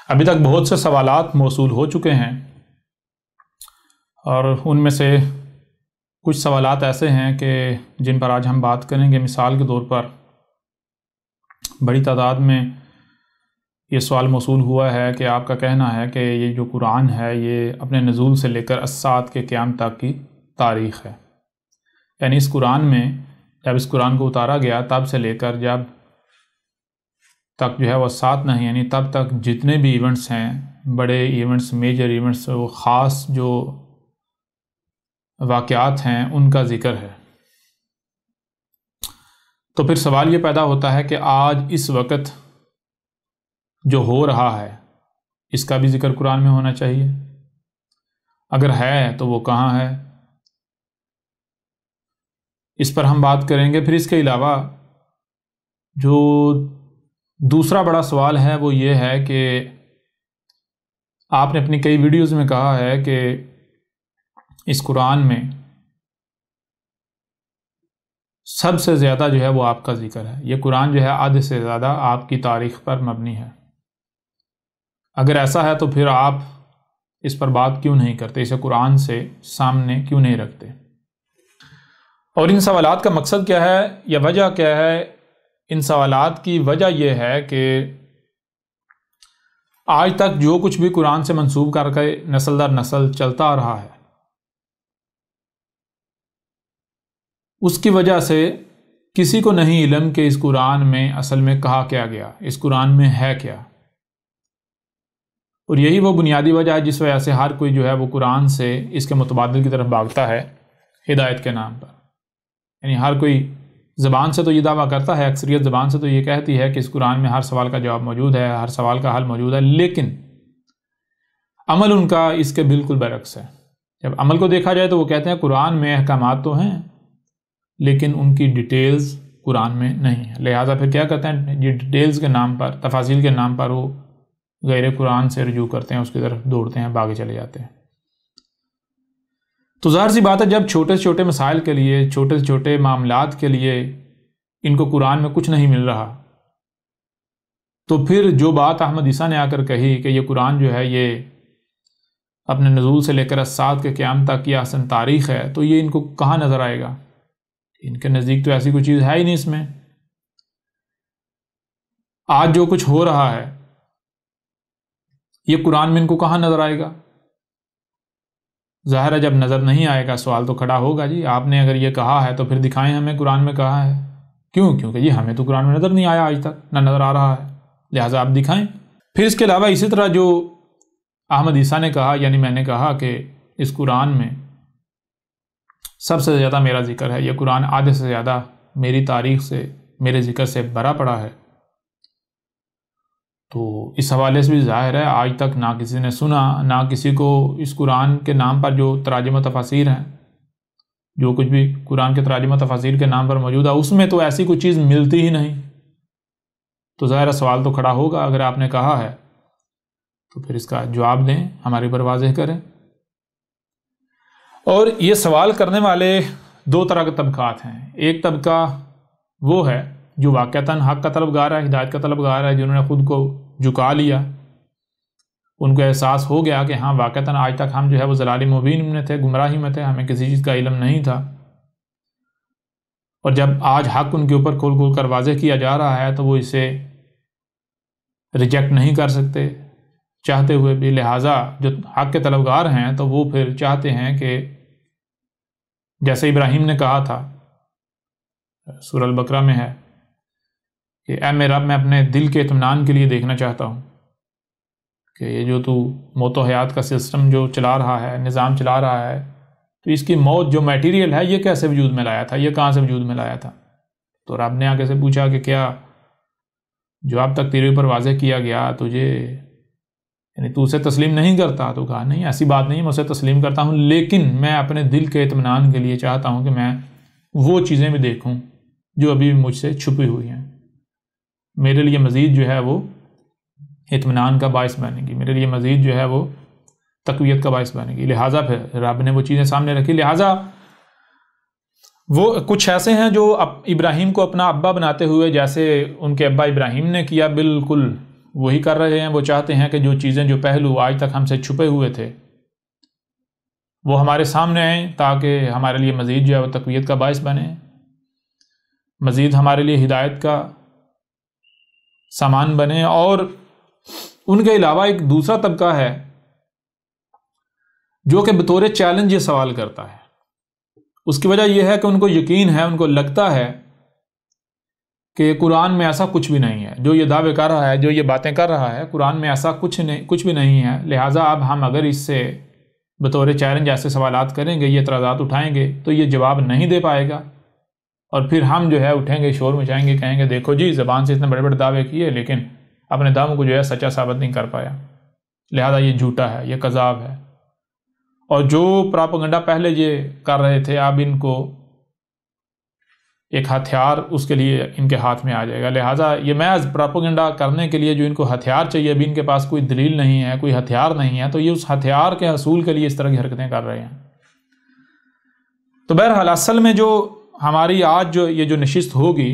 अभी तक बहुत से सवालात मौसूल हो चुके हैं और उनमें से कुछ सवालात ऐसे हैं कि जिन पर आज हम बात करेंगे। मिसाल के तौर पर बड़ी तादाद में ये सवाल मौसूल हुआ है कि आपका कहना है कि ये जो कुरान है ये अपने नज़ूल से लेकर अस्सात के क़याम तक की तारीख़ है। यानी इस कुरान में जब इस कुरान को उतारा गया तब से लेकर जब तक जो है वह साथ नहीं, यानी तब तक जितने भी इवेंट्स हैं, बड़े इवेंट्स, मेजर इवेंट्स, वो ख़ास जो वाक़यात हैं उनका ज़िक्र है। तो फिर सवाल ये पैदा होता है कि आज इस वक्त जो हो रहा है इसका भी ज़िक्र कुरान में होना चाहिए। अगर है तो वो कहाँ है, इस पर हम बात करेंगे। फिर इसके अलावा जो दूसरा बड़ा सवाल है वो ये है कि आपने अपनी कई वीडियोज़ में कहा है कि इस कुरान में सबसे ज़्यादा जो है वो आपका ज़िक्र है, ये कुरान जो है आधे से ज़्यादा आपकी तारीख़ पर मबनी है। अगर ऐसा है तो फिर आप इस पर बात क्यों नहीं करते, इसे कुरान से सामने क्यों नहीं रखते? और इन सवालात का मकसद क्या है या वजह क्या है? इन सवालात की वजह यह है कि आज तक जो कुछ भी कुरान से मंसूब करके नस्ल दर नस्ल चलता आ रहा है, उसकी वजह से किसी को नहीं इल्म कि इस कुरान में असल में कहा क्या गया, इस कुरान में है क्या। और यही वो बुनियादी वजह है जिस वजह से हर कोई जो है वो कुरान से इसके मुतबादिल की तरफ भागता है हिदायत के नाम पर। यानी हर कोई ज़बान से तो ये दावा करता है, अक्सरियत ज़बान से तो ये कहती है कि इस कुरान में हर सवाल का जवाब मौजूद है, हर सवाल का हल मौजूद है, लेकिन अमल उनका इसके बिल्कुल बरक्स है। जब अमल को देखा जाए तो वो कहते हैं कुरान में अहकामात तो हैं लेकिन उनकी डिटेल्स कुरान में नहीं है। लिहाजा फिर क्या करते हैं, ये डिटेल्स के नाम पर, तफासिल के नाम पर वो गैर कुरान से रुजू करते हैं, उसकी तरफ दौड़ते हैं, भागे चले जाते हैं। तो ज़ाहिर सी बात है जब छोटे से छोटे मसाइल के लिए, छोटे से छोटे मामलात के लिए इनको कुरान में कुछ नहीं मिल रहा, तो फिर जो बात अहमद ईसा ने आकर कही कि ये कुरान जो है ये अपने नज़ूल से लेकर अस्सात के क़याम तक की आसन तारीख़ है, तो ये इनको कहाँ नज़र आएगा? इनके नज़दीक तो ऐसी कोई चीज़ है ही नहीं इसमें। आज जो कुछ हो रहा है ये कुरान में इनको कहाँ नज़र आएगा? ज़ाहिर है जब नज़र नहीं आएगा सवाल तो खड़ा होगा, जी आपने अगर ये कहा है तो फिर दिखाएं हमें कुरान में कहा है। क्यों? क्योंकि जी हमें तो कुरान में नज़र नहीं आया, आज तक ना नज़र आ रहा है, लिहाजा आप दिखाएं। फिर इसके अलावा इसी तरह जो अहमद ईसा ने कहा, यानी मैंने कहा कि इस कुरान में सबसे ज़्यादा मेरा ज़िक्र है, यह कुरान आधे से ज़्यादा मेरी तारीख़ से, मेरे ज़िक्र से भरा पड़ा है, तो इस हवाले से भी ज़ाहिर है आज तक ना किसी ने सुना, ना किसी को इस कुरान के नाम पर जो तराजुमा तफासीर हैं, जो कुछ भी कुरान के तराजुमा तफासीर के नाम पर मौजूद है, उसमें तो ऐसी कोई चीज़ मिलती ही नहीं। तो ज़ाहिर सवाल तो खड़ा होगा, अगर आपने कहा है तो फिर इसका जवाब दें, हमारे पर वाज़ेह करें। और ये सवाल करने वाले दो तरह के तबकात हैं। एक तबका वो है जो वाक़तन हक़ का तलबगार है, हिदायत का तलबगार है, जिन्होंने ख़ुद को झुका लिया, उनको एहसास हो गया कि हाँ वाक़तन आज तक हम जो है वो ज़लाल मुबीन में थे, गुमराही में थे, हमें किसी चीज़ का इल्म नहीं था। और जब आज हक़ उनके ऊपर खोल खोल कर वाज़ेह किया जा रहा है तो वो इसे रिजेक्ट नहीं कर सकते चाहते हुए भी। लिहाजा जो हक़ के तलबगार हैं तो वो फिर चाहते हैं कि जैसे इब्राहीम ने कहा था, सूरह अल-बकरा में है कि ऐ मेरे रब, मैं अपने दिल के इत्मीनान के लिए देखना चाहता हूँ कि ये जो तू मौत हयात का सिस्टम जो चला रहा है, निज़ाम चला रहा है, तो इसकी मौत जो मटेरियल है ये कैसे वजूद में लाया था, ये कहाँ से वजूद में लाया था? तो रब ने आगे से पूछा कि क्या जो अब तक तेरे ऊपर वाज़ेह किया गया तुझे, यानी तू उसे तस्लीम नहीं करता? तो कहा नहीं, ऐसी बात नहीं, मैं उसे तस्लीम करता हूँ, लेकिन मैं अपने दिल के इत्मीनान के लिए चाहता हूँ कि मैं वो चीज़ें भी देखूँ जो अभी भी मुझसे छुपी हुई हैं, मेरे लिए मज़ीद जो है वो इत्मीनान का बायस बनेगी, मेरे लिए मज़ीद जो है वो तक़वियत का बायस बनेगी। लिहाजा फिर रब ने वो चीज़ें सामने रखी। लिहाजा वो कुछ ऐसे हैं जो इब्राहीम को अपना अब्बा बनाते हुए, जैसे उनके अब्बा इब्राहीम ने किया, बिल्कुल वही कर रहे हैं। वो चाहते हैं कि जो चीज़ें, जो पहलू आज तक हमसे छुपे हुए थे, वो हमारे सामने आएँ, ताकि हमारे लिए मज़ीद जो है वो तक़वियत का बायस बने, मज़ीद हमारे लिए हिदायत का सामान बने। और उनके अलावा एक दूसरा तबका है जो कि बतौर चैलेंज ये सवाल करता है। उसकी वजह यह है कि उनको यकीन है, उनको लगता है कि कुरान में ऐसा कुछ भी नहीं है। जो ये दावे कर रहा है, जो ये बातें कर रहा है, कुरान में ऐसा कुछ भी नहीं है। लिहाजा अब हम अगर इससे बतौर चैलेंज ऐसे सवालात करेंगे, ये एतराज़ात उठाएंगे, तो ये जवाब नहीं दे पाएगा। और फिर हम जो है उठेंगे, शोर मचाएंगे, कहेंगे देखो जी, ज़बान से इतने बड़े बड़े दावे किए लेकिन अपने दावों को जो है सच्चा साबित नहीं कर पाया। लिहाजा ये झूठा है, ये कज़ाब है। और जो प्रोपेगेंडा पहले ये कर रहे थे, अब इनको एक हथियार उसके लिए इनके हाथ में आ जाएगा। लिहाजा ये महज प्रोपेगेंडा करने के लिए जो इनको हथियार चाहिए, अभी इनके पास कोई दलील नहीं है, कोई हथियार नहीं है, तो ये उस हथियार के हसूल के लिए इस तरह की हरकतें कर रहे हैं। तो बहरहाल असल में जो हमारी आज जो नशिस्त होगी,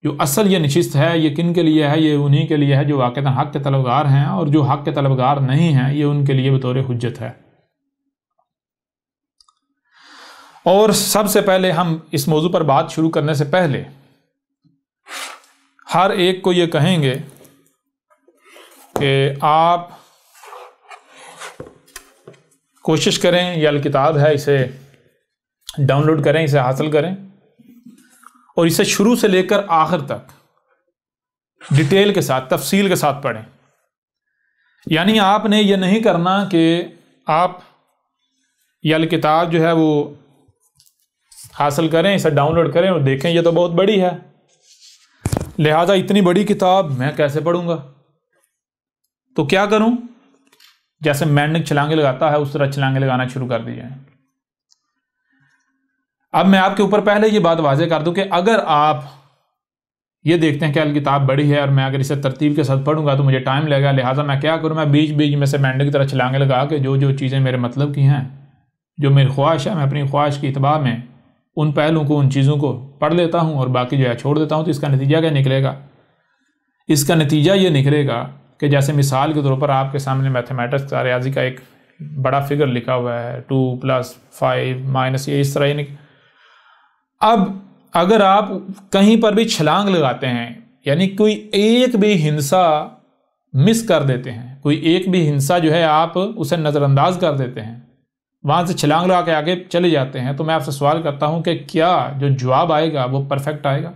जो असल ये नशिस्त है, ये किन के लिए है? ये उन्हीं के लिए है जो वाक़तन हक़ के तलबगार हैं, और जो हक़ के तलबगार नहीं हैं, ये उनके लिए बतौर हुज्जत है। और सबसे पहले हम इस मौजू पर बात शुरू करने से पहले हर एक को ये कहेंगे कि आप कोशिश करें, यह किताब है, इसे डाउनलोड करें, इसे हासिल करें और इसे शुरू से लेकर आखिर तक डिटेल के साथ, तफसील के साथ पढ़ें। यानी आपने ये नहीं करना कि आप यह किताब जो है वो हासिल करें, इसे डाउनलोड करें और देखें ये तो बहुत बड़ी है, लिहाजा इतनी बड़ी किताब मैं कैसे पढ़ूंगा, तो क्या करूं? जैसे मेंढक छलांगे लगाता है उस तरह छलांगे लगाना शुरू कर दी जाए। अब मैं आपके ऊपर पहले ये बात वाज़ेह कर दूं कि अगर आप ये देखते हैं कि किताब बड़ी है और मैं अगर इसे तरतीब के साथ पढ़ूंगा तो मुझे टाइम लगेगा, लिहाजा मैं क्या करूं, मैं बीच बीच में से मेंढक की तरह छलांगे लगा के जो जो चीज़ें मेरे मतलब की हैं, जो मेरी ख्वाहिश है, मैं अपनी ख्वाहिश की इत्बा में उन पहलुओं को, उन चीज़ों को पढ़ लेता हूँ और बाकी जो है छोड़ देता हूँ। तो इसका नतीजा क्या निकलेगा? इसका नतीजा ये निकलेगा कि जैसे मिसाल के तौर पर आपके सामने मैथमेटिक्स का, रियाजी का एक बड़ा फिगर लिखा हुआ है, 2 + 5 - ये इस तरह ही अब अगर आप कहीं पर भी छलांग लगाते हैं, यानी कोई एक भी हिंसा मिस कर देते हैं, कोई एक भी हिंसा जो है आप उसे नज़रअंदाज कर देते हैं, वहाँ से छलांग लगा के आगे चले जाते हैं, तो मैं आपसे सवाल करता हूँ कि क्या जो जवाब आएगा वो परफेक्ट आएगा?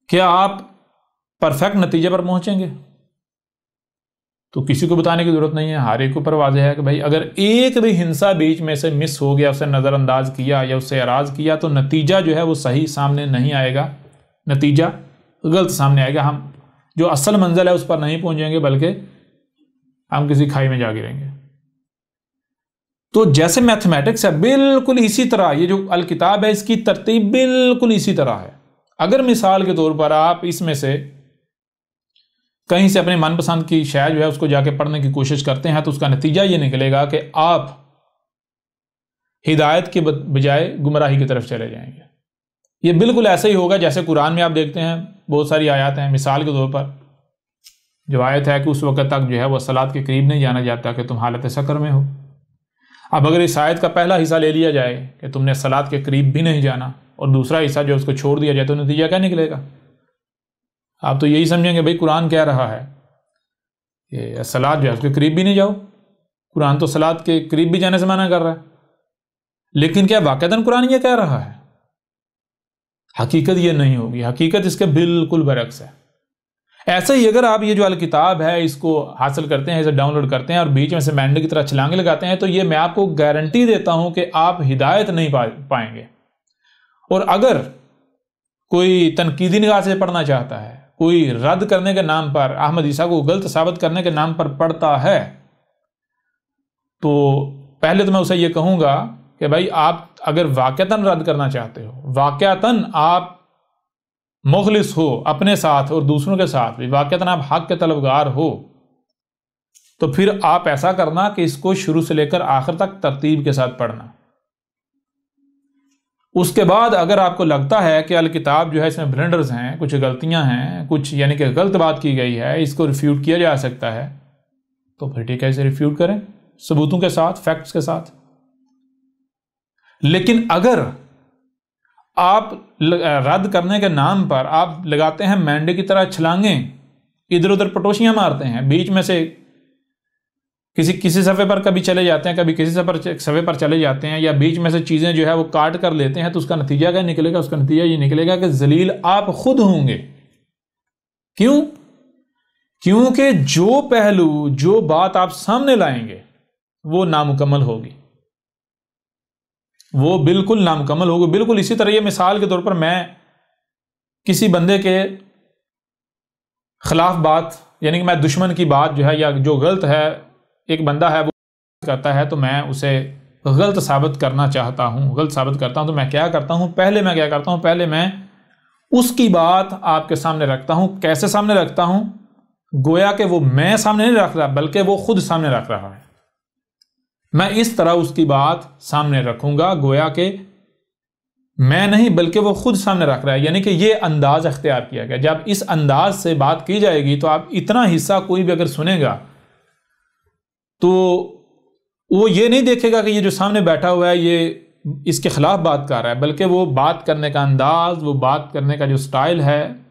क्या आप परफेक्ट नतीजे पर पहुँचेंगे? तो किसी को बताने की ज़रूरत नहीं है, हर एक को पर वाज़ेह है कि भाई अगर एक भी हिंसा बीच में से मिस हो गया, उसे नज़रअंदाज किया या उससे एराज़ किया, तो नतीजा जो है वो सही सामने नहीं आएगा, नतीजा गलत सामने आएगा। हम जो असल मंजिल है उस पर नहीं पहुँचेंगे, बल्कि हम किसी खाई में जा गिरेंगे। तो जैसे मैथमेटिक्स है, बिल्कुल इसी तरह ये जो अल किताब है, इसकी तरतीब बिल्कुल इसी तरह है। अगर मिसाल के तौर पर आप इसमें से कहीं से अपने मनपसंद की शय जो है उसको जाके पढ़ने की कोशिश करते हैं, तो उसका नतीजा ये निकलेगा कि आप हिदायत के बजाय गुमराही की तरफ चले जाएंगे। ये बिल्कुल ऐसे ही होगा जैसे कुरान में आप देखते हैं बहुत सारी आयत हैं। मिसाल के तौर पर जो आयत है कि उस वक्त तक जो है वह सलात के करीब नहीं जाना जाता कि तुम हालत सकर में हो। अब अगर इस आयत का पहला हिस्सा ले लिया जाए कि तुमने सलात के करीब भी नहीं जाना, और दूसरा हिस्सा जो उसको छोड़ दिया जाए, तो नतीजा क्या निकलेगा? आप तो यही समझेंगे भाई कुरान कह रहा है कि सलात जो है उसके करीब भी नहीं जाओ। कुरान तो सलात के करीब भी जाने से मना कर रहा है, लेकिन क्या वाक़तन कुरान ये कह रहा है? हकीकत ये नहीं होगी, हकीकत इसके बिल्कुल बरक्स है। ऐसे ही अगर आप ये जो अल किताब है इसको हासिल करते हैं, इसे डाउनलोड करते हैं और बीच में से मेंढक की तरह छलांगे लगाते हैं, तो ये मैं आपको गारंटी देता हूं कि आप हिदायत नहीं पाएंगे। और अगर कोई तनकीदी निगाह से पढ़ना चाहता है, कोई रद्द करने के नाम पर, अहमद ईसा को गलत साबित करने के नाम पर पढ़ता है, तो पहले तो मैं उसे ये कहूँगा कि भाई आप अगर वाक़तन रद्द करना चाहते हो, वाक़तन आप मुखलिस हो अपने साथ और दूसरों के साथ भी, वाक़तन आप हक़ के तलबगार हो, तो फिर आप ऐसा करना कि इसको शुरू से लेकर आखिर तक तरतीब के साथ पढ़ना। उसके बाद अगर आपको लगता है कि अल किताब जो है इसमें ब्लंडर्स हैं, कुछ गलतियां हैं, कुछ यानी कि गलत बात की गई है, इसको रिफ्यूट किया जा सकता है, तो फिर ठीक है, इसे रिफ्यूट करें सबूतों के साथ, फैक्ट्स के साथ। लेकिन अगर आप रद्द करने के नाम पर आप लगाते हैं मेंढे की तरह छलांगें, इधर उधर पटोशियां मारते हैं, बीच में से किसी सफ़े पर कभी चले जाते हैं, कभी किसी सफ़े पर चले जाते हैं, या बीच में से चीज़ें जो है वो काट कर लेते हैं, तो उसका नतीजा क्या निकलेगा? उसका नतीजा ये निकलेगा कि जलील आप खुद होंगे। क्यों? क्योंकि जो पहलू, जो बात आप सामने लाएंगे वो नामुकम्मल होगी, वो बिल्कुल नामुकम्मल होगी। बिल्कुल इसी तरह, ये मिसाल के तौर पर मैं किसी बंदे के खिलाफ बात, यानी कि मैं दुश्मन की बात जो है, या जो गलत है, एक बंदा है वो करता है, तो मैं उसे गलत साबित करना चाहता हूँ, गलत साबित करता हूँ, तो मैं क्या करता हूँ? पहले मैं क्या करता हूँ? पहले मैं उसकी बात आपके सामने रखता हूँ। कैसे सामने रखता हूँ? गोया कि वो मैं सामने नहीं रख रहा, बल्कि वो खुद सामने रख रहा है। मैं इस तरह उसकी बात सामने रखूंगा, गोया कि मैं नहीं बल्कि वो खुद सामने रख रहा है। यानी कि ये अंदाज अख्तियार किया गया। जब इस अंदाज से बात की जाएगी तो आप इतना हिस्सा कोई भी अगर सुनेगा तो वो ये नहीं देखेगा कि ये जो सामने बैठा हुआ है ये इसके खिलाफ बात कर रहा है, बल्कि वो बात करने का अंदाज, वो बात करने का जो स्टाइल है,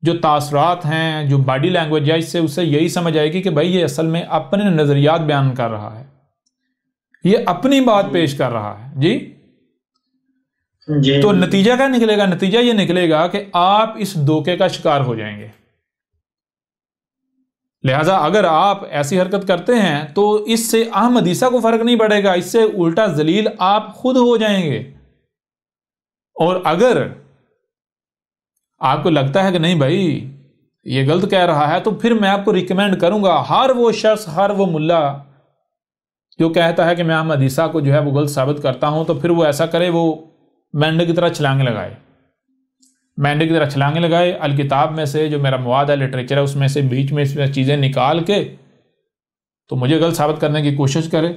जो तासरात हैं, जो बॉडी लैंग्वेज है, इससे उससे यही समझ आएगी कि भाई ये असल में अपने नज़रियात बयान कर रहा है, ये अपनी बात पेश कर रहा है। जी तो नतीजा क्या निकलेगा? नतीजा ये निकलेगा कि आप इस धोखे का शिकार हो जाएंगे। लिहाजा अगर आप ऐसी हरकत करते हैं तो इससे अहमद ईसा को फर्क नहीं पड़ेगा, इससे उल्टा जलील आप खुद हो जाएंगे। और अगर आपको लगता है कि नहीं भाई ये गलत कह रहा है, तो फिर मैं आपको रिकमेंड करूंगा, हर वो शख्स, हर वो मुल्ला जो कहता है कि मैं अहमद ईसा को जो है वो गलत साबित करता हूं, तो फिर वो ऐसा करे, वो मेंढे की तरह छलांगे लगाए, मेंढे की तरह छलांगे लगाए। अल किताब में से जो मेरा मवाद है, लिटरेचर है, उसमें से बीच में इसमें चीज़ें निकाल के तो मुझे गलत साबित करने की कोशिश करे,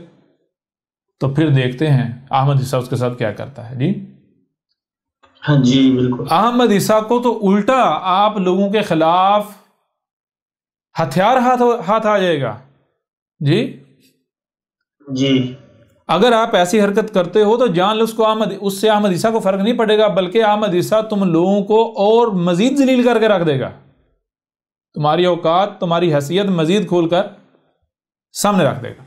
तो फिर देखते हैं अहमद ईसा उसके साथ क्या करता है। जी हाँ जी बिल्कुल। अहमद ईसा को तो उल्टा आप लोगों के खिलाफ हथियार हाथ आ जाएगा। जी जी अगर आप ऐसी हरकत करते हो तो जान लो उससे अहमद ईसा को फर्क नहीं पड़ेगा, बल्कि अहमद ईसा तुम लोगों को और मजीद जलील करके रख देगा, तुम्हारी औकात, तुम्हारी हैसियत मजीद खोलकर सामने रख देगा।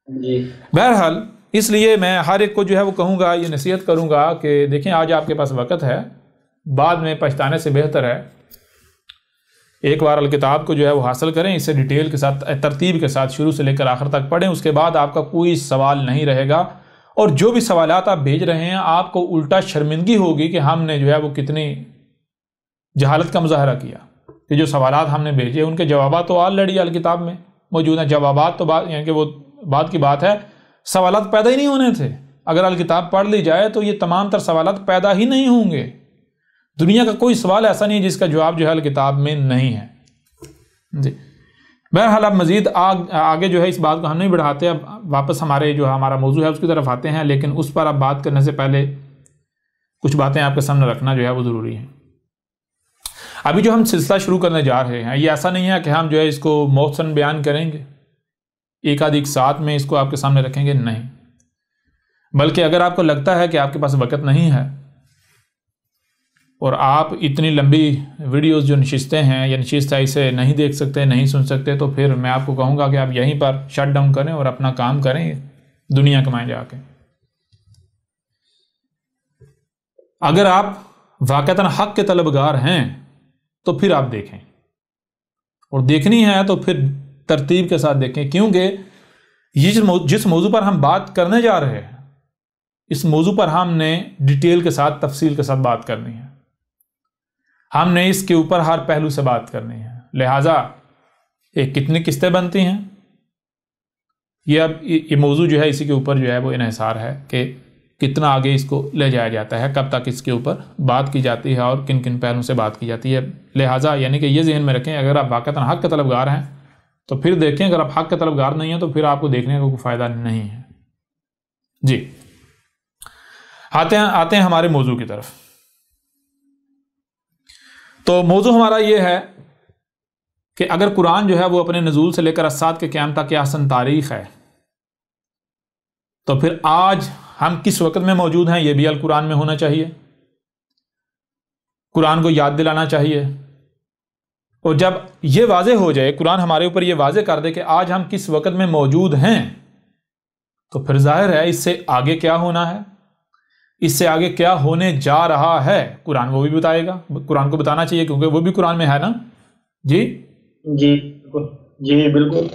जी बहरहाल इसलिए मैं हर एक को जो है वो कहूँगा, ये नसीहत करूँगा कि देखें आज आपके पास वक़्त है, बाद में पछताने से बेहतर है एक बार अल किताब को जो है वो हासिल करें, इसे डिटेल के साथ, तरतीब के साथ शुरू से लेकर आखिर तक पढ़ें। उसके बाद आपका कोई सवाल नहीं रहेगा, और जो भी सवालात आप भेज रहे हैं आपको उल्टा शर्मिंदगी होगी कि हमने जो है वो कितनी जहालत का मुजाहरा किया, कि जो सवालात हमने भेजे उनके जवाबात तो ऑलरेडी अल किताब में मौजूद हैं। जवाबात तो बात, यानी कि वो बात की बात है, सवालात पैदा ही नहीं होने थे। अगर अल किताब पढ़ ली जाए तो ये तमाम तर सवालात पैदा ही नहीं होंगे। दुनिया का कोई सवाल ऐसा नहीं है जिसका जवाब जो है अल किताब में नहीं है। जी बहरहाल अब मज़ीद आगे जो है इस बात को हम नहीं बढ़ाते, अब वापस हमारा मौजू है उसकी तरफ आते हैं। लेकिन उस पर अब बात करने से पहले कुछ बातें आपके सामने रखना जो है वो ज़रूरी है। अभी जो हम सिलसिला शुरू करने जा रहे हैं, ये ऐसा नहीं है कि हम जो है इसको मौसन बयान करेंगे, एक आध एक साथ में इसको आपके सामने रखेंगे, नहीं। बल्कि अगर आपको लगता है कि आपके पास वक़्त नहीं है और आप इतनी लंबी वीडियोस जो नशिस्तें हैं या नशिस्त है इसे नहीं देख सकते, नहीं सुन सकते, तो फिर मैं आपको कहूँगा कि आप यहीं पर शट डाउन करें और अपना काम करें, दुनिया कमाएं जाके। अगर आप वाक़तन हक़ के तलबगार हैं तो फिर आप देखें, और देखनी है तो फिर तरतीब के साथ देखें, क्योंकि ये जिस मौजू पर हम बात करने जा रहे हैं, इस मौजू पर हमने डिटेल के साथ, तफसील के साथ बात करनी है। हमने इसके ऊपर हर पहलू से बात करनी है। लिहाजा एक कितनी किस्तें बनती हैं, ये अब ये मौजू जो है इसी के ऊपर जो है वो इन्हिसार है कि कितना आगे इसको ले जाया जाता है, कब तक इसके ऊपर बात की जाती है और किन किन पहलुओं से बात की जाती है। लिहाजा यानी कि ये जहन में रखें, अगर आप वाक़तन हक़ के तलबगार हैं तो फिर देखें, अगर आप हक़ के तलबगार नहीं हैं तो फिर आपको देखने का कोई फ़ायदा नहीं है। जी आते हैं हमारे मौजू की तरफ। तो मौजू हमारा ये है कि अगर कुरान जो है वो अपने नज़ूल से लेकर अस्सात के क़याम तक की अहसन तारीख़ है, तो फिर आज हम किस वक़्त में मौजूद हैं ये भी अल कुरान में होना चाहिए। कुरान को याद दिलाना चाहिए। और जब ये वाज़े हो जाए, कुरान हमारे ऊपर ये वाज़े कर दे कि आज हम किस वक़्त में मौजूद हैं, तो फिर जाहिर है इससे आगे क्या होना है, इससे आगे क्या होने जा रहा है, कुरान वो भी बताएगा। कुरान को बताना चाहिए क्योंकि वो भी कुरान में है ना। जी जी जी बिल्कुल।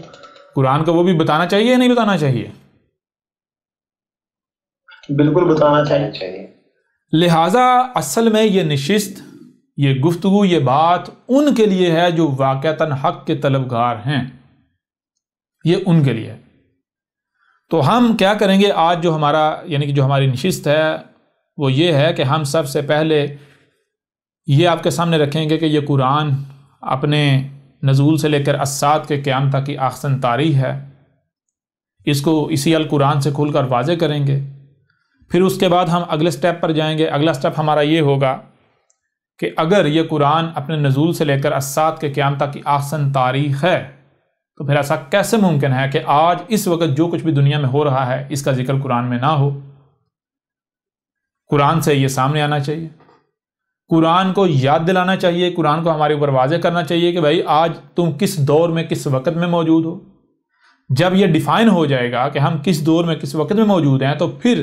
कुरान को वो भी बताना चाहिए या नहीं बताना चाहिए? बिल्कुल बताना चाहिए। लिहाजा असल में ये नशिस्त, ये गुफ्तगू, ये बात उनके लिए है जो वाक़तन हक़ के तलबगार हैं, ये उनके लिए है। तो हम क्या करेंगे आज, जो हमारा यानी कि जो हमारी नशिस्त है वो ये है कि हम सबसे पहले ये आपके सामने रखेंगे कि ये कुरान अपने नज़ूल से लेकर अस्सात के क़याम तक की अहसन तारीख़ है। इसको इसी अल कुरान से खुलकर वाज़े करेंगे। फिर उसके बाद हम अगले स्टेप पर जाएंगे। अगला स्टेप हमारा ये होगा कि अगर ये कुरान अपने नज़ूल से लेकर अस्सात के क़याम तक की अहसन तारीख़ है, तो फिर ऐसा कैसे मुमकिन है कि आज इस वक्त जो कुछ भी दुनिया में हो रहा है इसका जिक्र कुरान में ना हो। कुरान से ये सामने आना चाहिए, कुरान को याद दिलाना चाहिए, कुरान को हमारे ऊपर वाज़े करना चाहिए कि भाई आज तुम किस दौर में किस वक्त में मौजूद हो। जब ये डिफ़ाइन हो जाएगा कि हम किस दौर में किस वक्त में मौजूद हैं, तो फिर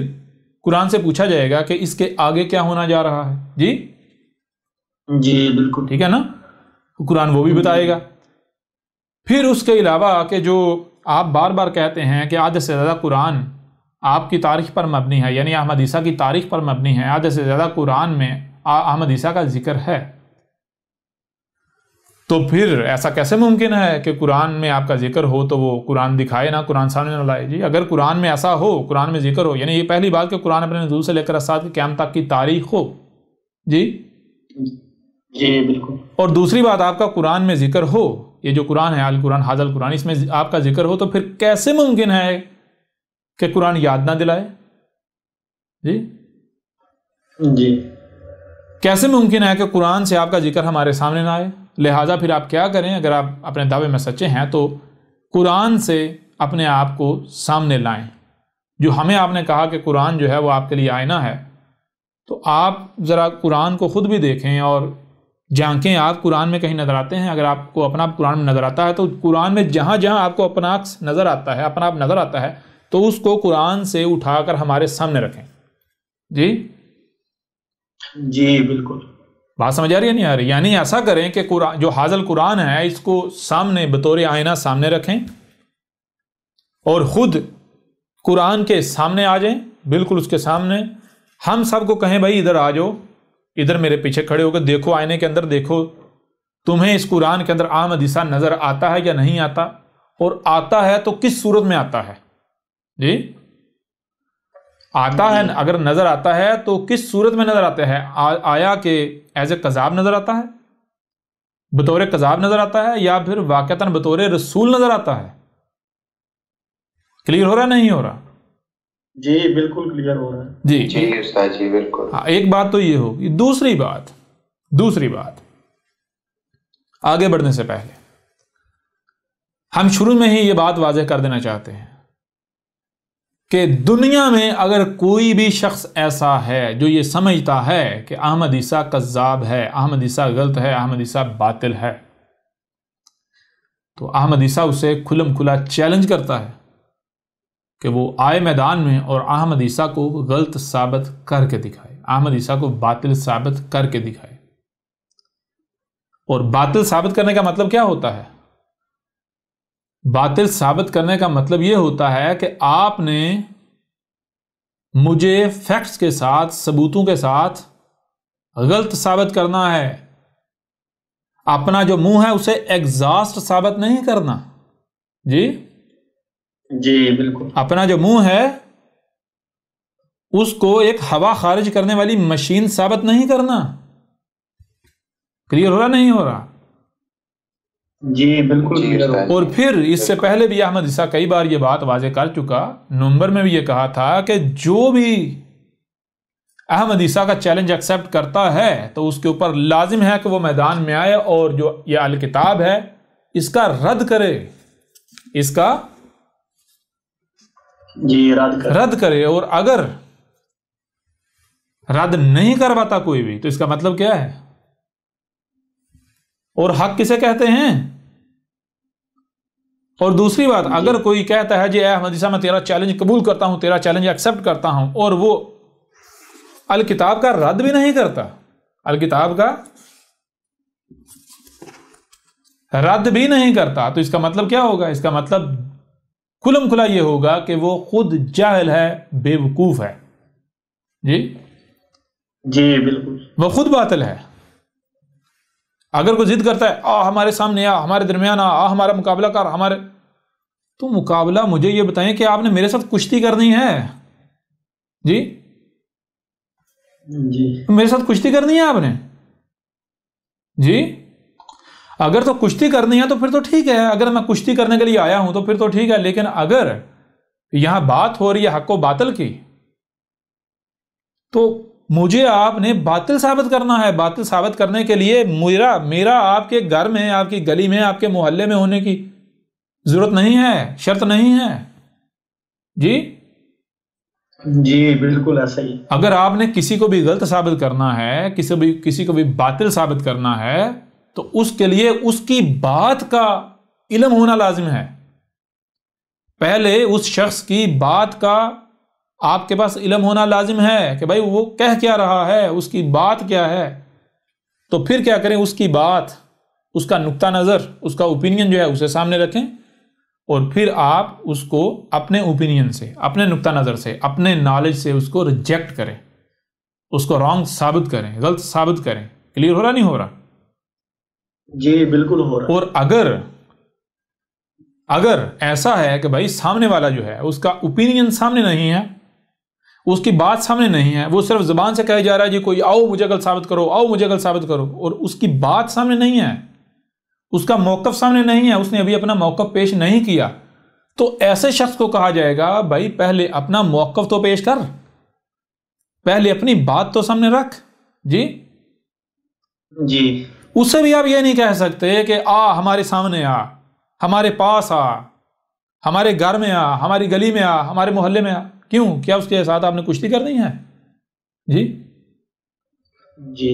कुरान से पूछा जाएगा कि इसके आगे क्या होना जा रहा है। जी जी बिल्कुल ठीक है ना, कुरान वो भी बताएगा। फिर उसके अलावा कि जो आप बार बार कहते हैं कि आधे से ज़्यादा कुरान आपकी तारीख़ पर मबनी है, यानी अहमद ईसा की तारीख़ पर मबनी है, आधे से ज़्यादा कुरान में अहमद ईसा का जिक्र है, तो फिर ऐसा कैसे मुमकिन है कि कुरान में आपका जिक्र हो तो वो कुरान दिखाए ना, कुरान सामने ना लाए। जी अगर कुरान में ऐसा हो, कुरान में जिक्र हो, यानी ये पहली बात कि कुरान अपने नज़ूल से लेकर अस्सात के क़याम तक की तारीख़ हो। जी जी बिल्कुल। और दूसरी बात, आपका कुरान में जिक्र हो, ये जो कुरान है अल कुरान हाज़ल कुरान, इसमें आपका जिक्र हो, तो फिर कैसे मुमकिन है कि कुरान याद ना दिलाए। जी जी कैसे मुमकिन है कि कुरान से आपका जिक्र हमारे सामने ना आए। लिहाजा फिर आप क्या करें, अगर आप अपने दावे में सच्चे हैं तो कुरान से अपने आप को सामने लाएं। जो हमें आपने कहा कि कुरान जो है वो आपके लिए आईना है, तो आप ज़रा कुरान को ख़ुद भी देखें और झांकें। आप कुरान में कहीं नज़र आते हैं? अगर आपको अपना आप कुरान में नज़र आता है तो कुरान में जहाँ जहाँ आपको अपना अक्स नज़र आता है, अपना आप नज़र आता है, तो उसको कुरान से उठाकर हमारे सामने रखें। जी जी बिल्कुल। बात समझ आ रही है नहीं आ रही? यानी ऐसा करें कि कुरान जो हाज़ल कुरान है इसको सामने बतौर आईना सामने रखें और ख़ुद कुरान के सामने आ जाएं, बिल्कुल उसके सामने। हम सबको कहें भाई इधर आ जाओ, इधर मेरे पीछे खड़े होकर देखो, आईने के अंदर देखो, तुम्हें इस कुरान के अंदर अहमद ईसा नज़र आता है या नहीं आता, और आता है तो किस सूरत में आता है। जी आता है, अगर नज़र आता है तो किस सूरत में नज़र आता है। आया कि एज ए कज़ाब नज़र आता है, बतौर कज़ाब नज़र आता है, या फिर वाक़तन बतौर रसूल नज़र आता है। क्लियर हो रहा नहीं हो रहा? जी बिल्कुल क्लियर हो रहा है। जी जी उस्ताद जी बिल्कुल। हाँ, एक बात तो ये होगी। दूसरी बात आगे बढ़ने से पहले हम शुरू में ही ये बात वाज़ेह कर देना चाहते हैं कि दुनिया में अगर कोई भी शख्स ऐसा है जो ये समझता है कि अहमद ईसा कज़्ज़ाब है, अहमद ईसा गलत है, अहमद ईसा बातिल है, तो अहमद ईसा उसे खुलम खुला चैलेंज करता है कि वो आए मैदान में और अहमद ईसा को गलत साबित करके दिखाए, अहमद ईसा को बातिल साबित करके दिखाए। और बातिल साबित करने का मतलब क्या होता है? बातिल साबित करने का मतलब यह होता है कि आपने मुझे फैक्ट्स के साथ, सबूतों के साथ गलत साबित करना है। अपना जो मुंह है उसे एग्जॉस्ट साबित नहीं करना। जी जी बिल्कुल। अपना जो मुंह है उसको एक हवा खारिज करने वाली मशीन साबित नहीं करना। क्लियर हो रहा नहीं हो रहा? जी बिल्कुल क्लियर। और फिर इससे पहले भी अहमद ईसा कई बार ये बात वाज़ेह कर चुका, नवंबर में भी ये कहा था कि जो भी अहमद ईसा का चैलेंज एक्सेप्ट करता है तो उसके ऊपर लाजिम है कि वो मैदान में आए और जो ये अल किताब है इसका रद्द करे, इसका रद्द करे। और अगर रद्द नहीं कर पाता कोई भी तो इसका मतलब क्या है? और हक किसे कहते हैं? और दूसरी बात, अगर कोई कहता है जी अहमद ईसा मैं तेरा चैलेंज कबूल करता हूं, तेरा चैलेंज एक्सेप्ट करता हूं, और वो अल किताब का रद्द भी नहीं करता, अल किताब का रद्द भी नहीं करता, तो इसका मतलब क्या होगा? इसका मतलब खुलम खुला ये होगा कि वो खुद जाहिल है, बेवकूफ है। जी जी बिल्कुल, वो खुद बातिल है। अगर कोई जिद करता है आ हमारे सामने आ, हमारे दरमियान आ, हमारा मुकाबला कर, हमारे, तो मुकाबला मुझे ये बताएं कि आपने मेरे साथ कुश्ती करनी है? जी जी मेरे साथ कुश्ती करनी है आपने? जी अगर तो कुश्ती करनी है तो फिर तो ठीक है, अगर मैं कुश्ती करने के लिए आया हूं तो फिर तो ठीक है। लेकिन अगर यहां बात हो रही है हक व बातिल की, तो मुझे आपने बातिल साबित करना है। बातिल साबित करने के लिए मेरा आपके घर में, आपकी गली में, आपके मोहल्ले में होने की जरूरत नहीं है, शर्त नहीं है। जी जी बिल्कुल ऐसा ही। अगर आपने किसी को भी गलत साबित करना है, किसी को भी बातिल साबित करना है, तो उसके लिए उसकी बात का इल्म होना लाजिम है। पहले उस शख्स की बात का आपके पास इल्म होना लाजिम है कि भाई वो कह क्या रहा है, उसकी बात क्या है। तो फिर क्या करें, उसकी बात, उसका नुक्ता नज़र, उसका ओपिनियन जो है उसे सामने रखें, और फिर आप उसको अपने ओपिनियन से, अपने नुक्ता नज़र से, अपने नॉलेज से उसको रिजेक्ट करें, उसको रॉन्ग साबित करें, गलत साबित करें। क्लियर हो रहा, नहीं हो रहा? जी बिल्कुल हो रहा। और अगर ऐसा है कि भाई सामने वाला जो है उसका ओपिनियन सामने नहीं है, उसकी बात सामने नहीं है, वो सिर्फ ज़बान से कहे जा रहा है जी कोई आओ मुझे गलत साबित करो, आओ मुझे गलत साबित करो, और उसकी बात सामने नहीं है, उसका मौक़िफ़ सामने नहीं है, उसने अभी अपना मौक़िफ़ पेश नहीं किया, तो ऐसे शख्स को कहा जाएगा भाई पहले अपना मौक़िफ़ तो पेश कर, पहले अपनी बात तो सामने रख। जी जी उससे भी आप ये नहीं कह सकते कि आ हमारे सामने आ, हमारे पास आ, हमारे घर में आ, हमारी गली में आ, हमारे मोहल्ले में आ। क्यों? क्या उसके साथ आपने कुश्ती करनी है? जी जी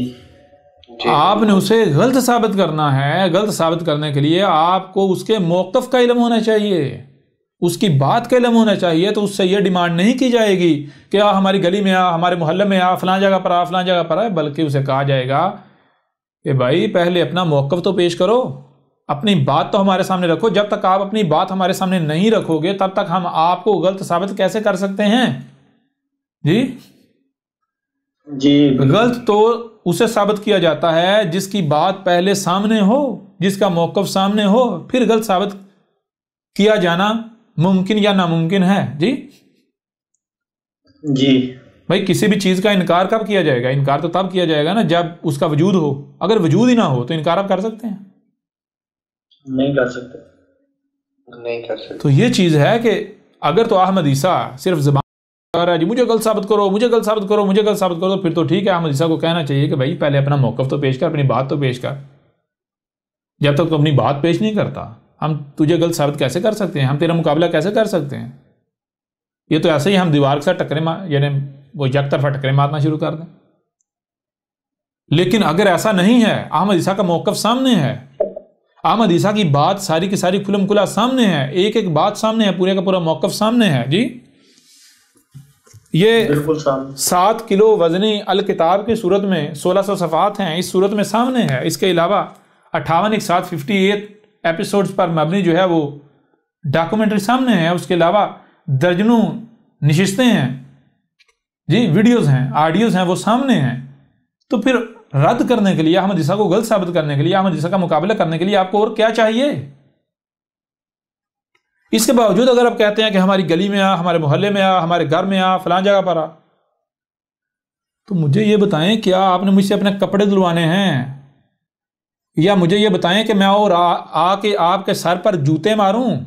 आपने उसे गलत साबित करना है। गलत साबित करने के लिए आपको उसके मौक़िफ़ का इल्म होना चाहिए, उसकी बात का इल्म होना चाहिए। तो उससे यह डिमांड नहीं की जाएगी कि आ हमारी गली में आ, हमारे मोहल्ले में आ, फलां जगह पर आ, फलां जगह पर आ, बल्कि उसे कहा जाएगा कि भाई पहले अपना मौक़िफ़ तो पेश करो, अपनी बात तो हमारे सामने रखो। जब तक आप अपनी बात हमारे सामने नहीं रखोगे तब तक हम आपको गलत साबित कैसे कर सकते हैं? जी जी गलत तो उसे साबित किया जाता है जिसकी बात पहले सामने हो, जिसका मौक़िफ़ सामने हो, फिर गलत साबित किया जाना मुमकिन या नामुमकिन है। जी जी भाई किसी भी चीज़ का इनकार कब किया जाएगा? इनकार तो तब किया जाएगा ना जब उसका वजूद हो। अगर वजूद ही ना हो तो इनकार आप कर सकते हैं? नहीं कर सकते, नहीं कर सकते। तो ये चीज़ है कि अगर तो अहमद ईसा सिर्फ ज़बान कर रहा है जी मुझे गलत साबित करो, मुझे गलत साबित करो, मुझे गलत साबित करो, तो फिर तो ठीक है, अहमद ईसा को कहना चाहिए कि भाई पहले अपना मौक़िफ़ तो पेश कर, अपनी बात तो पेश कर। जब तक तो अपनी बात पेश नहीं करता हम तुझे गलत साबित कैसे कर सकते हैं? हम तेरा मुकाबला कैसे कर सकते हैं? ये तो ऐसे ही हम दीवार के साथ टक्करें यानी वो एक तरफा टक्करें मारना शुरू कर दें। लेकिन अगर ऐसा नहीं है, अहमद ईसा का मौक़िफ़ सामने है, अहमद ईसा की बात सारी की सारी खुलम खुला सामने है, एक एक बात सामने है, पूरे का पूरा मौक़िफ़ सामने है। जी ये 7 किलो वजनी अल किताब की सूरत में 1600 सफ़ात हैं, इस सूरत में सामने है। इसके अलावा 58 एपिसोड्स पर मबनी जो है वो डॉक्यूमेंट्री सामने है। उसके अलावा दर्जनों नशिस्तें हैं जी, वीडियोस हैं, ऑडियोज हैं, वो सामने हैं। तो फिर रद्द करने के लिए, अहमद ईसा को गलत साबित करने के लिए, अहमद ईसा का मुकाबला करने के लिए आपको और क्या चाहिए? इसके बावजूद अगर आप कहते हैं कि हमारी गली में आ, हमारे मोहल्ले में आ, हमारे घर में आ, फलां जगह पर आ, तो मुझे ये बताएं क्या आपने मुझसे अपने कपड़े धुलवाने हैं? या मुझे ये बताएं कि मैं और आके आपके सर पर जूते मारूं?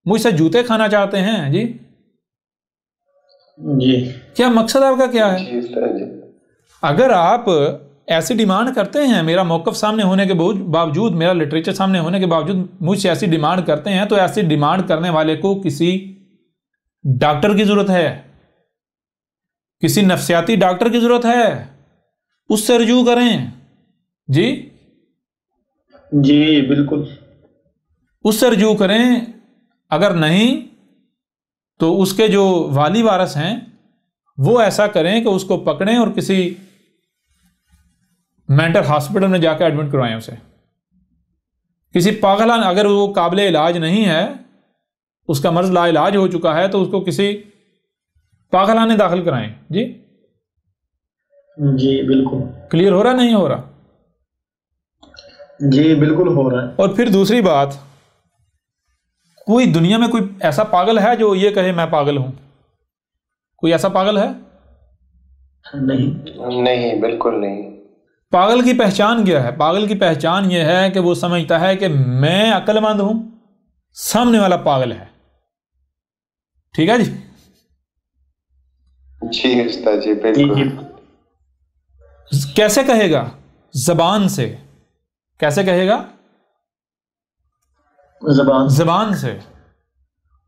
मुझसे जूते खाना चाहते हैं? जी जी क्या मकसद आपका क्या है? जी अगर आप ऐसी डिमांड करते हैं, मेरा मौक़िफ़ सामने होने के बावजूद, मेरा लिटरेचर सामने होने के बावजूद मुझसे ऐसी डिमांड करते हैं, तो ऐसी डिमांड करने वाले को किसी डॉक्टर की ज़रूरत है, किसी नफ्सियाती डॉक्टर की ज़रूरत है, उससे रुजू करें। जी जी बिल्कुल, उससे रुजू करें। अगर नहीं तो उसके जो वाली वारस हैं वो ऐसा करें कि उसको पकड़ें और किसी मेंटल हॉस्पिटल में जाकर एडमिट करवाएं उसे। किसी पागलान, अगर वो काबिल इलाज नहीं है, उसका मर्ज लाइलाज हो चुका है, तो उसको किसी पागलाने दाखिल कराएं। जी जी बिल्कुल, क्लियर हो रहा नहीं हो रहा? जी बिल्कुल हो रहा है। और फिर दूसरी बात, कोई दुनिया में कोई ऐसा पागल है जो ये कहे मैं पागल हूं? कोई ऐसा पागल है? नहीं, नहीं, बिल्कुल नहीं। पागल की पहचान क्या है? पागल की पहचान यह है कि वो समझता है कि मैं अक्लमंद हूं, सामने वाला पागल है। ठीक है जी? जी उस्ताद जी, बिल्कुल। कैसे कहेगा? जबान से। कैसे कहेगा? जबान से।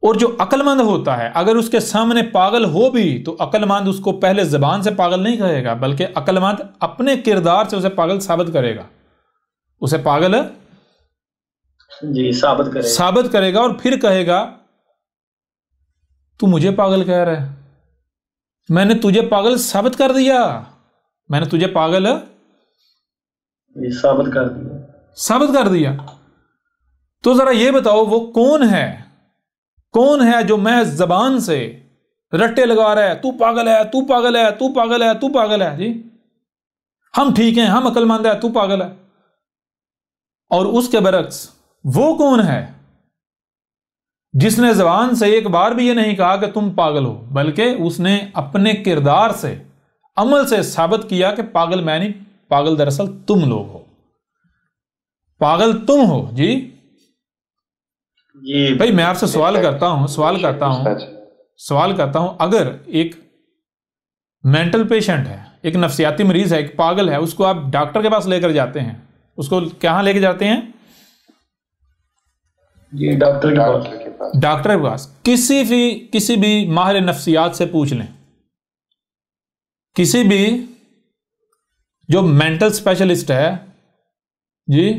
और जो अक्लमंद होता है, अगर उसके सामने पागल हो भी तो अक्लमंद उसको पहले जबान से पागल नहीं कहेगा, बल्कि अक्लमंद अपने किरदार से उसे पागल साबित करेगा। उसे पागल जी साबित करेगा और फिर कहेगा तू मुझे पागल कह रहा है, मैंने तुझे पागल साबित कर दिया, मैंने तुझे पागल साबित कर दिया। तो जरा ये बताओ वो कौन है? कौन है जो मैं जबान से रट्टे लगा रहा है, तू पागल है, तू पागल है, तू पागल है, तू पागल है? जी हम ठीक हैं, हम अक्लमंद है, तू पागल है। और उसके बरक्स वो कौन है जिसने जबान से एक बार भी ये नहीं कहा कि तुम पागल हो, बल्कि उसने अपने किरदार से, अमल से साबित किया कि पागल मैं नहीं, पागल दरअसल तुम लोग हो, पागल तुम हो। जी जी भाई मैं आपसे सवाल करता हूं, अगर एक मेंटल पेशेंट है, एक नफ्सियाती मरीज है, एक पागल है, उसको आप डॉक्टर के पास लेकर जाते हैं, उसको कहां लेके जाते हैं? जी डॉक्टर के पास। किसी भी माहिर नफ्सियात से पूछ लें, किसी भी जो मेंटल स्पेशलिस्ट है जी,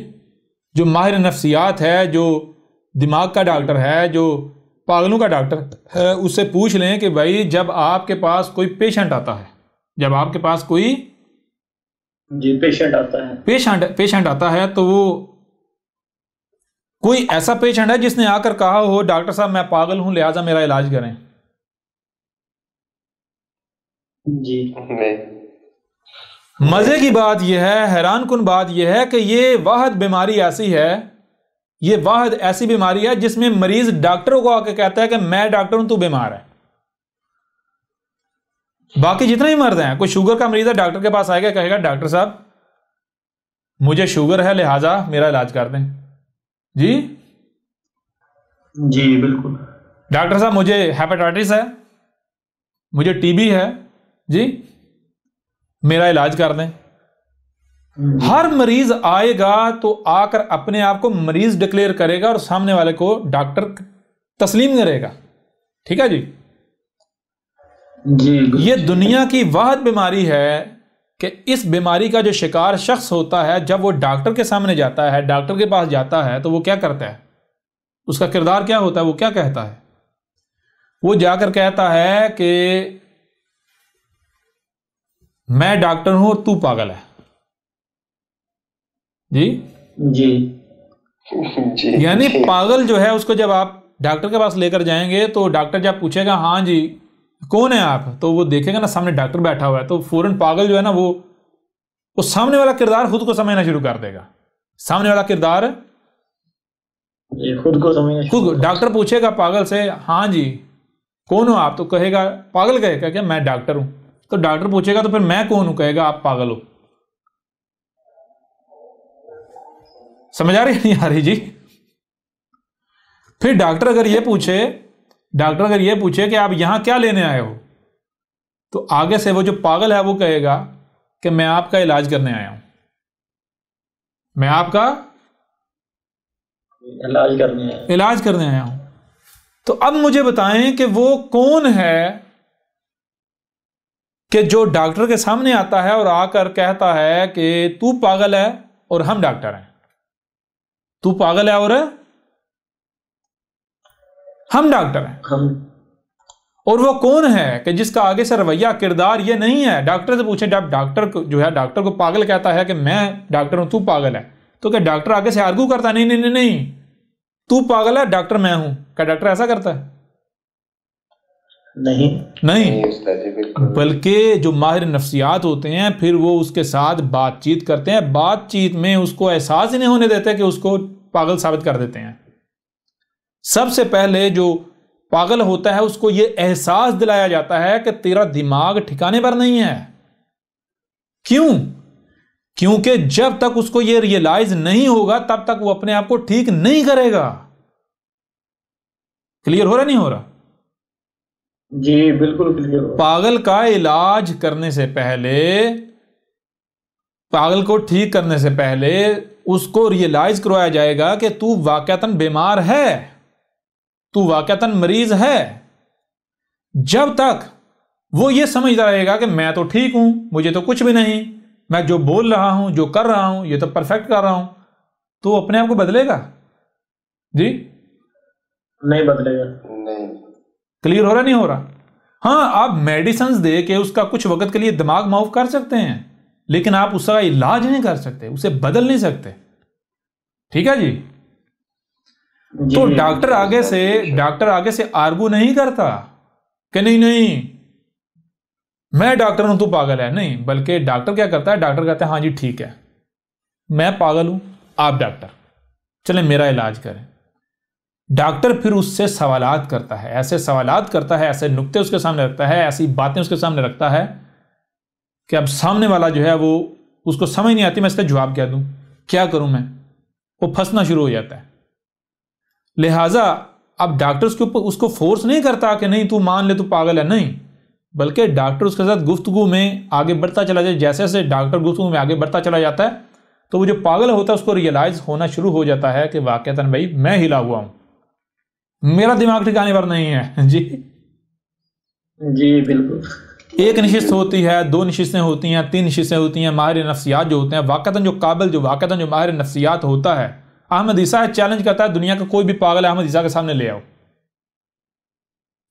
जो माहिर नफ्सियात है, जो दिमाग का डॉक्टर है, जो पागलों का डॉक्टर है, उससे पूछ लें कि भाई जब आपके पास कोई पेशेंट आता है, जब आपके पास कोई पेशेंट आता है तो वो कोई ऐसा पेशेंट है जिसने आकर कहा हो डॉक्टर साहब मैं पागल हूं लिहाजा मेरा इलाज करें? जी मजे की बात यह है, हैरान कुन बात यह है कि ये वाहिद बीमारी ऐसी है, ये वाहिद ऐसी बीमारी है जिसमें मरीज डॉक्टरों को आके कहता है कि मैं डॉक्टर हूं, तू बीमार है। बाकी जितने भी मर्द हैं, कोई शुगर का मरीज है डॉक्टर के पास आएगा, कहेगा डॉक्टर साहब मुझे शुगर है लिहाजा मेरा इलाज कर दें। जी जी बिल्कुल। डॉक्टर साहब मुझे हेपेटाइटिस है, मुझे टीबी है, जी मेरा इलाज कर दें। हर मरीज आएगा तो आकर अपने आप को मरीज डिक्लेयर करेगा और सामने वाले को डॉक्टर तस्लीम करेगा। ठीक है जी? जी ये दुनिया की वाहिद बीमारी है कि इस बीमारी का जो शिकार शख्स होता है, जब वो डॉक्टर के सामने जाता है, डॉक्टर के पास जाता है, तो वो क्या करता है? उसका किरदार क्या होता है? वो क्या कहता है? वो जाकर कहता है कि मैं डॉक्टर हूं और तू पागल है। जी जी यानी पागल जो है उसको जब आप डॉक्टर के पास लेकर जाएंगे तो डॉक्टर जब पूछेगा हाँ जी कौन है आप, तो वो देखेगा ना सामने डॉक्टर बैठा हुआ है, तो फौरन पागल जो है ना वो सामने वाला किरदार खुद को समझना शुरू कर देगा। सामने वाला किरदार खुद को समझना, खुद डॉक्टर पूछेगा पागल से हाँ जी कौन हो आप, तो कहेगा, पागल कहेगा क्या मैं डॉक्टर हूं। तो डॉक्टर पूछेगा तो फिर मैं कौन हूं, कहेगा आप पागल हो। समझ आ रही नहीं आ रही जी? फिर डॉक्टर अगर ये पूछे कि आप यहां क्या लेने आए हो, तो आगे से वो जो पागल है वो कहेगा कि मैं आपका इलाज करने आया हूं, मैं आपका इलाज करने आया हूं। तो अब मुझे बताएं कि वो कौन है कि जो डॉक्टर के सामने आता है और आकर कहता है कि तू पागल है और हम डॉक्टर हैं, तू पागल है और हम डॉक्टर हैं। और वो कौन है कि जिसका आगे से रवैया किरदार ये नहीं है, डॉक्टर से पूछे, जब डॉक्टर को जो है डॉक्टर को पागल कहता है कि मैं डॉक्टर हूं, तू पागल है, तो क्या डॉक्टर आगे से आर्गू करता है, नहीं नहीं नहीं नहीं तू पागल है, डॉक्टर मैं हूं? क्या डॉक्टर ऐसा करता है? नहीं नहीं, बल्कि जो माहिर नफ्सियात होते हैं फिर वो उसके साथ बातचीत करते हैं, बातचीत में उसको एहसास ही नहीं होने देते कि उसको पागल साबित कर देते हैं। सबसे पहले जो पागल होता है उसको ये एहसास दिलाया जाता है कि तेरा दिमाग ठिकाने पर नहीं है। क्यों? क्योंकि जब तक उसको ये रियलाइज नहीं होगा तब तक वो अपने आप को ठीक नहीं करेगा। क्लियर हो रहा नहीं हो रहा? जी बिल्कुल क्लियर हो। पागल का इलाज करने से पहले, पागल को ठीक करने से पहले उसको रियलाइज करवाया जाएगा कि तू वाकयातन बीमार है, तू वाकयातन मरीज है। जब तक वो ये समझता रहेगा कि मैं तो ठीक हूं, मुझे तो कुछ भी नहीं, मैं जो बोल रहा हूं, जो कर रहा हूं, ये तो परफेक्ट कर रहा हूं, तो अपने आप को बदलेगा? जी नहीं बदलेगा। नहीं। क्लियर हो रहा नहीं हो रहा? हाँ, आप मेडिसिन दे के उसका कुछ वक्त के लिए दिमाग माफ कर सकते हैं, लेकिन आप उसका इलाज नहीं कर सकते, उसे बदल नहीं सकते। ठीक है जी? तो डॉक्टर आगे से आर्गू नहीं करता कि नहीं नहीं मैं डॉक्टर हूं, तू पागल है, नहीं, बल्कि डॉक्टर क्या करता है, डॉक्टर कहता है हाँ जी ठीक है, मैं पागल हूं, आप डॉक्टर, चले मेरा इलाज करें। डॉक्टर फिर उससे सवालात करता है, ऐसे सवालात करता है, ऐसे नुक्ते उसके सामने रखता है, ऐसी बातें उसके सामने रखता है कि अब सामने वाला जो है वो, उसको समझ नहीं आती मैं इसका जवाब क्या दूं, क्या करूं मैं, वो फंसना शुरू हो जाता है। लिहाजा अब डॉक्टर उसके ऊपर उसको फोर्स नहीं करता कि नहीं तू मान ले तू पागल है, नहीं, बल्कि डॉक्टर उसके साथ गुफ्तगू में आगे बढ़ता चला जाए। जैसे जैसे डॉक्टर गुफ्तगू में आगे बढ़ता चला जाता है तो वो जो पागल होता है उसको रियलाइज होना शुरू हो जाता है कि वाकईतन भाई मैं हिला हुआ हूं, मेरा दिमाग ठिकाने पर नहीं है। जी जी बिल्कुल। एक नशिस्त होती है, दो नशिस्तें होती हैं, तीन नशिस्तें होती हैं। माहिर नफ्सियात जो होते हैं, वाकईतन जो माहिर नफ्सियात होता है, अहमद ईसा चैलेंज करता है दुनिया का कोई भी पागल है अहमद ईसा के सामने ले आओ।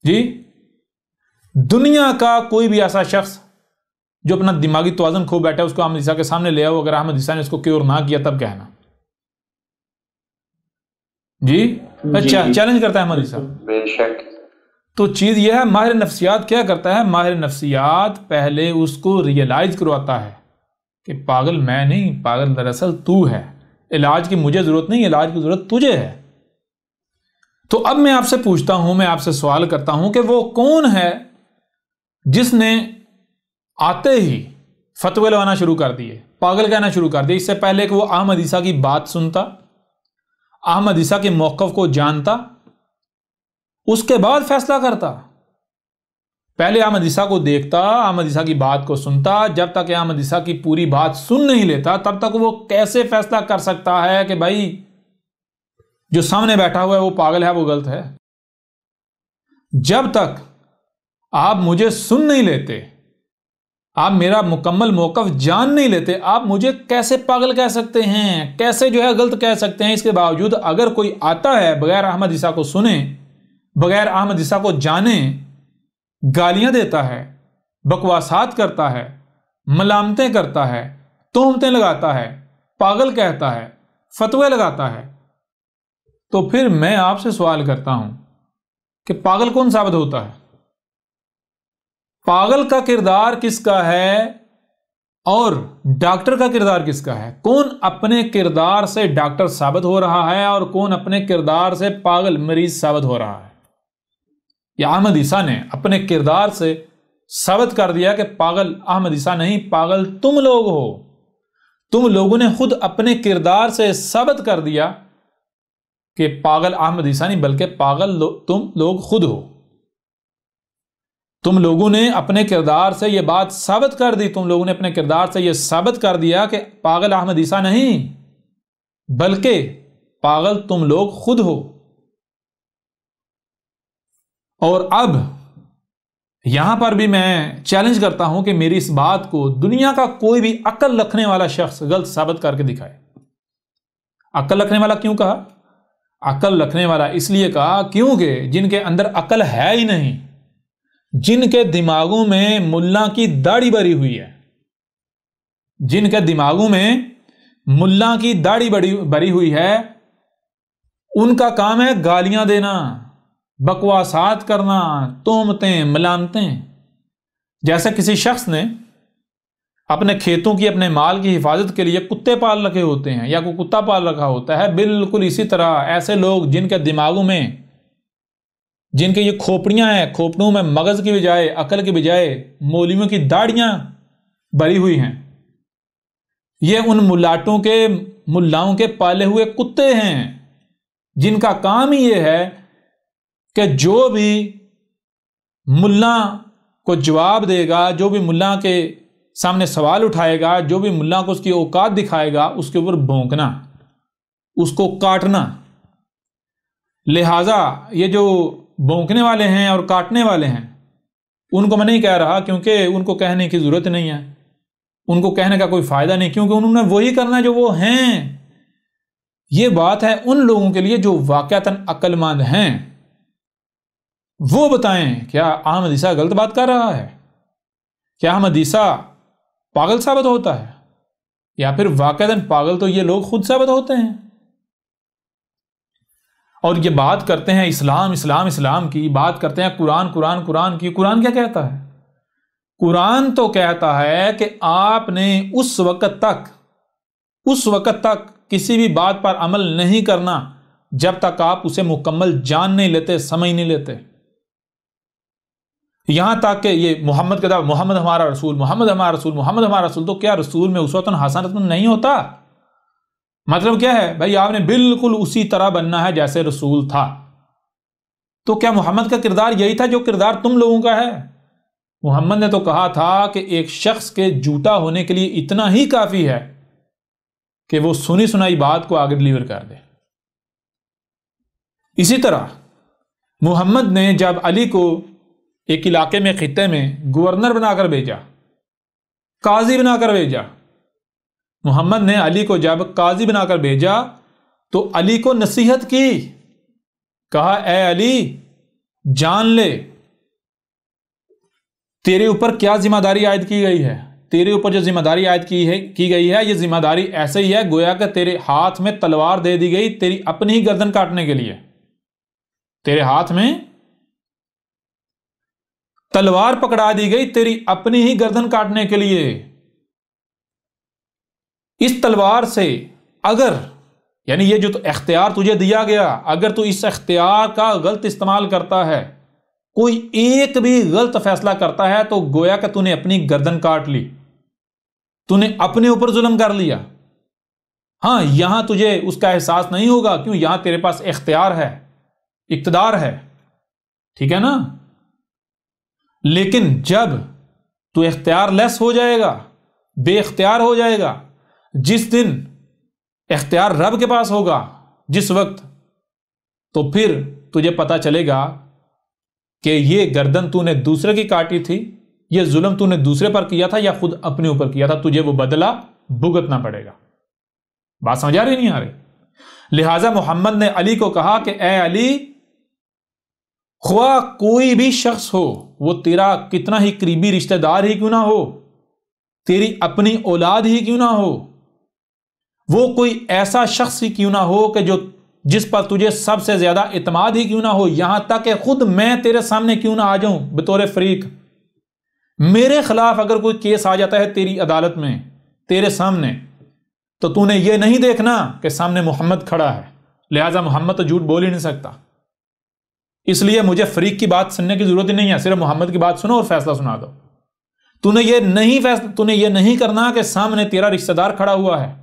जी, दुनिया का कोई भी ऐसा शख्स जो अपना दिमागी तवाज़ुन खो बैठा है उसको अहमद ईसा के सामने ले आओ। अगर अहमद ईसा ने उसको क्योर ना किया तब कहना। जी, अच्छा, चैलेंज करता है अहमद ईसा, बेशक। तो चीज यह है, माहिर नफ्सियात क्या करता है, माहिर नफ्सियात पहले उसको रियलाइज करवाता है कि पागल मैं नहीं, पागल दरअसल तू है, इलाज की मुझे जरूरत नहीं, इलाज की जरूरत तुझे है। तो अब मैं आपसे पूछता हूं, मैं आपसे सवाल करता हूं कि वो कौन है जिसने आते ही फतवे लगाना शुरू कर दिए, पागल कहना शुरू कर दिया, इससे पहले कि वो अहमद ईसा की बात सुनता, अहमद ईसा के मौक़िफ़ को जानता, उसके बाद फैसला करता। पहले अहमद ईसा को देखता, अहमद ईसा की बात को सुनता, जब तक अहमद ईसा की पूरी बात सुन नहीं लेता तब तक वो कैसे फैसला कर सकता है कि भाई जो सामने बैठा हुआ है वो पागल है, वो गलत है। जब तक आप मुझे सुन नहीं लेते, आप मेरा मुकम्मल मौक़िफ़ जान नहीं लेते, आप मुझे कैसे पागल कह सकते हैं, कैसे जो है गलत कह सकते हैं। इसके बावजूद अगर कोई आता है बगैर अहमद ईसा को सुने, बगैर अहमद ईसा को जाने, गालियां देता है, बकवासात करता है, मलामतें करता है, तोहमतें लगाता है, पागल कहता है, फतवे लगाता है, तो फिर मैं आपसे सवाल करता हूं कि पागल कौन साबित होता है? पागल का किरदार किसका है और डॉक्टर का किरदार किसका है? कौन अपने किरदार से डॉक्टर साबित हो रहा है और कौन अपने किरदार से पागल मरीज साबित हो रहा है? या अहमद ईसा ने अपने किरदार से साबित कर दिया कि पागल अहमद ईसा नहीं, पागल तुम लोग हो। तुम लोगों ने खुद अपने किरदार से साबित कर दिया कि पागल अहमद ईसा नहीं बल्कि पागल तुम लोग खुद हो। तुम लोगों ने अपने किरदार से यह बात साबित कर दी, तुम लोगों ने अपने किरदार से यह साबित कर दिया कि पागल अहमद ईसा नहीं, बल्कि पागल तुम लोग खुद हो। और अब यहां पर भी मैं चैलेंज करता हूं कि मेरी इस बात को दुनिया का कोई भी अक्ल रखने वाला शख्स गलत साबित करके दिखाए। अक्ल रखने वाला क्यों कहा? अक्ल रखने वाला इसलिए कहा क्योंकि जिनके अंदर अक्ल है ही नहीं, जिनके दिमागों में मुल्ला की दाढ़ी भरी हुई है, जिनके दिमागों में मुल्ला की दाढ़ी भरी हुई है, उनका काम है गालियां देना, बकवासात करना, तोहमतें, मलामतें। जैसे किसी शख्स ने अपने खेतों की, अपने माल की हिफाजत के लिए कुत्ते पाल रखे होते हैं या कोई कुत्ता पाल रखा होता है, बिल्कुल इसी तरह ऐसे लोग जिनके दिमागों में, जिनके ये खोपड़ियां हैं, खोपड़ों में मगज की बजाय, अकल की बजाय मौलवियों की दाढ़ियां भरी हुई हैं, ये उन मुल्लाओं के पाले हुए कुत्ते हैं, जिनका काम ही ये है कि जो भी मुल्ला को जवाब देगा, जो भी मुल्ला के सामने सवाल उठाएगा, जो भी मुल्ला को उसकी औकात दिखाएगा, उसके ऊपर भौंकना, उसको काटना। लिहाजा ये जो भौंकने वाले हैं और काटने वाले हैं, उनको मैं नहीं कह रहा, क्योंकि उनको कहने की जरूरत नहीं है, उनको कहने का कोई फायदा नहीं, क्योंकि उन्होंने वही करना जो वो हैं। ये बात है उन लोगों के लिए जो वाकयातन अक्लमंद हैं। वो बताएं क्या अहमद ईसा गलत बात कर रहा है? क्या अहमद ईसा पागल साबित होता है? या फिर वाकईतन पागल तो ये लोग खुद साबित होते हैं? और ये बात करते हैं इस्लाम इस्लाम इस्लाम की, बात करते हैं कुरान कुरान कुरान की। कुरान क्या कहता है? कुरान तो कहता है कि आपने उस वक्त तक किसी भी बात पर अमल नहीं करना जब तक आप उसे मुकम्मल जान नहीं लेते, समझ नहीं लेते। यहां तक कि ये मोहम्मद कहता, मोहम्मद हमारा रसूल, मोहम्मद हमारा रसूल, मोहम्मद हमारा रसूल। तो क्या रसूल में उसवतन हसनतन नहीं होता? मतलब क्या है भाई, आपने बिल्कुल उसी तरह बनना है जैसे रसूल था। तो क्या मोहम्मद का किरदार यही था जो किरदार तुम लोगों का है? मोहम्मद ने तो कहा था कि एक शख्स के झूठा होने के लिए इतना ही काफी है कि वो सुनी सुनाई बात को आगे डिलीवर कर दे। इसी तरह मोहम्मद ने जब अली को एक इलाके में, खित्ते में गवर्नर बनाकर भेजा, काजी बनाकर भेजा, मोहम्मद ने अली को जब काजी बनाकर भेजा तो अली को नसीहत की, कहा ए अली जान ले तेरे ऊपर क्या जिम्मेदारी आयद की गई है। तेरे ऊपर जो जिम्मेदारी आयद की गई है, ये जिम्मेदारी ऐसे ही है गोया कि तेरे हाथ में तलवार दे दी गई तेरी अपनी ही गर्दन काटने के लिए। तेरे हाथ में तलवार पकड़ा दी गई तेरी अपनी ही गर्दन काटने के लिए। इस तलवार से अगर, यानी ये जो तो इख्तियार तुझे दिया गया, अगर तू इस इख्तियार का गलत इस्तेमाल करता है, कोई एक भी गलत फैसला करता है, तो गोया कि तूने अपनी गर्दन काट ली, तूने अपने ऊपर जुल्म कर लिया। हां, यहां तुझे उसका एहसास नहीं होगा, क्यों? यहां तेरे पास इख्तियार है, इक्तदार है, ठीक है ना। लेकिन जब तू इख्तियार लेस हो जाएगा, बेइख्तियार हो जाएगा, जिस दिन इख्तियार रब के पास होगा, जिस वक्त, तो फिर तुझे पता चलेगा कि ये गर्दन तूने दूसरे की काटी थी, ये जुल्म तूने दूसरे पर किया था या खुद अपने ऊपर किया था, तुझे वो बदला भुगतना पड़ेगा। बात समझ आ रही नहीं आ रही? लिहाजा मोहम्मद ने अली को कहा कि ए अली, ख्वा कोई भी शख्स हो, वो तेरा कितना ही करीबी रिश्तेदार ही क्यों ना हो, तेरी अपनी औलाद ही क्यों ना हो, वो कोई ऐसा शख्स ही क्यों ना हो कि जिस पर तुझे सबसे ज्यादा इत्मीनान ही क्यों ना हो, यहां तक कि खुद मैं तेरे सामने क्यों ना आ जाऊं बतौर फरीक, मेरे खिलाफ अगर कोई केस आ जाता है तेरी अदालत में, तेरे सामने, तो तूने ये नहीं देखना कि सामने मोहम्मद खड़ा है, लिहाजा मोहम्मद तो झूठ बोल ही नहीं सकता, इसलिए मुझे फरीक की बात सुनने की जरूरत ही नहीं है, सिर्फ मोहम्मद की बात सुनो और फैसला सुना दो। तूने ये नहीं करना कि सामने तेरा रिश्तेदार खड़ा हुआ है,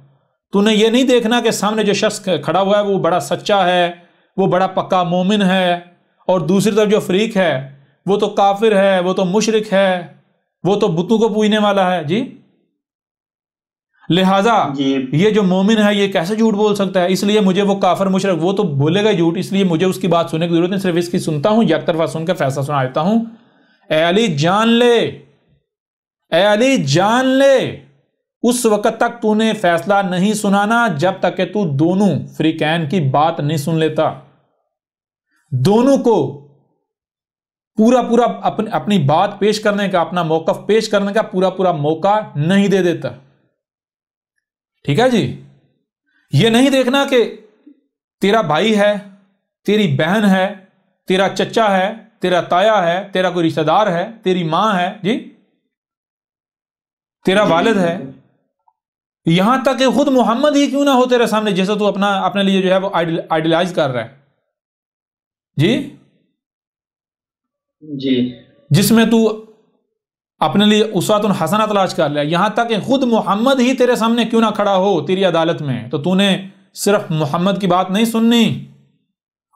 तूने ये नहीं देखना कि सामने जो शख्स खड़ा हुआ है वो बड़ा सच्चा है, वो बड़ा पक्का मोमिन है, और दूसरी तरफ जो फरीक है वो तो काफिर है, वो तो मुशरिक है, वो तो बुतों को पूजने वाला है जी। लिहाजा ये जो मोमिन है ये कैसे झूठ बोल सकता है, इसलिए मुझे वो काफिर मुशरिक वो तो बोलेगा झूठ, इसलिए मुझे उसकी बात सुनने की जरूरत नहीं, सिर्फ इसकी सुनता हूं, एक तरफा सुनकर फैसला सुना देता हूं। ए अली जान ले, ए अली जान ले, उस वक्त तक तूने फैसला नहीं सुनाना जब तक कि तू दोनों फ्रीकैन की बात नहीं सुन लेता, दोनों को पूरा पूरा अपनी बात पेश करने का, अपना मौकफ पेश करने का पूरा पूरा मौका नहीं दे देता। ठीक है जी। ये नहीं देखना कि तेरा भाई है, तेरी बहन है, तेरा चचा है, तेरा ताया है, तेरा कोई रिश्तेदार है, तेरी मां है जी, तेरा वालिद है, यहां तक कि खुद मोहम्मद ही क्यों ना हो तेरे सामने, जैसे तू अपने लिए जो है वो आइडियलाइज कर रहा है जी जी, जिसमें तू अपने लिए उसवातुन हसना तलाश कर लिया, यहां तक कि खुद मोहम्मद ही तेरे सामने क्यों ना खड़ा हो तेरी अदालत में, तो तूने सिर्फ मोहम्मद की बात नहीं सुननी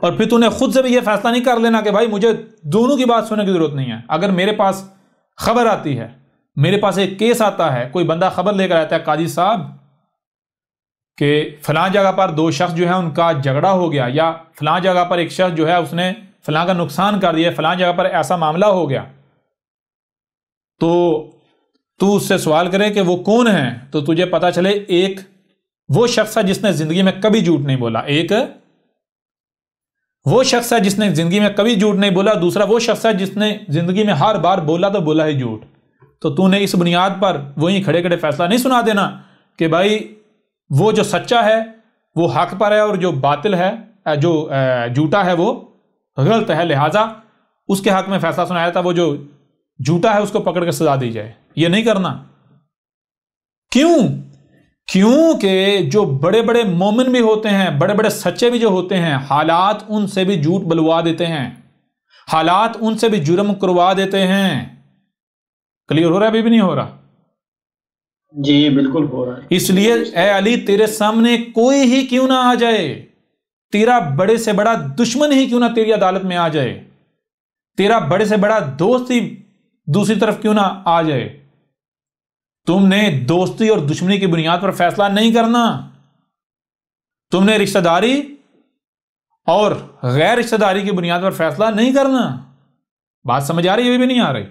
और फिर तूने खुद से भी यह फैसला नहीं कर लेना कि भाई मुझे दोनों की बात सुनने की जरूरत नहीं है। अगर मेरे पास खबर आती है, मेरे पास एक केस आता है, कोई बंदा खबर लेकर आता है काजी साहब कि फलां जगह पर दो शख्स जो है उनका झगड़ा हो गया, या फलां जगह पर एक शख्स जो है उसने फलां का नुकसान कर दिया, फलां जगह पर ऐसा मामला हो गया, तो तू उससे सवाल करे कि वो कौन है, तो तुझे पता चले एक वो शख्स है जिसने जिंदगी में कभी झूठ नहीं बोला, एक वो शख्स है जिसने जिंदगी में कभी झूठ नहीं बोला, दूसरा वो शख्स है जिसने जिंदगी में हर बार बोला तो बोला ही झूठ। तो तूने इस बुनियाद पर वहीं खड़े खड़े फैसला नहीं सुना देना कि भाई वो जो सच्चा है वो हक पर है और जो बातिल है, जो झूठा है वो गलत है, लिहाजा उसके हक में फैसला सुनाया था, वो जो झूठा है उसको पकड़ कर सजा दी जाए। ये नहीं करना। क्यों? क्योंकि जो बड़े बड़े मोमिन भी होते हैं, बड़े बड़े सच्चे भी जो होते हैं, हालात उनसे भी झूठ बुलवा देते हैं, हालात उनसे भी जुर्म करवा देते हैं। क्लियर हो रहा है? अभी भी नहीं हो रहा? जी बिल्कुल हो रहा है। इसलिए ए अली तेरे सामने कोई ही क्यों ना आ जाए, तेरा बड़े से बड़ा दुश्मन ही क्यों ना तेरी अदालत में आ जाए, तेरा बड़े से बड़ा दोस्त ही दूसरी तरफ क्यों ना आ जाए, तुमने दोस्ती और दुश्मनी की बुनियाद पर फैसला नहीं करना, तुमने रिश्तेदारी और गैर रिश्तेदारी की बुनियाद पर फैसला नहीं करना। बात समझ आ रही है? भी नहीं आ रही?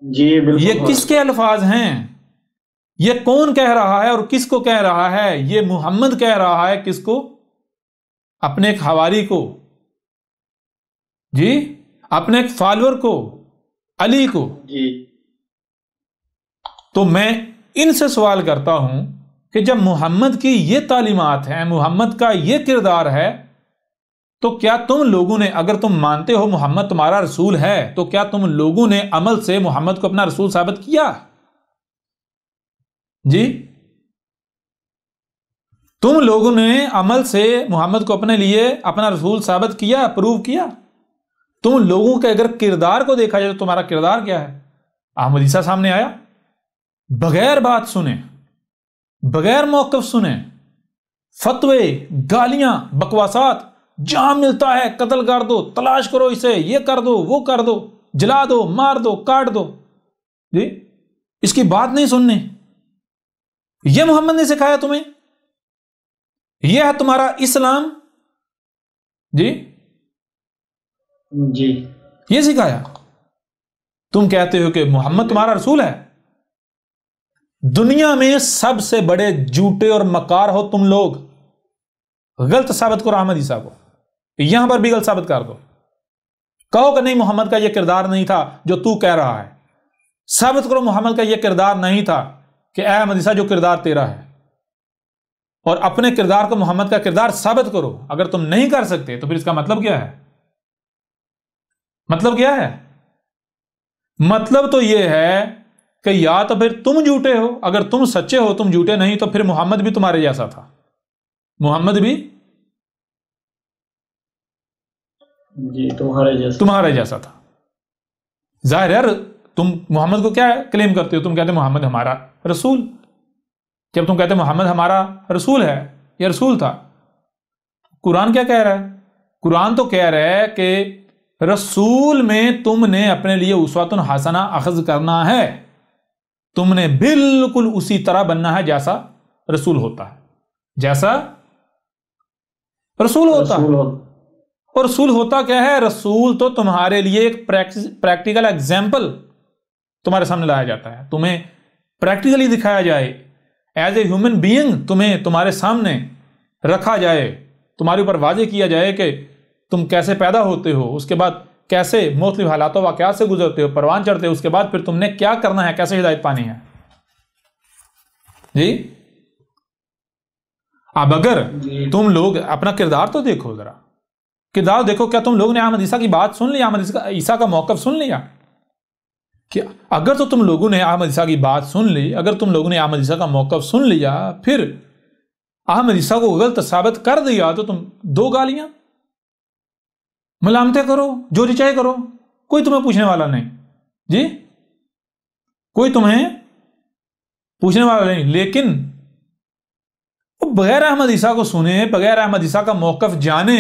जी बिल्कुल। ये किसके अल्फाज हैं? ये कौन कह रहा है और किसको कह रहा है? ये मोहम्मद कह रहा है किसको? अपने एक हवारी को जी, अपने एक फॉलोअर को, अली को जी। तो मैं इनसे सवाल करता हूं कि जब मोहम्मद की ये तालीमात हैं, मोहम्मद का ये किरदार है, तो क्या तुम लोगों ने, अगर तुम मानते हो मोहम्मद तुम्हारा रसूल है, तो क्या तुम लोगों ने अमल से मोहम्मद को अपना रसूल साबित किया? जी, तुम लोगों ने अमल से मोहम्मद को अपने लिए अपना रसूल साबित किया, प्रूव किया? तुम लोगों के अगर किरदार को देखा जाए तो तुम्हारा किरदार क्या है? अहमदीसा सामने आया, बगैर बात सुने, बगैर मौकफ सुने, फतवे, गालियां, बकवासात, जहां मिलता है कत्ल कर दो, तलाश करो इसे, ये कर दो, वो कर दो, जला दो, मार दो, काट दो जी, इसकी बात नहीं सुननी। यह मोहम्मद ने सिखाया तुम्हें? यह है तुम्हारा इस्लाम जी? जी ये सिखाया? तुम कहते हो कि मोहम्मद तुम्हारा रसूल है? दुनिया में सबसे बड़े झूठे और मकार हो तुम लोग। गलत साबित करो अहमद ईसा को, यहां पर भी गलत साबित कर दो, कहो कि नहीं मोहम्मद का यह किरदार नहीं था जो तू कह रहा है, साबित करो मोहम्मद का यह किरदार नहीं था कि अहमद ईसा जो किरदार तेरा है, और अपने किरदार को मोहम्मद का किरदार साबित करो। अगर तुम नहीं कर सकते तो फिर इसका मतलब क्या है? मतलब क्या है? मतलब तो यह है कि या तो फिर तुम झूठे हो, अगर तुम सच्चे हो तुम झूठे नहीं, तो फिर मोहम्मद भी तुम्हारे जैसा था, मोहम्मद भी जी तुम्हारे जैसा था। जाहिर यार, तुम मोहम्मद को क्या क्लेम करते हो? तुम कहते मोहम्मद हमारा रसूल। जब तुम कहते मोहम्मद हमारा रसूल है या रसूल था, कुरान क्या कह रहा है? कुरान तो कह रहा है कि रसूल में तुमने अपने लिए उसवतुन हसना अखज़ करना है, तुमने बिल्कुल उसी तरह बनना है जैसा रसूल होता है, जैसा रसूल होता है। और रसूल होता क्या है? रसूल तो तुम्हारे लिए एक प्रैक्टिकल एग्जाम्पल तुम्हारे सामने लाया जाता है, तुम्हें प्रैक्टिकली दिखाया जाए, एज ए ह्यूमन बीइंग तुम्हें तुम्हारे सामने रखा जाए, तुम्हारे ऊपर वाजे किया जाए कि तुम कैसे पैदा होते हो, उसके बाद कैसे मुख्तलिफ हालातों वाक़यात से गुजरते हो, परवान चढ़ते हो, उसके बाद फिर तुमने क्या करना है, कैसे हिदायत पानी है। जी अब अगर तुम लोग अपना किरदार तो देखो, जरा किरदार देखो, क्या तुम लोग ने अहमद ईसा की बात सुन ली, अहमद ईसा का मौक़िफ़ सुन लिया? कि अगर तो तुम लोगों ने अहमद ईसा की बात सुन ली, अगर तुम लोगों ने अहमद ईसा का मौक़िफ़ सुन लिया, फिर अहमद ईसा को गलत साबित कर दिया, तो तुम दो गालियां मलामतें करो, जो जी चाहे करो, कोई तुम्हें पूछने वाला नहीं। जी कोई तुम्हें पूछने वाला नहीं। लेकिन बगैर अहमद ईसा को सुने, बगैर अहमद ईसा का मौक़िफ़ जाने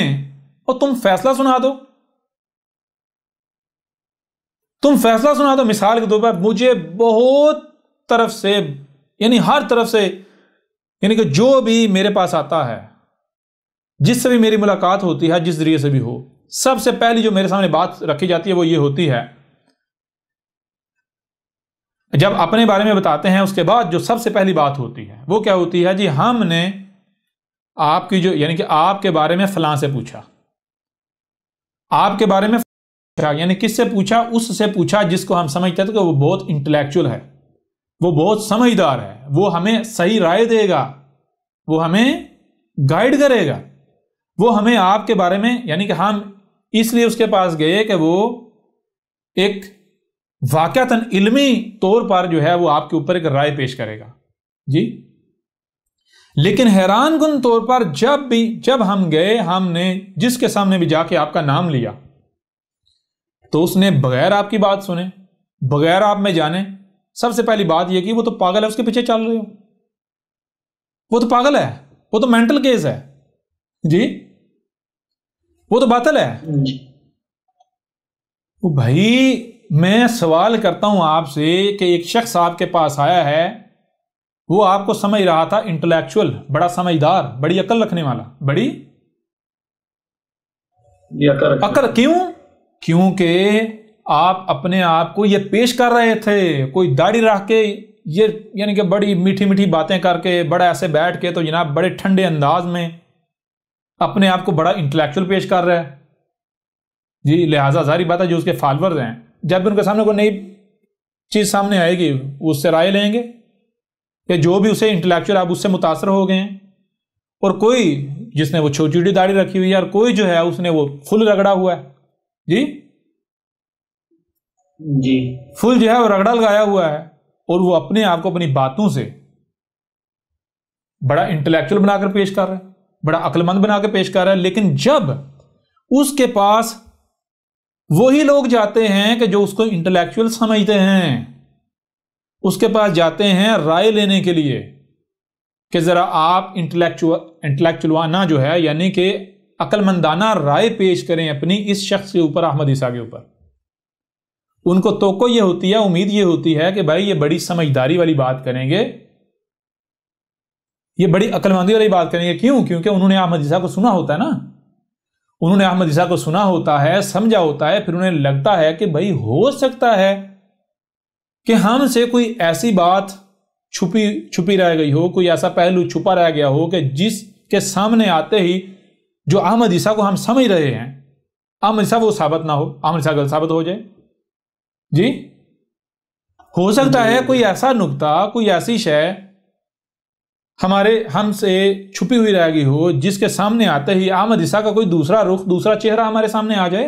और तुम फैसला सुना दो, तुम फैसला सुना दो। मिसाल के तौर पर मुझे बहुत तरफ से, यानी हर तरफ से, यानी कि जो भी मेरे पास आता है, जिससे भी मेरी मुलाकात होती है, जिस जरिए से भी हो, सबसे पहली जो मेरे सामने बात रखी जाती है वो ये होती है, जब अपने बारे में बताते हैं उसके बाद जो सबसे पहली बात होती है वो क्या होती है? जी हमने आपकी जो, यानी कि आपके बारे में फलां से पूछा, आपके बारे में पूछा, यानी किससे पूछा? उससे पूछा जिसको हम समझते थे कि वो बहुत इंटेलेक्चुअल है, वो बहुत समझदार है, वो हमें सही राय देगा, वो हमें गाइड करेगा, वो हमें आपके बारे में, यानी कि हम इसलिए उसके पास गए कि वो एक वाक़अतन इल्मी तौर पर जो है वो आपके ऊपर एक राय पेश करेगा। जी लेकिन हैरानकुन तौर पर जब हम गए, हमने जिसके सामने भी जाके आपका नाम लिया, तो उसने बगैर आपकी बात सुने, बगैर आप में जाने, सबसे पहली बात यह कि वो तो पागल है, उसके पीछे चल रहे हो, वो तो पागल है, वो तो मेंटल केस है, जी वो तो बातिल है। तो भाई मैं सवाल करता हूं आपसे कि एक शख्स आपके पास आया है, वो आपको समझ रहा था इंटेलेक्चुअल, बड़ा समझदार, बड़ी अकल रखने वाला, बड़ी अकल, क्योंकि आप अपने आप को ये पेश कर रहे थे, कोई दाढ़ी रख के, ये यानी कि बड़ी मीठी मीठी बातें करके, बड़ा ऐसे बैठ के, तो जनाब बड़े ठंडे अंदाज में अपने आप को बड़ा इंटेलेक्चुअल पेश कर रहा है। जी लिहाजा जारी बात है, जो उसके फॉलोअर्स हैं, जब भी उनके सामने कोई नई चीज़ सामने आएगी उससे राय लेंगे, कि जो भी उसे इंटेलेक्चुअल आप उससे मुतासर हो गए हैं। और कोई जिसने वो छोटी छोटी दाढ़ी रखी हुई है, और कोई जो है उसने वो फुल रगड़ा हुआ है, जी जी फुल जो है वो रगड़ा लगाया हुआ है, और वो अपने आप को अपनी बातों से बड़ा इंटेलेक्चुअल बनाकर पेश कर रहा है, बड़ा अक्लमंद बनाकर पेश कर रहा है। लेकिन जब उसके पास वही लोग जाते हैं कि जो उसको इंटेलेक्चुअल समझते हैं, उसके पास जाते हैं राय लेने के लिए कि जरा आप इंटेलेक्चुअलाना जो है, यानी कि अक्लमंदाना राय पेश करें अपनी इस शख्स के ऊपर, अहमद ईसा के ऊपर। उनको तो ये होती है, उम्मीद ये होती है कि भाई ये बड़ी समझदारी वाली बात करेंगे, ये बड़ी अक्लमंदी वाली बात करेंगे। क्यों? क्योंकि उन्होंने अहमद ईसा को सुना होता है ना, उन्होंने अहमद ईसा को सुना होता है, समझा होता है, फिर उन्हें लगता है कि भाई हो सकता है कि हमसे कोई ऐसी बात छुपी रह गई हो, कोई ऐसा पहलू छुपा रह गया हो कि जिसके सामने आते ही जो अहमद ईसा को हम समझ रहे हैं, अहमद ईसा वो साबित ना हो, अहमद ईसा गलत साबित हो जाए। जी हो सकता है कोई ऐसा नुक्ता, कोई ऐसी शय हमसे छुपी हुई रह गई हो, जिसके सामने आते ही अहमद ईसा का कोई दूसरा रुख, दूसरा चेहरा हमारे सामने आ जाए,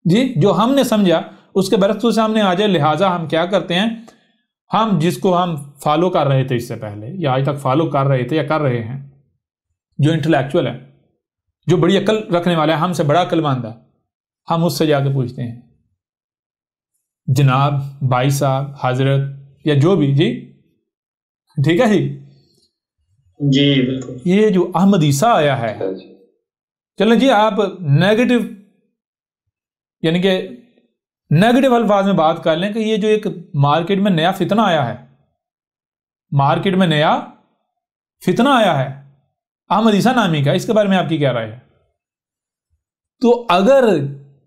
जी जो हमने समझा उसके बरक्स सामने आ जाए। लिहाजा हम क्या करते हैं, हम जिसको हम फॉलो कर रहे थे इससे पहले, या आज तक फॉलो कर रहे थे या कर रहे हैं, जो इंटेलेक्चुअल है, जो बड़ी अकल रखने वाला है, हमसे बड़ा अक्लमंद है, हम उससे जाके पूछते हैं जनाब, भाई साहब, हजरत, या जो भी, जी ठीक है जी बिल्कुल। ये जो अहमद ईसा आया है, चलें जी आप नेगेटिव यानी कि नेगेटिव अल्फाज में बात कर लें कि ये जो एक मार्केट में नया फितना आया है, मार्केट में नया फितना आया है अहमद ईसा नामी का, इसके बारे में आपकी क्या राय है? तो अगर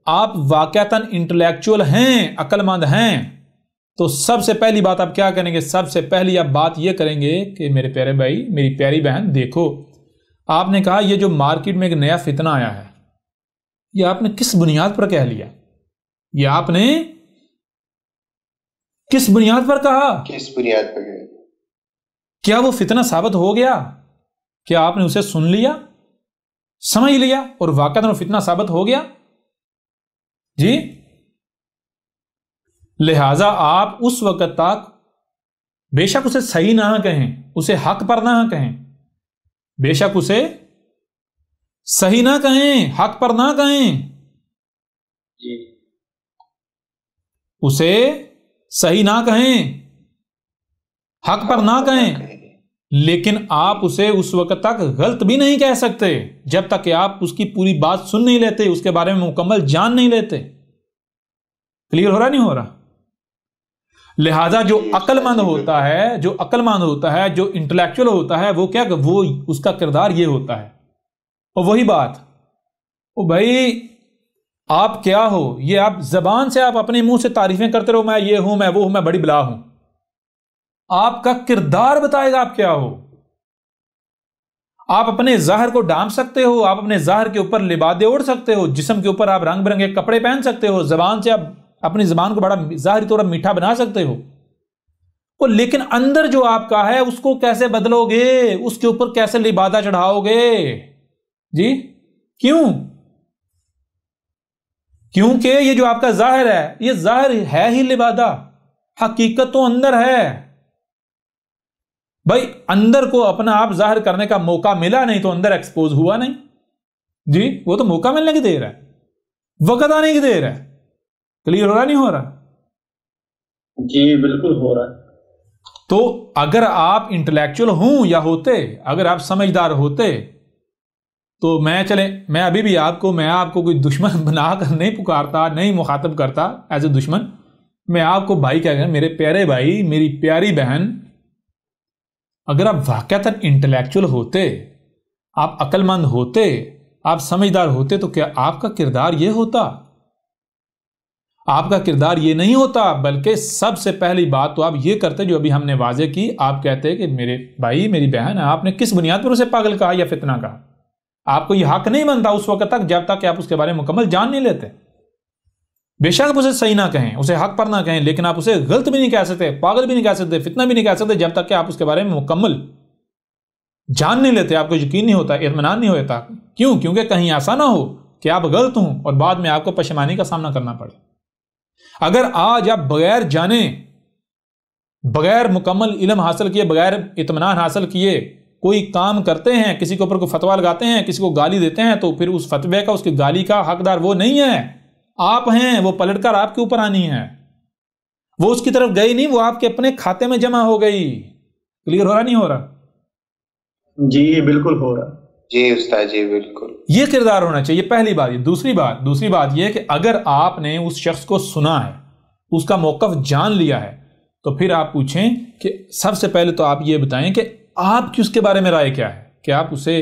आप वाकयातन इंटेलेक्चुअल हैं, अक्लमंद हैं, तो सबसे पहली बात आप क्या करेंगे? सबसे पहली आप बात यह करेंगे कि मेरे प्यारे भाई, मेरी प्यारी बहन, देखो आपने कहा ये जो मार्केट में एक नया फितना आया है, ये आपने किस बुनियाद पर कह लिया? ये आपने किस बुनियाद पर कहा? किस बुनियाद पर कहा? क्या वो फितना साबित हो गया? क्या आपने उसे सुन लिया, समझ लिया और वाकई वो फितना साबित हो गया? जी, लिहाजा आप उस वक्त तक बेशक उसे सही ना कहें, उसे हक पर ना कहें, बेशक उसे सही ना कहें, हक पर ना कहें, जी, उसे सही ना कहें, हक पर ना कहें, लेकिन आप उसे उस वक्त तक गलत भी नहीं कह सकते जब तक कि आप उसकी पूरी बात सुन नहीं लेते, उसके बारे में मुकम्मल जान नहीं लेते। क्लियर हो रहा नहीं हो रहा? लिहाजा जो अक्लमंद होता है, जो अक्लमंद होता है, जो इंटेलेक्चुअल होता है, वो क्या, वो उसका किरदार ये होता है। और वही बात, ओ भाई आप क्या हो, ये आप जबान से आप अपने मुंह से तारीफें करते रहो, मैं ये हूं, मैं वो हूं, मैं बड़ी बला हूं। आपका किरदार बताएगा आप क्या हो। आप अपने ज़ाहिर को डांप सकते हो, आप अपने ज़ाहिर के ऊपर लिबादे ओढ़ सकते हो, जिस्म के ऊपर आप रंग बिरंगे कपड़े पहन सकते हो, जबान से आप अपनी जबान को बड़ा ज़ाहिरी तौर पर मीठा बना सकते हो, और लेकिन अंदर जो आपका है उसको कैसे बदलोगे, उसके ऊपर कैसे लिबादा चढ़ाओगे? जी, क्यों? क्योंकि ये जो आपका ज़ाहिर है, ये ज़ाहिर है ही लिबादा, हकीकत तो अंदर है। भाई अंदर को अपना आप जाहिर करने का मौका मिला नहीं तो अंदर एक्सपोज हुआ नहीं। जी, वो तो मौका मिलने की देर है, वक्त आने की देर है। क्लियर हो रहा नहीं हो रहा? जी बिल्कुल हो रहा है। तो अगर आप इंटेलेक्चुअल हूं या होते, अगर आप समझदार होते, तो मैं अभी भी मैं आपको कोई दुश्मन बनाकर नहीं पुकारता, नहीं मुखातब करता एज ए दुश्मन। मैं आपको भाई कहकर, मेरे प्यारे भाई, मेरी प्यारी बहन, अगर आप वाकईतन इंटेलेक्चुअल होते, आप अक्लमंद होते, आप समझदार होते, तो क्या आपका किरदार ये होता? आपका किरदार ये नहीं होता, बल्कि सबसे पहली बात तो आप ये करते जो अभी हमने वाजे की। आप कहते कि मेरे भाई, मेरी बहन, आपने किस बुनियाद पर उसे पागल कहा या फितना कहा? आपको यह हक नहीं बनता उस वक्त तक जब तक कि आप उसके बारे में मुकम्मल जान नहीं लेते। बेशक आप उसे सही ना कहें, उसे हक पर ना कहें, लेकिन आप उसे गलत भी नहीं कह सकते, पागल भी नहीं कह सकते, फितना भी नहीं कह सकते जब तक कि आप उसके बारे में मुकम्मल जान नहीं लेते, आपको यकीन नहीं होता, इत्मीनान नहीं होता। क्यों? क्योंकि कहीं ऐसा ना हो कि आप गलत हों और बाद में आपको पशेमानी का सामना करना पड़े। अगर आज आप बगैर जाने, बगैर मुकम्मल इल्म हासिल किए, बगैर इत्मीनान हासिल किए कोई काम करते हैं, किसी के ऊपर कोई फतवा लगाते हैं, किसी को गाली देते हैं, तो फिर उस फतवे का, उसकी गाली का हकदार वो नहीं है, आप हैं। वो पलटकर आपके ऊपर आनी है, वो उसकी तरफ गई नहीं, वो आपके अपने खाते में जमा हो गई। क्लियर हो रहा नहीं हो रहा? जी बिल्कुल हो रहा। जी उस्ताद जी बिल्कुल। ये किरदार होना चाहिए, पहली बात ये। दूसरी बात ये कि अगर आपने उस शख्स को सुना है, उसका मौक़िफ़ जान लिया है, तो फिर आप पूछें कि सबसे पहले तो आप ये बताएं कि आपकी उसके बारे में राय क्या है, कि आप उसे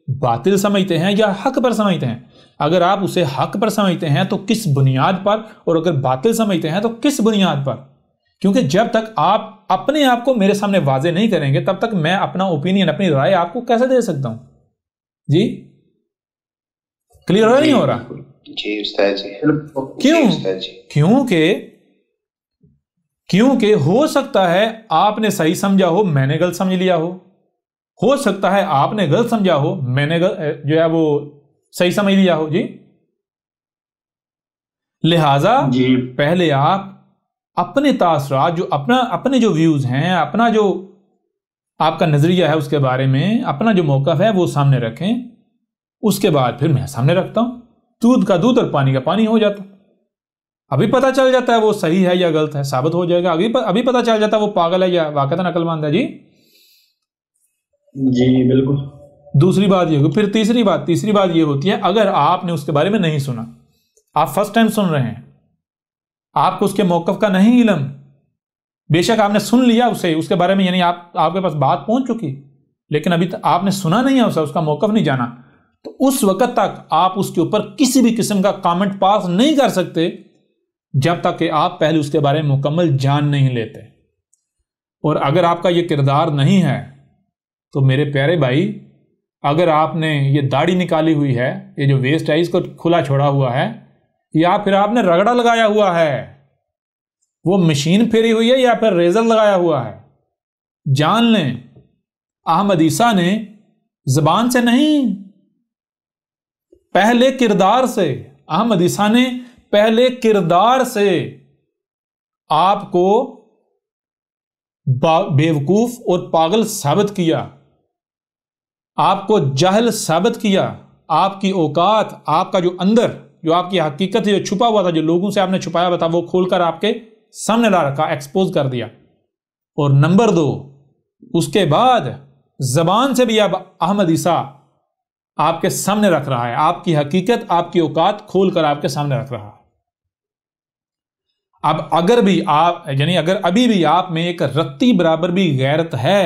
बातिल समझते हैं या हक पर समझते हैं। अगर आप उसे हक पर समझते हैं तो किस बुनियाद पर, और अगर बातिल समझते हैं तो किस बुनियाद पर? क्योंकि जब तक आप अपने आप को मेरे सामने वाजे नहीं करेंगे, तब तक मैं अपना ओपिनियन, अपनी राय आपको कैसे दे सकता हूं? जी, क्लियर हो नहीं हो रहा? जी उस्ताद जी। क्यों? क्योंकि हो सकता है आपने सही समझा हो, मैंने गलत समझ लिया हो सकता है आपने गलत समझा हो, मैंने जो है वो सही समझ लिया हो। जी, लिहाजा पहले आप अपने तासरात, जो अपने जो व्यूज हैं, अपना जो आपका नजरिया है उसके बारे में, अपना जो मौक़िफ़ है वो सामने रखें। उसके बाद फिर मैं सामने रखता हूं, दूध का दूध और पानी का पानी हो जाता। अभी पता चल जाता है वो सही है या गलत है, साबित हो जाएगा। अभी पता चल जाता है वो पागल है या वाकईतन अक्लमंद है। जी बिल्कुल। दूसरी बात ये होगी। फिर तीसरी बात ये होती है, अगर आपने उसके बारे में नहीं सुना, आप फर्स्ट टाइम सुन रहे हैं, आपको उसके मौक़िफ़ का नहीं इल्म, बेशक आपने सुन लिया उसे, उसके बारे में, यानी आपके पास बात पहुंच चुकी, लेकिन अभी तक आपने सुना नहीं है उसे, उसका मौक़िफ़ नहीं जाना, तो उस वक़्त तक आप उसके ऊपर किसी भी किस्म का कमेंट पास नहीं कर सकते जब तक कि आप पहले उसके बारे में मुकम्मल जान नहीं लेते। और अगर आपका ये किरदार नहीं है तो मेरे प्यारे भाई, अगर आपने ये दाढ़ी निकाली हुई है, ये जो वेस्ट है इसको खुला छोड़ा हुआ है, या फिर आपने रगड़ा लगाया हुआ है, वो मशीन फेरी हुई है, या फिर रेजर लगाया हुआ है, जान लें अहमद ईसा ने ज़बान से नहीं, पहले किरदार से, अहमद ईसा ने पहले किरदार से आपको बेवकूफ और पागल साबित किया, आपको जाहिल साबित किया, आपकी औकात, आपका जो अंदर, जो आपकी हकीकत है, जो छुपा हुआ था, जो लोगों से आपने छुपाया हुआ था, वो खोलकर आपके सामने ला रखा, एक्सपोज कर दिया। और नंबर 2, उसके बाद जबान से भी अब अहमद ईसा आपके सामने रख रहा है, आपकी हकीकत, आपकी औकात खोलकर आपके सामने रख रहा है। अब अगर भी आप, यानी अगर अभी भी आप में एक रत्ती बराबर भी गैरत है,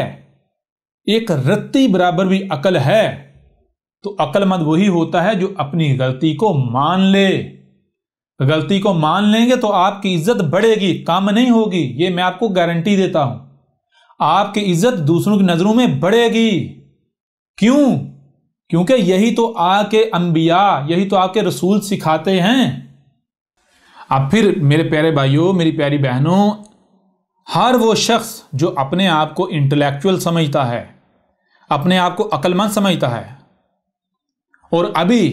एक रत्ती बराबर भी अकल है, तो अक्लमंद वही होता है जो अपनी गलती को मान ले। गलती को मान लेंगे तो आपकी इज्जत बढ़ेगी, कम नहीं होगी, ये मैं आपको गारंटी देता हूं। आपकी इज्जत दूसरों की नजरों में बढ़ेगी। क्यों? क्योंकि यही तो आके अंबिया, यही तो आके रसूल सिखाते हैं। अब फिर मेरे प्यारे भाइयों, मेरी प्यारी बहनों, हर वो शख्स जो अपने आप को इंटेलेक्चुअल समझता है, अपने आप को अक्लमंद समझता है, और अभी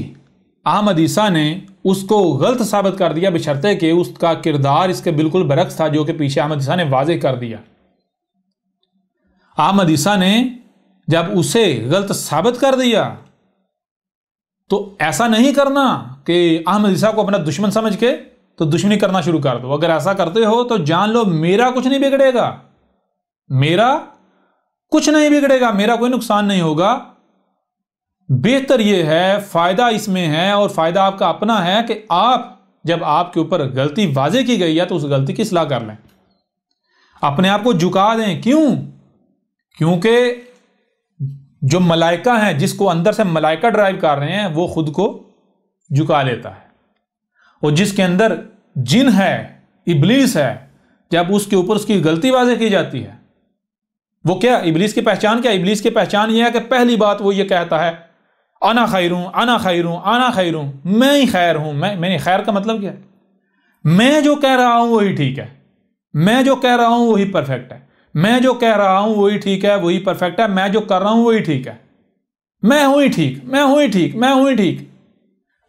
अहमद ईसा ने उसको गलत साबित कर दिया, बशर्ते कि उसका किरदार इसके बिल्कुल बरक्स था, जो कि पीछे अहमद ईसा ने वाज़ेह कर दिया। अहमद ईसा ने जब उसे गलत साबित कर दिया, तो ऐसा नहीं करना कि अहमद ईसा को अपना दुश्मन समझ के तो दुश्मनी करना शुरू कर दो। अगर ऐसा करते हो तो जान लो मेरा कुछ नहीं बिगड़ेगा, मेरा कुछ नहीं बिगड़ेगा, मेरा कोई नुकसान नहीं होगा। बेहतर यह है, फायदा इसमें है, और फायदा आपका अपना है कि आप, जब आपके ऊपर गलती वाज़ेह की गई है तो उस गलती की इस्लाह कर लें, अपने आप को झुका दें। क्यों? क्योंकि जो मलाइका हैं, जिसको अंदर से मलाइका ड्राइव कर रहे हैं, वो खुद को झुका लेता है, और जिसके अंदर जिन है, इब्लीस है, जब उसके ऊपर उसकी गलती वाज़ेह की जाती है, वो क्या, इब्लीस की पहचान क्या? इब्लीस की पहचान यह है कि पहली बात वो ये कहता है, अना खैरूं, अना खैरूं, अना खैरूं, मैं ही खैर हूं। मैंने खैर का मतलब क्या है? मैं जो कह रहा हूं वही ठीक है, मैं जो कह रहा हूं वही परफेक्ट है, मैं जो कह रहा हूं वही ठीक है, वही परफेक्ट है, मैं जो कर रहा हूं वही ठीक है, मैं हूं ही ठीक, मैं हूं ही ठीक, मैं हूं ही ठीक,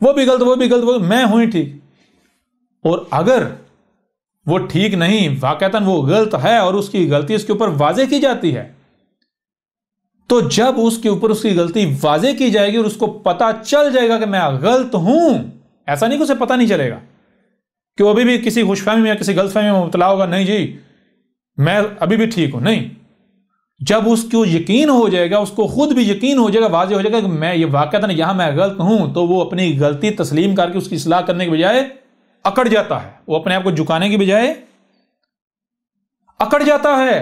वो भी गलत, वो भी गलत, वो, मैं हूं ही ठीक। और अगर वो ठीक नहीं, वाकईतन वो गलत है, और उसकी गलती उसके ऊपर वाज़ेह की जाती है, तो जब उसके ऊपर उसकी गलती वाज़ेह की जाएगी और उसको पता चल जाएगा कि मैं गलत हूं, ऐसा नहीं कि उसे पता नहीं चलेगा, कि वो अभी भी किसी खुशफहमी में या किसी गलतफहमी में मुब्तला होगा, नहीं जी मैं अभी भी ठीक हूं, नहीं। जब उसको यकीन हो जाएगा, उसको खुद भी यकीन हो जाएगा, वाज़ेह हो जाएगा कि मैं ये वाकईतन यहां मैं गलत हूं, तो वो अपनी गलती तस्लीम करके उसकी इस्लाह करने के बजाय अकड़ जाता है। वो अपने आप को झुकाने की बजाय अकड़ जाता है,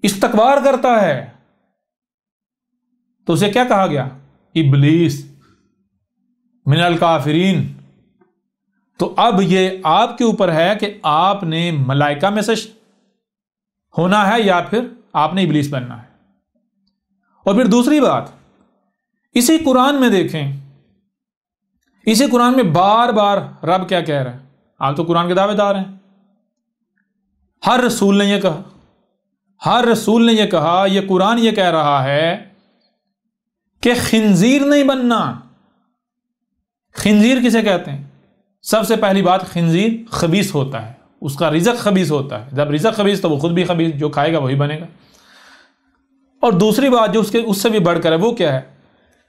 इस्तकबार करता है। तो उसे क्या कहा गया? इब्लीस मिनल काफिरीन। तो अब ये आपके ऊपर है कि आपने मलाइका में से होना है या फिर आपने इब्लीस बनना है। और फिर दूसरी बात, इसी कुरान में देखें, इसी कुरान में बार बार रब क्या कह रहा है? आप तो कुरान के दावेदार हैं, हर रसूल ने यह कहा, हर रसूल ने यह कहा, यह कुरान यह कह रहा है कि खिंजीर नहीं बनना। खिंजीर किसे कहते हैं? सबसे पहली बात, खिंजीर खबीस होता है, उसका रिज़्क खबीस होता है। जब रिज़्क खबीस तो वो खुद भी खबीस, जो खाएगा वही बनेगा। और दूसरी बात जो उसके उससे भी बढ़कर है, वो क्या है?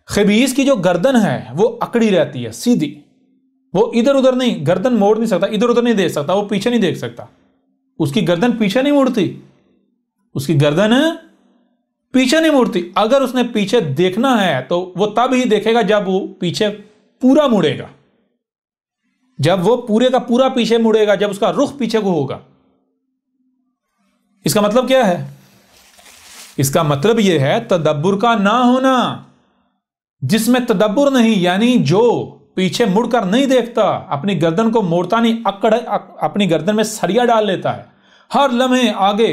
खबीस की जो गर्दन है वो अकड़ी रहती है, सीधी, वो इधर उधर नहीं, गर्दन मोड़ नहीं सकता, इधर उधर नहीं देख सकता, वो पीछे नहीं देख सकता, उसकी गर्दन पीछे नहीं मुड़ती, उसकी गर्दन पीछे नहीं मुड़ती। अगर उसने पीछे देखना है तो वो तब ही देखेगा जब वो पीछे पूरा मुड़ेगा, जब वो पूरे का पूरा पीछे मुड़ेगा, जब उसका रुख पीछे को होगा। इसका मतलब क्या है? इसका मतलब यह है तदब्बुर का ना होना। जिसमें तदब्बुर नहीं, यानी जो पीछे मुड़कर नहीं देखता, अपनी गर्दन को मोड़ता नहीं, अपनी गर्दन में सरिया डाल लेता है, हर लम्हे आगे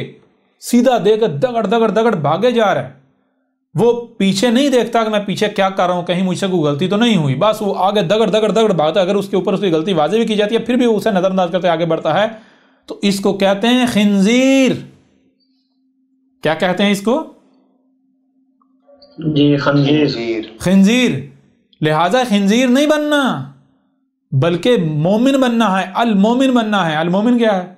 सीधा देकर दगड़ दगड़ दगड़ भागे जा रहा है। वो पीछे नहीं देखता कि मैं पीछे क्या कर रहा हूं, कहीं मुझसे कोई गलती तो नहीं हुई, बस वो आगे दगड़ दगड़ दगड़ भागता है। अगर उसके ऊपर उसकी गलती वाज़ेह भी की जाती है फिर भी उसे नजरअंदाज करते आगे बढ़ता है, तो इसको कहते हैं खिंजीर। क्या कहते हैं इसको? जी, खंजीर। खिंजीर। लिहाजा खिंजीर नहीं बनना, बल्कि मोमिन बनना है, अल मोमिन बनना है। अल मोमिन क्या है?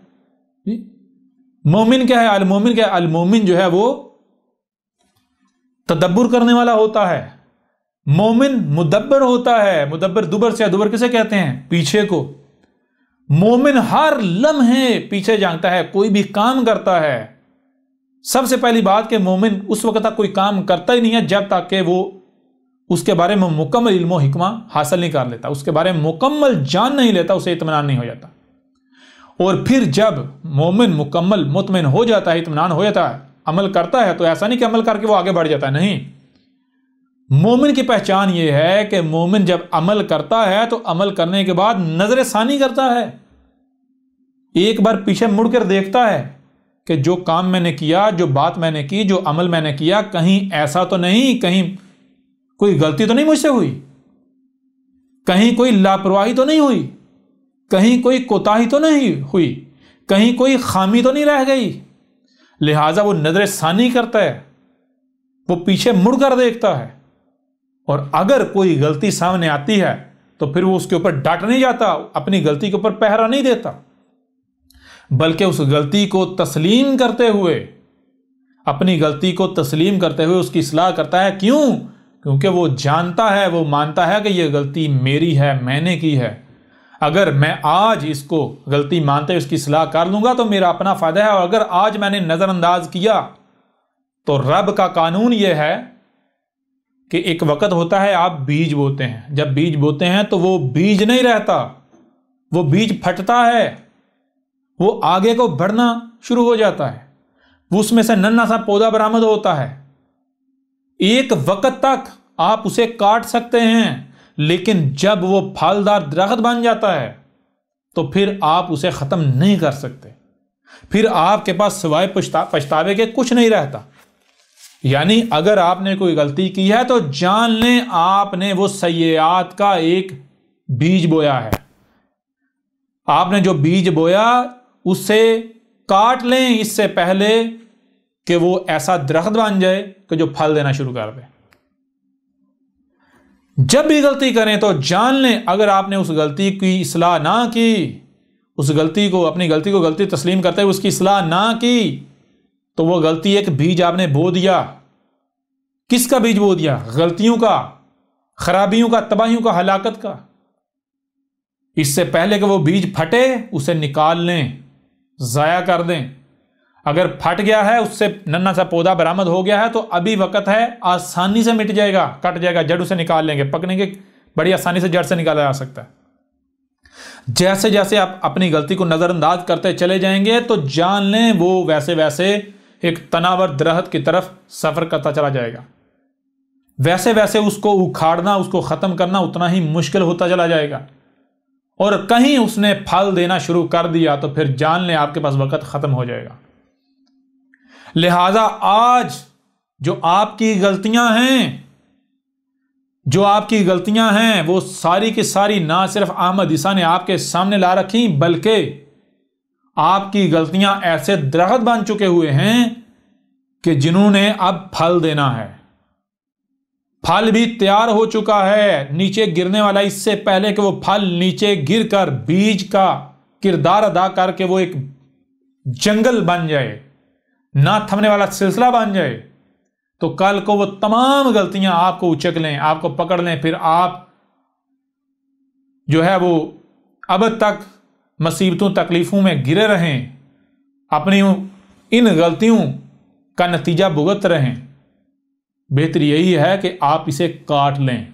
मोमिन क्या है? अल मोमिन क्या है? अल मोमिन जो है वो तदब्बुर करने वाला होता है। मोमिन मुदब्बर होता है। मुदब्बर दुबर से, दुबर किसे कहते हैं? पीछे को। मोमिन हर लम्हे पीछे जानता है, कोई भी काम करता है। सबसे पहली बात कि मोमिन उस वक्त तक कोई काम करता ही नहीं है जब तक कि वो उसके बारे में मुकम्मल इल्म और हिकमा हासिल नहीं कर लेता, उसके बारे में मुकम्मल जान नहीं लेता, उसे इत्मीनान नहीं हो जाता। और फिर जब मोमिन मुकम्मल मुतमिन हो जाता है, इत्मीनान हो जाता है, अमल करता है, तो ऐसा नहीं कि अमल करके वो आगे बढ़ जाता है, नहीं। मोमिन की पहचान ये है कि मोमिन जब अमल करता है तो अमल करने के बाद नजर सानी करता है, एक बार पीछे मुड़कर देखता है कि जो काम मैंने किया, जो बात मैंने की, जो अमल मैंने किया, कहीं ऐसा तो नहीं, कहीं कोई गलती तो नहीं मुझसे हुई, कहीं कोई लापरवाही तो नहीं हुई, कहीं कोई कोताही तो नहीं हुई, कहीं कोई खामी तो नहीं रह गई। लिहाजा वो नजर सानी करता है, वो पीछे मुड़कर देखता है, और अगर कोई गलती सामने आती है तो फिर वो उसके ऊपर डट नहीं जाता, अपनी गलती के ऊपर पहरा नहीं देता, बल्कि उस गलती को तस्लीम करते हुए, अपनी गलती को तस्लीम करते हुए उसकी इस्लाह करता है। क्यों? क्योंकि वो जानता है, वो मानता है कि यह गलती मेरी है, मैंने की है। अगर मैं आज इसको गलती मानते हुए इसकी इस्लाह कर लूंगा तो मेरा अपना फायदा है, और अगर आज मैंने नजरअंदाज किया तो रब का कानून यह है कि एक वक्त होता है आप बीज बोते हैं, जब बीज बोते हैं तो वो बीज नहीं रहता, वो बीज फटता है, वो आगे को बढ़ना शुरू हो जाता है, उसमें से नन्हा सा पौधा बरामद होता है। एक वक्त तक आप उसे काट सकते हैं, लेकिन जब वो फलदार दरख्त बन जाता है तो फिर आप उसे खत्म नहीं कर सकते, फिर आपके पास सिवाय पछतावे के कुछ नहीं रहता। यानी अगर आपने कोई गलती की है तो जान लें आपने वो सय्यात का एक बीज बोया है। आपने जो बीज बोया उससे काट लें इससे पहले कि वो ऐसा दरख्त बन जाए कि जो फल देना शुरू कर दे। जब भी गलती करें तो जान लें अगर आपने उस गलती की इस्लाह ना की, उस गलती को, अपनी गलती को गलती तस्लीम करते हुए उसकी इस्लाह ना की, तो वो गलती एक बीज आपने बो दिया। किसका बीज बो दिया? गलतियों का, खराबियों का, तबाहियों का, हलाकत का। इससे पहले कि वो बीज फटे उसे निकाल लें, जाया कर दें। अगर फट गया है, उससे नन्हा सा पौधा बरामद हो गया है, तो अभी वक्त है, आसानी से मिट जाएगा, कट जाएगा, जड़ उसे निकाल लेंगे, पकने के बड़ी आसानी से जड़ से निकाला जा सकता है। जैसे जैसे आप अपनी गलती को नजरअंदाज करते चले जाएंगे तो जान लें वो वैसे वैसे एक तनावर दरख्त की तरफ सफर करता चला जाएगा, वैसे वैसे उसको उखाड़ना, उसको खत्म करना उतना ही मुश्किल होता चला जाएगा। और कहीं उसने फल देना शुरू कर दिया तो फिर जान लें आपके पास वक्त खत्म हो जाएगा। लिहाजा आज जो आपकी गलतियां हैं, वो सारी की सारी ना सिर्फ अहमद ईसा ने आपके सामने ला रखी, बल्कि आपकी गलतियां ऐसे दरख्त बन चुके हुए हैं कि जिन्होंने अब फल देना है। फल भी तैयार हो चुका है, नीचे गिरने वाला, इससे पहले कि वो फल नीचे गिरकर बीज का किरदार अदा करके वो एक जंगल बन जाए, ना थमने वाला सिलसिला बन जाए, तो कल को वो तमाम गलतियां आपको उचक लें, आपको पकड़ लें, फिर आप जो है वो अब तक मुसीबतों तकलीफों में गिरे रहें, अपनी इन गलतियों का नतीजा भुगत रहें। बेहतर यही है कि आप इसे काट लें।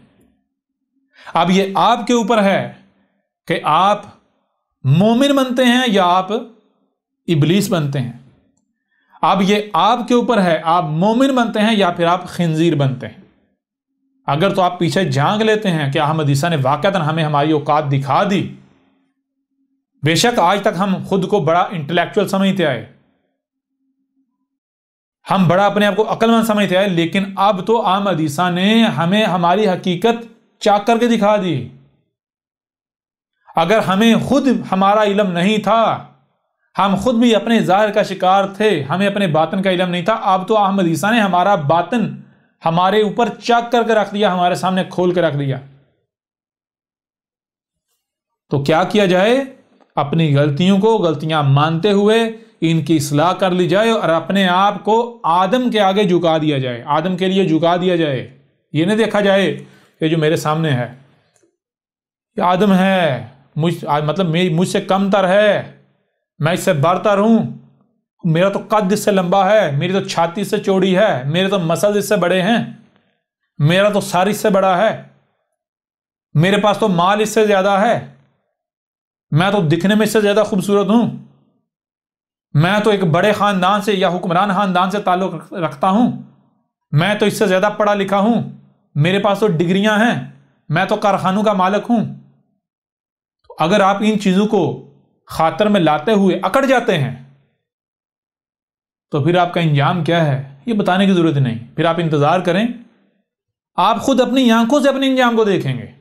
अब ये आपके ऊपर है कि आप मोमिन बनते हैं या आप इब्लीस बनते हैं। अब ये आपके ऊपर है, आप मोमिन बनते हैं या फिर आप खिंजीर बनते हैं। अगर तो आप पीछे झांक लेते हैं कि अहमद ईसा ने वाकईतन हमें हमारी औकात दिखा दी। बेशक आज तक हम खुद को बड़ा इंटेलेक्चुअल समझते आए, हम बड़ा अपने आप को अक्लमंद समझते आए, लेकिन अब तो अहमद ईसा ने हमें हमारी हकीकत चाक करके दिखा दी। अगर हमें खुद हमारा इल्म नहीं था, हम खुद भी अपने जाहिर का शिकार थे, हमें अपने बातन का इल्म नहीं था, अब तो अहमद ईसा ने हमारा बातन हमारे ऊपर चाक करके रख दिया, हमारे सामने खोल के रख दिया। तो क्या किया जाए? अपनी गलतियां मानते हुए इनकी इस्लाह कर ली जाए और अपने आप को आदम के आगे झुका दिया जाए, आदम के लिए झुका दिया जाए। ये नहीं देखा जाए कि जो मेरे सामने है ये आदम है, मतलब मुझसे कमतर है, मैं इससे बरतर हूं, मेरा तो कद इससे लंबा है, मेरी तो छाती इससे चौड़ी है, मेरे तो मसल इससे बड़े हैं, मेरा तो सर इससे बड़ा है, मेरे पास तो माल इससे ज्यादा है, मैं तो दिखने में इससे ज्यादा खूबसूरत हूं, मैं तो एक बड़े खानदान से या हुक्मरान खानदान से ताल्लुक रखता हूं, मैं तो इससे ज्यादा पढ़ा लिखा हूं, मेरे पास तो डिग्रियां हैं, मैं तो कारखानों का मालिक हूं। तो अगर आप इन चीजों को खातर में लाते हुए अकड़ जाते हैं तो फिर आपका इंजाम क्या है ये बताने की जरूरत नहीं। फिर आप इंतजार करें, आप खुद अपनी आंखों से अपने इंजाम को देखेंगे।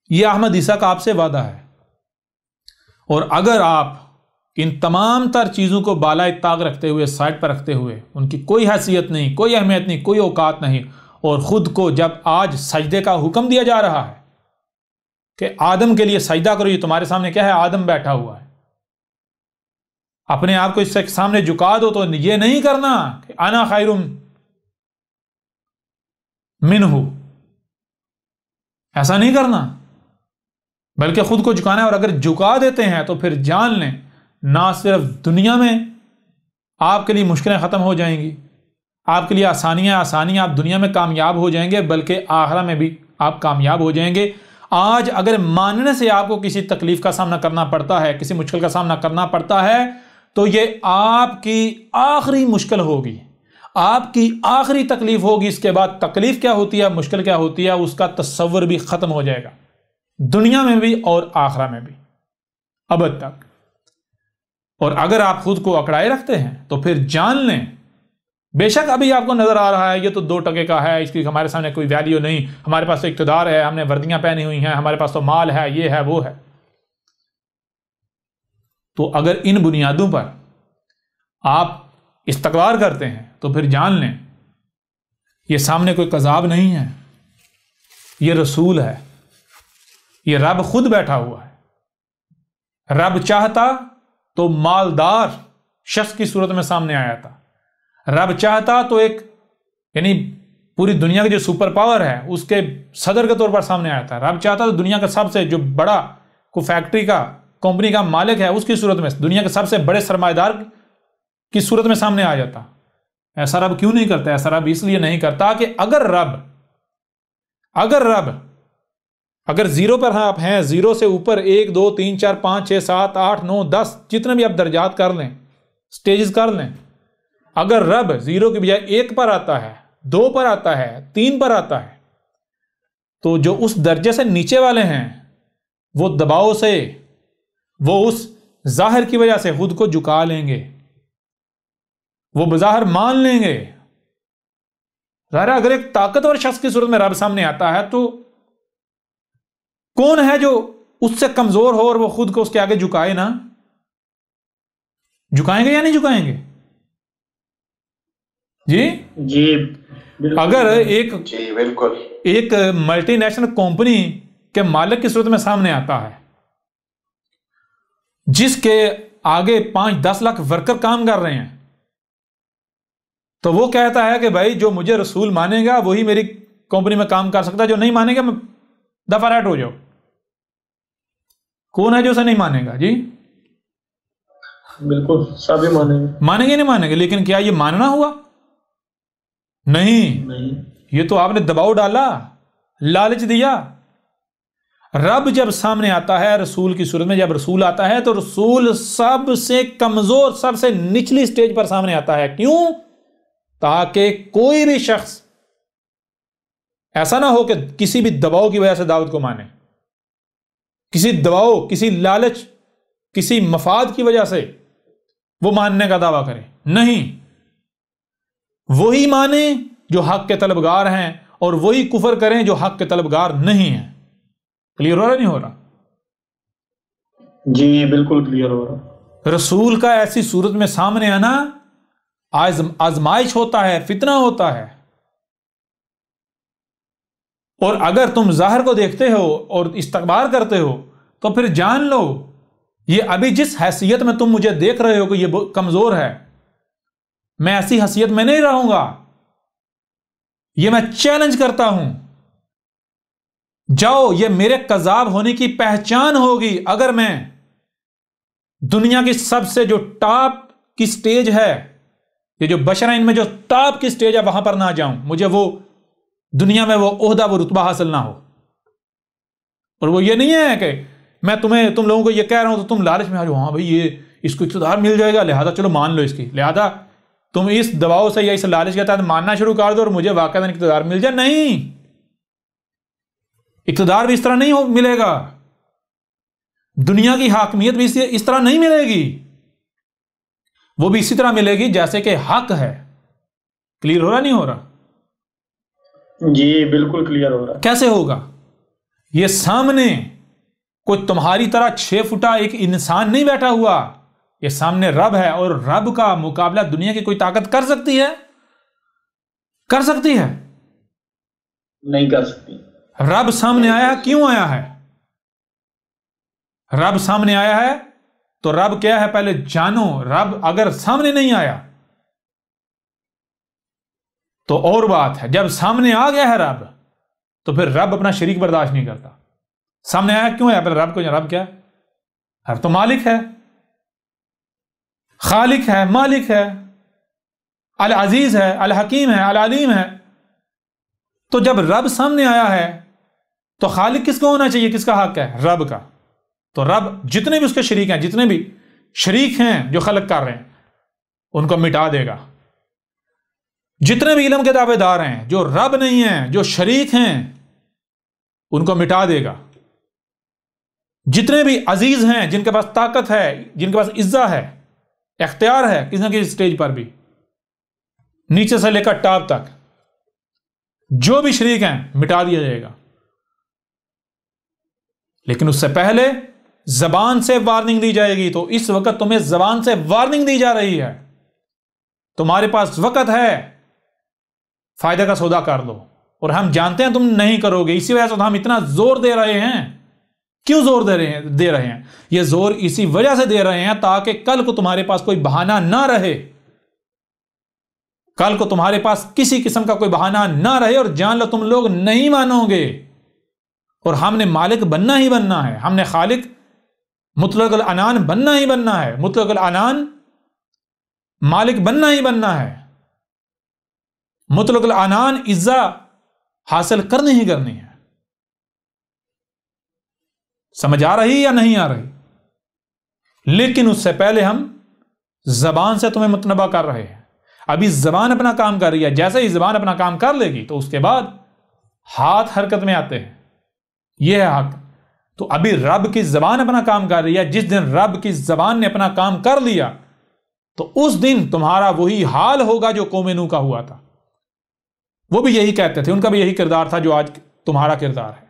यह अहमद ईसा का आपसे वादा है। और अगर आप इन तमाम तर चीजों को बाला ताक रखते हुए, साइड पर रखते हुए, उनकी कोई हैसियत नहीं, कोई अहमियत नहीं, कोई औकात नहीं, और खुद को जब आज सजदे का हुक्म दिया जा रहा है कि आदम के लिए सजदा करो, ये तुम्हारे सामने क्या है? आदम बैठा हुआ है, अपने आप को इससे सामने झुका दो, तो ये नहीं करना कि अना खैरुम मिन्हु, ऐसा नहीं करना, बल्कि खुद को झुकाना है। और अगर झुका देते हैं तो फिर जान लें, ना सिर्फ दुनिया में आपके लिए मुश्किलें खत्म हो जाएंगी, आपके लिए आसानियां आप दुनिया में कामयाब हो जाएंगे, बल्कि आखिरत में भी आप कामयाब हो जाएंगे। आज अगर मानने से आपको किसी तकलीफ का सामना करना पड़ता है, किसी मुश्किल का सामना करना पड़ता है, तो ये आपकी आखिरी मुश्किल होगी, आपकी आखिरी तकलीफ होगी। इसके बाद तकलीफ क्या होती है, मुश्किल क्या होती है, उसका तस्वर भी खत्म हो जाएगा, दुनिया में भी और आखिरत में भी, अबद तक। और अगर आप खुद को अकड़ाए रखते हैं तो फिर जान लें, बेशक अभी आपको नजर आ रहा है ये तो 2 टके का है, इसकी हमारे सामने कोई वैल्यू नहीं, हमारे पास तो इक़्तिदार है, हमने वर्दियां पहनी हुई हैं, हमारे पास तो माल है, ये है वो है। तो अगर इन बुनियादों पर आप इस्तक़रार करते हैं तो फिर जान लें ये सामने कोई कज़ाब नहीं है, ये रसूल है, ये रब खुद बैठा हुआ है। रब चाहता तो मालदार शख्स की सूरत में सामने आया था, रब चाहता तो एक यानी पूरी दुनिया की जो सुपर पावर है उसके सदर के तौर पर सामने आया था, रब चाहता तो दुनिया का सबसे जो बड़ा को फैक्ट्री का कंपनी का मालिक है उसकी सूरत में, दुनिया के सबसे बड़े सरमाएदार की सूरत में सामने आ जाता। ऐसा रब क्यों नहीं करता? ऐसा रब इसलिए नहीं करता कि अगर जीरो पर आप हैं, जीरो से ऊपर 1 2 3 4 5 6 7 8 9 10 जितने भी आप दर्जात कर लें, स्टेजेस कर लें, अगर रब जीरो की बजाय 1 पर आता है, 2 पर आता है, 3 पर आता है, तो जो उस दर्जे से नीचे वाले हैं वो दबाव से, वो उस जाहिर की वजह से खुद को झुका लेंगे, वो बज़ाहिर मान लेंगे। ज़ाहिर अगर एक ताकतवर शख्स की सूरत में रब सामने आता है तो कौन है जो उससे कमजोर हो और वो खुद को उसके आगे झुकाए ना? झुकाएंगे या नहीं झुकाएंगे जी? जी अगर एक जी बिल्कुल एक मल्टीनेशनल कंपनी के मालिक की सूरत में सामने आता है जिसके आगे 5-10 लाख वर्कर काम कर रहे हैं, तो वो कहता है कि भाई जो मुझे रसूल मानेगा वही मेरी कंपनी में काम कर सकता है, जो नहीं मानेगा मैं दफा राइट हो जाओ। कौन है जो उसे नहीं मानेगा जी? बिल्कुल सभी मानेंगे नहीं मानेंगे, लेकिन क्या ये मानना हुआ? नहीं, ये तो आपने दबाव डाला, लालच दिया। रब जब सामने आता है रसूल की सूरत में, जब रसूल आता है तो रसूल सबसे कमजोर, सबसे निचली स्टेज पर सामने आता है। क्यों? ताकि कोई भी शख्स ऐसा ना हो कि किसी भी दबाव की वजह से दावत को माने, किसी दबाव, किसी लालच, किसी मफाद की वजह से वो मानने का दावा करे। नहीं, वही माने जो हक के तलबगार हैं और वही कुफर करें जो हक के तलबगार नहीं हैं। क्लियर हो रहा नहीं हो रहा? जी बिल्कुल क्लियर हो रहा। रसूल का ऐसी सूरत में सामने आना आजमाइश होता है, फितना होता है। और अगर तुम जाहिर को देखते हो और इस्तकबार करते हो तो फिर जान लो ये अभी जिस हैसियत में तुम मुझे देख रहे हो कि ये कमजोर है, मैं ऐसी हैसियत में नहीं रहूंगा। ये मैं चैलेंज करता हूं, जाओ, ये मेरे कज़ाब होने की पहचान होगी अगर मैं दुनिया की सबसे जो टॉप की स्टेज है, ये जो बशर इनमें जो टॉप की स्टेज है वहां पर ना जाऊं, मुझे वो दुनिया में वो ओहदा, वो रुतबा हासिल ना हो। और वो ये नहीं है कि मैं तुम लोगों को ये कह रहा हूं तो तुम लालच में आ जाओ, हाँ भाई ये इसको इक़्तिदार मिल जाएगा लिहाजा चलो मान लो इसकी, लिहाजा तुम इस दबाव से या इस लालच के तहत मानना शुरू कर दो और मुझे वाकई इक़्तिदार मिल जाए। नहीं, इक़्तिदार भी इस तरह नहीं मिलेगा, दुनिया की हाकमियत भी इस तरह नहीं मिलेगी, वो भी इसी तरह मिलेगी जैसे कि हक है। क्लियर हो रहा नहीं हो रहा? जी बिल्कुल क्लियर हो रहा। कैसे होगा? ये सामने कोई तुम्हारी तरह 6 फुटा एक इंसान नहीं बैठा हुआ, ये सामने रब है और रब का मुकाबला दुनिया की कोई ताकत कर सकती है? कर सकती है? नहीं कर सकती। रब सामने आया है, क्यों आया है? रब सामने आया है तो रब क्या है पहले जानो। रब अगर सामने नहीं आया तो और बात है, जब सामने आ गया है रब तो फिर रब अपना शरीक बर्दाश्त नहीं करता। सामने आया क्यों है? पहले रब को, रब क्या है? हर तो मालिक है, खालिक है, मालिक है, अल अजीज है, अल हकीम है, अल अलीम है। तो जब रब सामने आया है तो खालिक किसको होना चाहिए? किसका हक है? रब का। तो रब जितने भी उसके शरीक हैं, जितने भी शरीक हैं जो खलक कर रहे हैं, उनको मिटा देगा। जितने भी इल्म के दावेदार हैं जो रब नहीं हैं, जो शरीक हैं, उनको मिटा देगा। जितने भी अजीज हैं, जिनके पास ताकत है, जिनके पास इज्जा है, इख्तियार है किसी न किसी स्टेज पर भी, नीचे से लेकर टॉप तक जो भी शरीक हैं, मिटा दिया जाएगा। लेकिन उससे पहले जबान से वार्निंग दी जाएगी। तो इस वक्त तुम्हें जबान से वार्निंग दी जा रही है, तुम्हारे पास वक्त है, फायदे का सौदा कर लो। और हम जानते हैं तुम नहीं करोगे, इसी वजह से तो हम इतना जोर दे रहे हैं। क्यों जोर दे रहे हैं? ये जोर इसी वजह से दे रहे हैं ताकि कल को तुम्हारे पास कोई बहाना ना रहे, कल को तुम्हारे पास किसी किस्म का कोई बहाना ना रहे। और जान लो तुम लोग नहीं मानोगे और हमने मालिक बनना ही बनना है, हमने खालिक मुतलक अल अनान बनना ही बनना है, मुतलक अल अनान मालिक बनना ही बनना है, मुतलक अल अनान इज्जा हासिल करनी ही करनी है। समझ आ रही या नहीं आ रही? लेकिन उससे पहले हम जबान से तुम्हें मुतनबा कर रहे हैं। अभी जबान अपना काम कर रही है, जैसे ही जबान अपना काम कर लेगी तो उसके बाद हाथ हरकत में आते हैं, यह है हक। तो अभी रब की जबान अपना काम कर रही है। जिस दिन रब की जबान ने अपना काम कर लिया तो उस दिन तुम्हारा वही हाल होगा जो कौम नूह का हुआ था। वो भी यही कहते थे, उनका भी यही किरदार था जो आज तुम्हारा किरदार है।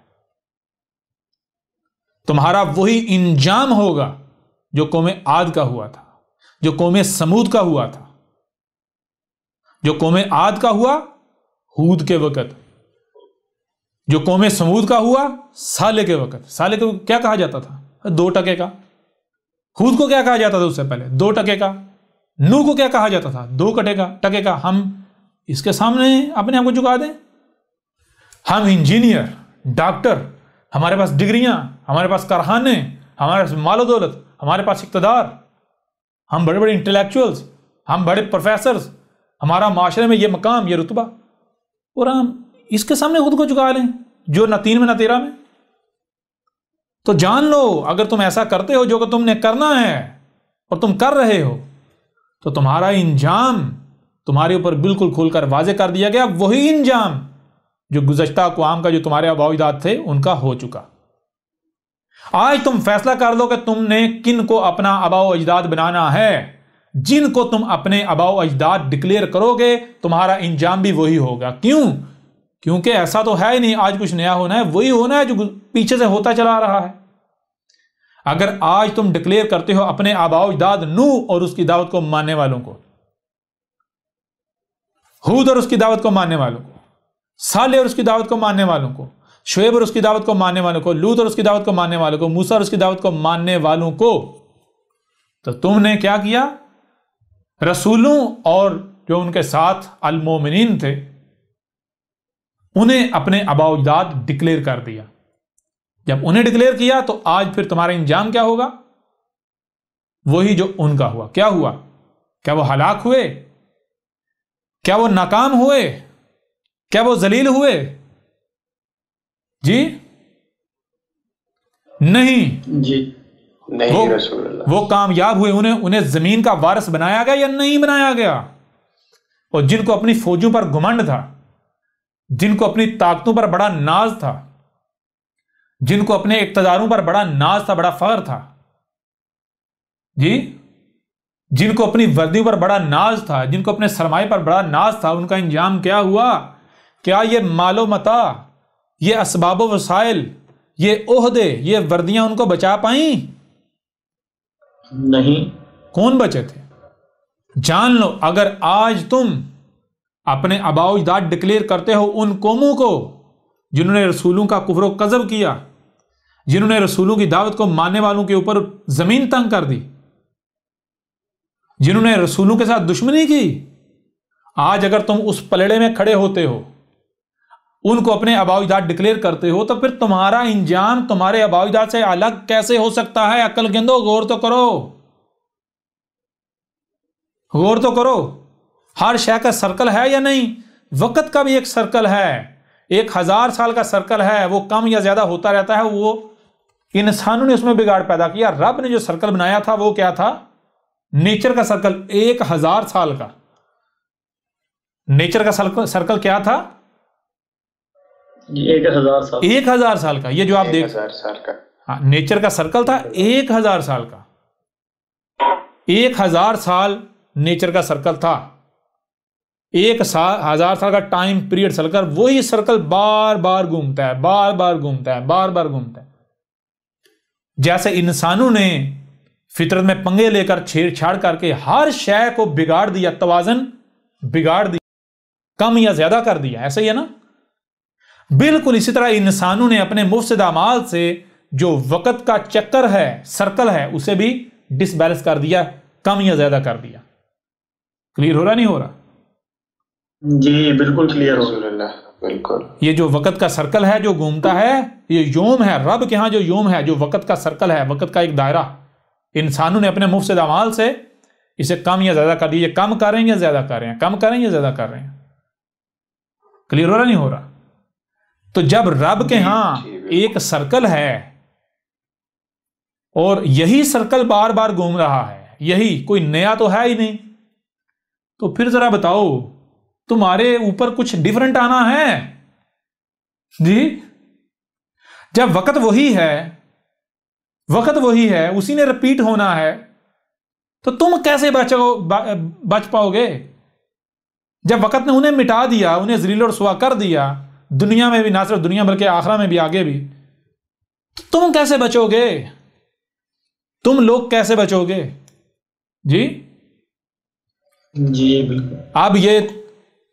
तुम्हारा वही इंजाम होगा जो कौम आद का हुआ था, जो कौम समूद का हुआ था, जो कौम आद का हुआ हूद के वक्त, जो कौम समूद का हुआ साले के वक्त। साले को क्या कहा जाता था? 2 टके का। हूद को क्या कहा जाता था उससे पहले? 2 टके का। नूह को क्या कहा जाता था? 2 टके का। हम इसके सामने अपने आप को झुका दें? हम इंजीनियर, डॉक्टर, हमारे पास डिग्रियां, हमारे पास कारखाने, हमारे पास मालो दौलत, हमारे पास इक़्तिदार, हम बड़े बड़े इंटेलेक्चुअल्स, हम बड़े प्रोफेसर्स, हमारा माशरे में ये मकाम, ये रुतबा, और हम इसके सामने खुद को झुका लें जो न 3 में न 13 में। तो जान लो, अगर तुम ऐसा करते हो जो कि तुमने करना है और तुम कर रहे हो, तो तुम्हारा इंजाम तुम्हारे ऊपर बिल्कुल खुलकर वाजे कर दिया गया, वही इंजाम जो गुज़श्ता अक़वाम का, जो तुम्हारे आबाओ-अजदाद थे, उनका हो चुका। आज तुम फैसला कर लो कि तुमने किन को अपना आबाओ-अजदाद बनाना है। जिनको तुम अपने आबाओ-अजदाद डिक्लेयर करोगे, तुम्हारा इंजाम भी वही होगा। क्यों? क्योंकि ऐसा तो है ही नहीं आज कुछ नया होना है, वही होना है जो पीछे से होता चला रहा है। अगर आज तुम डिक्लेयर करते हो अपने आबाओ-अजदाद नूह और उसकी दावत को मानने वालों को, हूद और उसकी दावत को मानने वालों को, सालेह और उसकी दावत को मानने वालों को, शुएब और उसकी दावत को मानने वालों को, लूत और उसकी दावत को मानने वालों को, मूसा और उसकी दावत को मानने वालों को, तो तुमने क्या किया? रसूलों और जो उनके साथ अल मोमिनीन थे, उन्हें अपने आबाओ-अजदाद डिक्लेयर कर दिया। जब उन्हें डिक्लेयर किया तो आज फिर तुम्हारा इंजाम क्या होगा? वही जो उनका हुआ। क्या हुआ? क्या वो हलाक हुए? क्या वो नाकाम हुए? क्या वो जलील हुए? जी नहीं जी नहीं रसूल अल्लाह। वो कामयाब हुए। उन्हें जमीन का वारिस बनाया गया या नहीं बनाया गया? और जिनको अपनी फौजों पर घुमंड था, जिनको अपनी ताकतों पर बड़ा नाज था, जिनको अपने इक्तदारों पर बड़ा नाज था, बड़ा फख्र था, जी, जिनको अपनी वर्दियों पर बड़ा नाज था, जिनको अपने सरमाए पर बड़ा नाज था, उनका इंजाम क्या हुआ? क्या ये मालो मता, ये असबाब वसाइल, ये ओहदे, ये वर्दियां उनको बचा पाई? नहीं। कौन बचे थे? जान लो, अगर आज तुम अपने आबाओ-अजदाद डिक्लेयर करते हो उन कौमों को जिन्होंने रसूलों का कुफ्र व कज़ब किया, जिन्होंने रसूलों की दावत को मानने वालों के ऊपर जमीन तंग कर दी, जिन्होंने रसूलों के साथ दुश्मनी की, आज अगर तुम उस पलड़े में खड़े होते हो, उनको अपने आबाओ-अजदाद डिक्लेयर करते हो, तो फिर तुम्हारा इंजाम तुम्हारे आबाओ-अजदाद से अलग कैसे हो सकता है? अक्ल गेंदो, गौर तो करो, गौर तो करो। हर शय का सर्कल है या नहीं? वक्त का भी एक सर्कल है, 1000 साल का सर्कल है, वो कम या ज्यादा होता रहता है। वो इंसानों ने उसमें बिगाड़ पैदा किया। रब ने जो सर्कल बनाया था वो क्या था? नेचर का सर्कल, 1000 साल का। नेचर का सर्कल क्या था? 1000 साल। 1000 साल का। ये जो आप देख, 1000 साल का, हाँ, नेचर का सर्कल था 1000 साल का। 1000 साल नेचर का सर्कल था। 1000 साल का टाइम पीरियड सर्कल, वही सर्कल बार बार घूमता है, बार बार घूमता है, बार बार घूमता है। जैसे इंसानों ने फितरत में पंगे लेकर छेड़छाड़ करके हर शय को बिगाड़ दिया, तवाज़न बिगाड़ दिया, कम या ज्यादा कर दिया, ऐसा ही है ना? बिल्कुल इसी तरह इंसानों ने अपने मुफसिद अमाल से जो वक़्त का चक्कर है, सर्कल है, उसे भी डिसबैलेंस कर दिया, कम या ज्यादा कर दिया। क्लियर हो रहा नहीं हो रहा? जी बिल्कुल क्लियर हो। रसूल अल्लाह, बिल्कुल। ये जो वक़्त का सर्कल है जो घूमता है, ये योम है, रब के यहां जो योम है, जो वक़्त का सर्कल है, वक़्त का एक दायरा, इंसानों ने अपने मुफसिद अमाल से इसे कम या ज्यादा कर दिया। ये कम कर रहे हैं या ज्यादा कर रहे हैं? कम कर रहे हैं या ज्यादा कर रहे हैं? क्लियर हो रहा नहीं हो रहा? तो जब रब के यहां एक सर्कल है और यही सर्कल बार बार घूम रहा है, यही, कोई नया तो है ही नहीं, तो फिर जरा बताओ तुम्हारे ऊपर कुछ डिफरेंट आना है जी? जब वक़्त वही है, वक़्त वही है, उसी ने रिपीट होना है, तो तुम कैसे बच पाओगे? जब वक़्त ने उन्हें मिटा दिया, उन्हें ज़लील और रुसवा कर दिया, दुनिया में भी, ना सिर्फ दुनिया बल्कि आखिरत में भी, आगे भी, तो तुम कैसे बचोगे? तुम लोग कैसे बचोगे जी? जी बिल्कुल। अब ये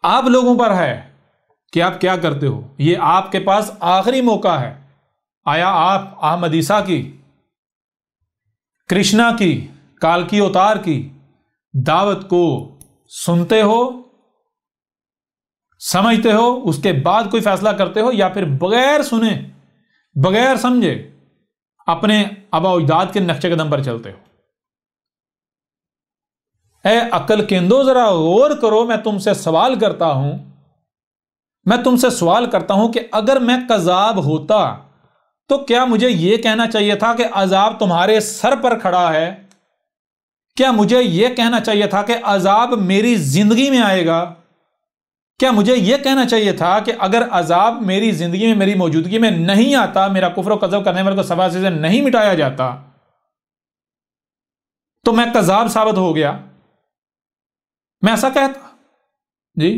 आप लोगों पर है कि आप क्या करते हो। ये आपके पास आखिरी मौका है। आया आप अहमदीसा की, कृष्णा की, कालकी अवतार की दावत को सुनते हो, समझते हो, उसके बाद कोई फैसला करते हो, या फिर बगैर सुने, बगैर समझे अपने आबाओ-अजदाद के नक्शे कदम पर चलते हो? ए अकल केंदो, जरा गौर करो। मैं तुमसे सवाल करता हूं, मैं तुमसे सवाल करता हूं कि अगर मैं कज़ाब होता तो क्या मुझे यह कहना चाहिए था कि अजाब तुम्हारे सर पर खड़ा है? क्या मुझे यह कहना चाहिए था कि अजाब मेरी जिंदगी में आएगा? क्या मुझे यह कहना चाहिए था कि अगर अजाब मेरी जिंदगी में, मेरी मौजूदगी में नहीं आता, मेरा कुफ्र और कज़ब करने वाले को सवा से नहीं मिटाया जाता, तो मैं कज़ाब साबित हो गया? मैं ऐसा कहता? जी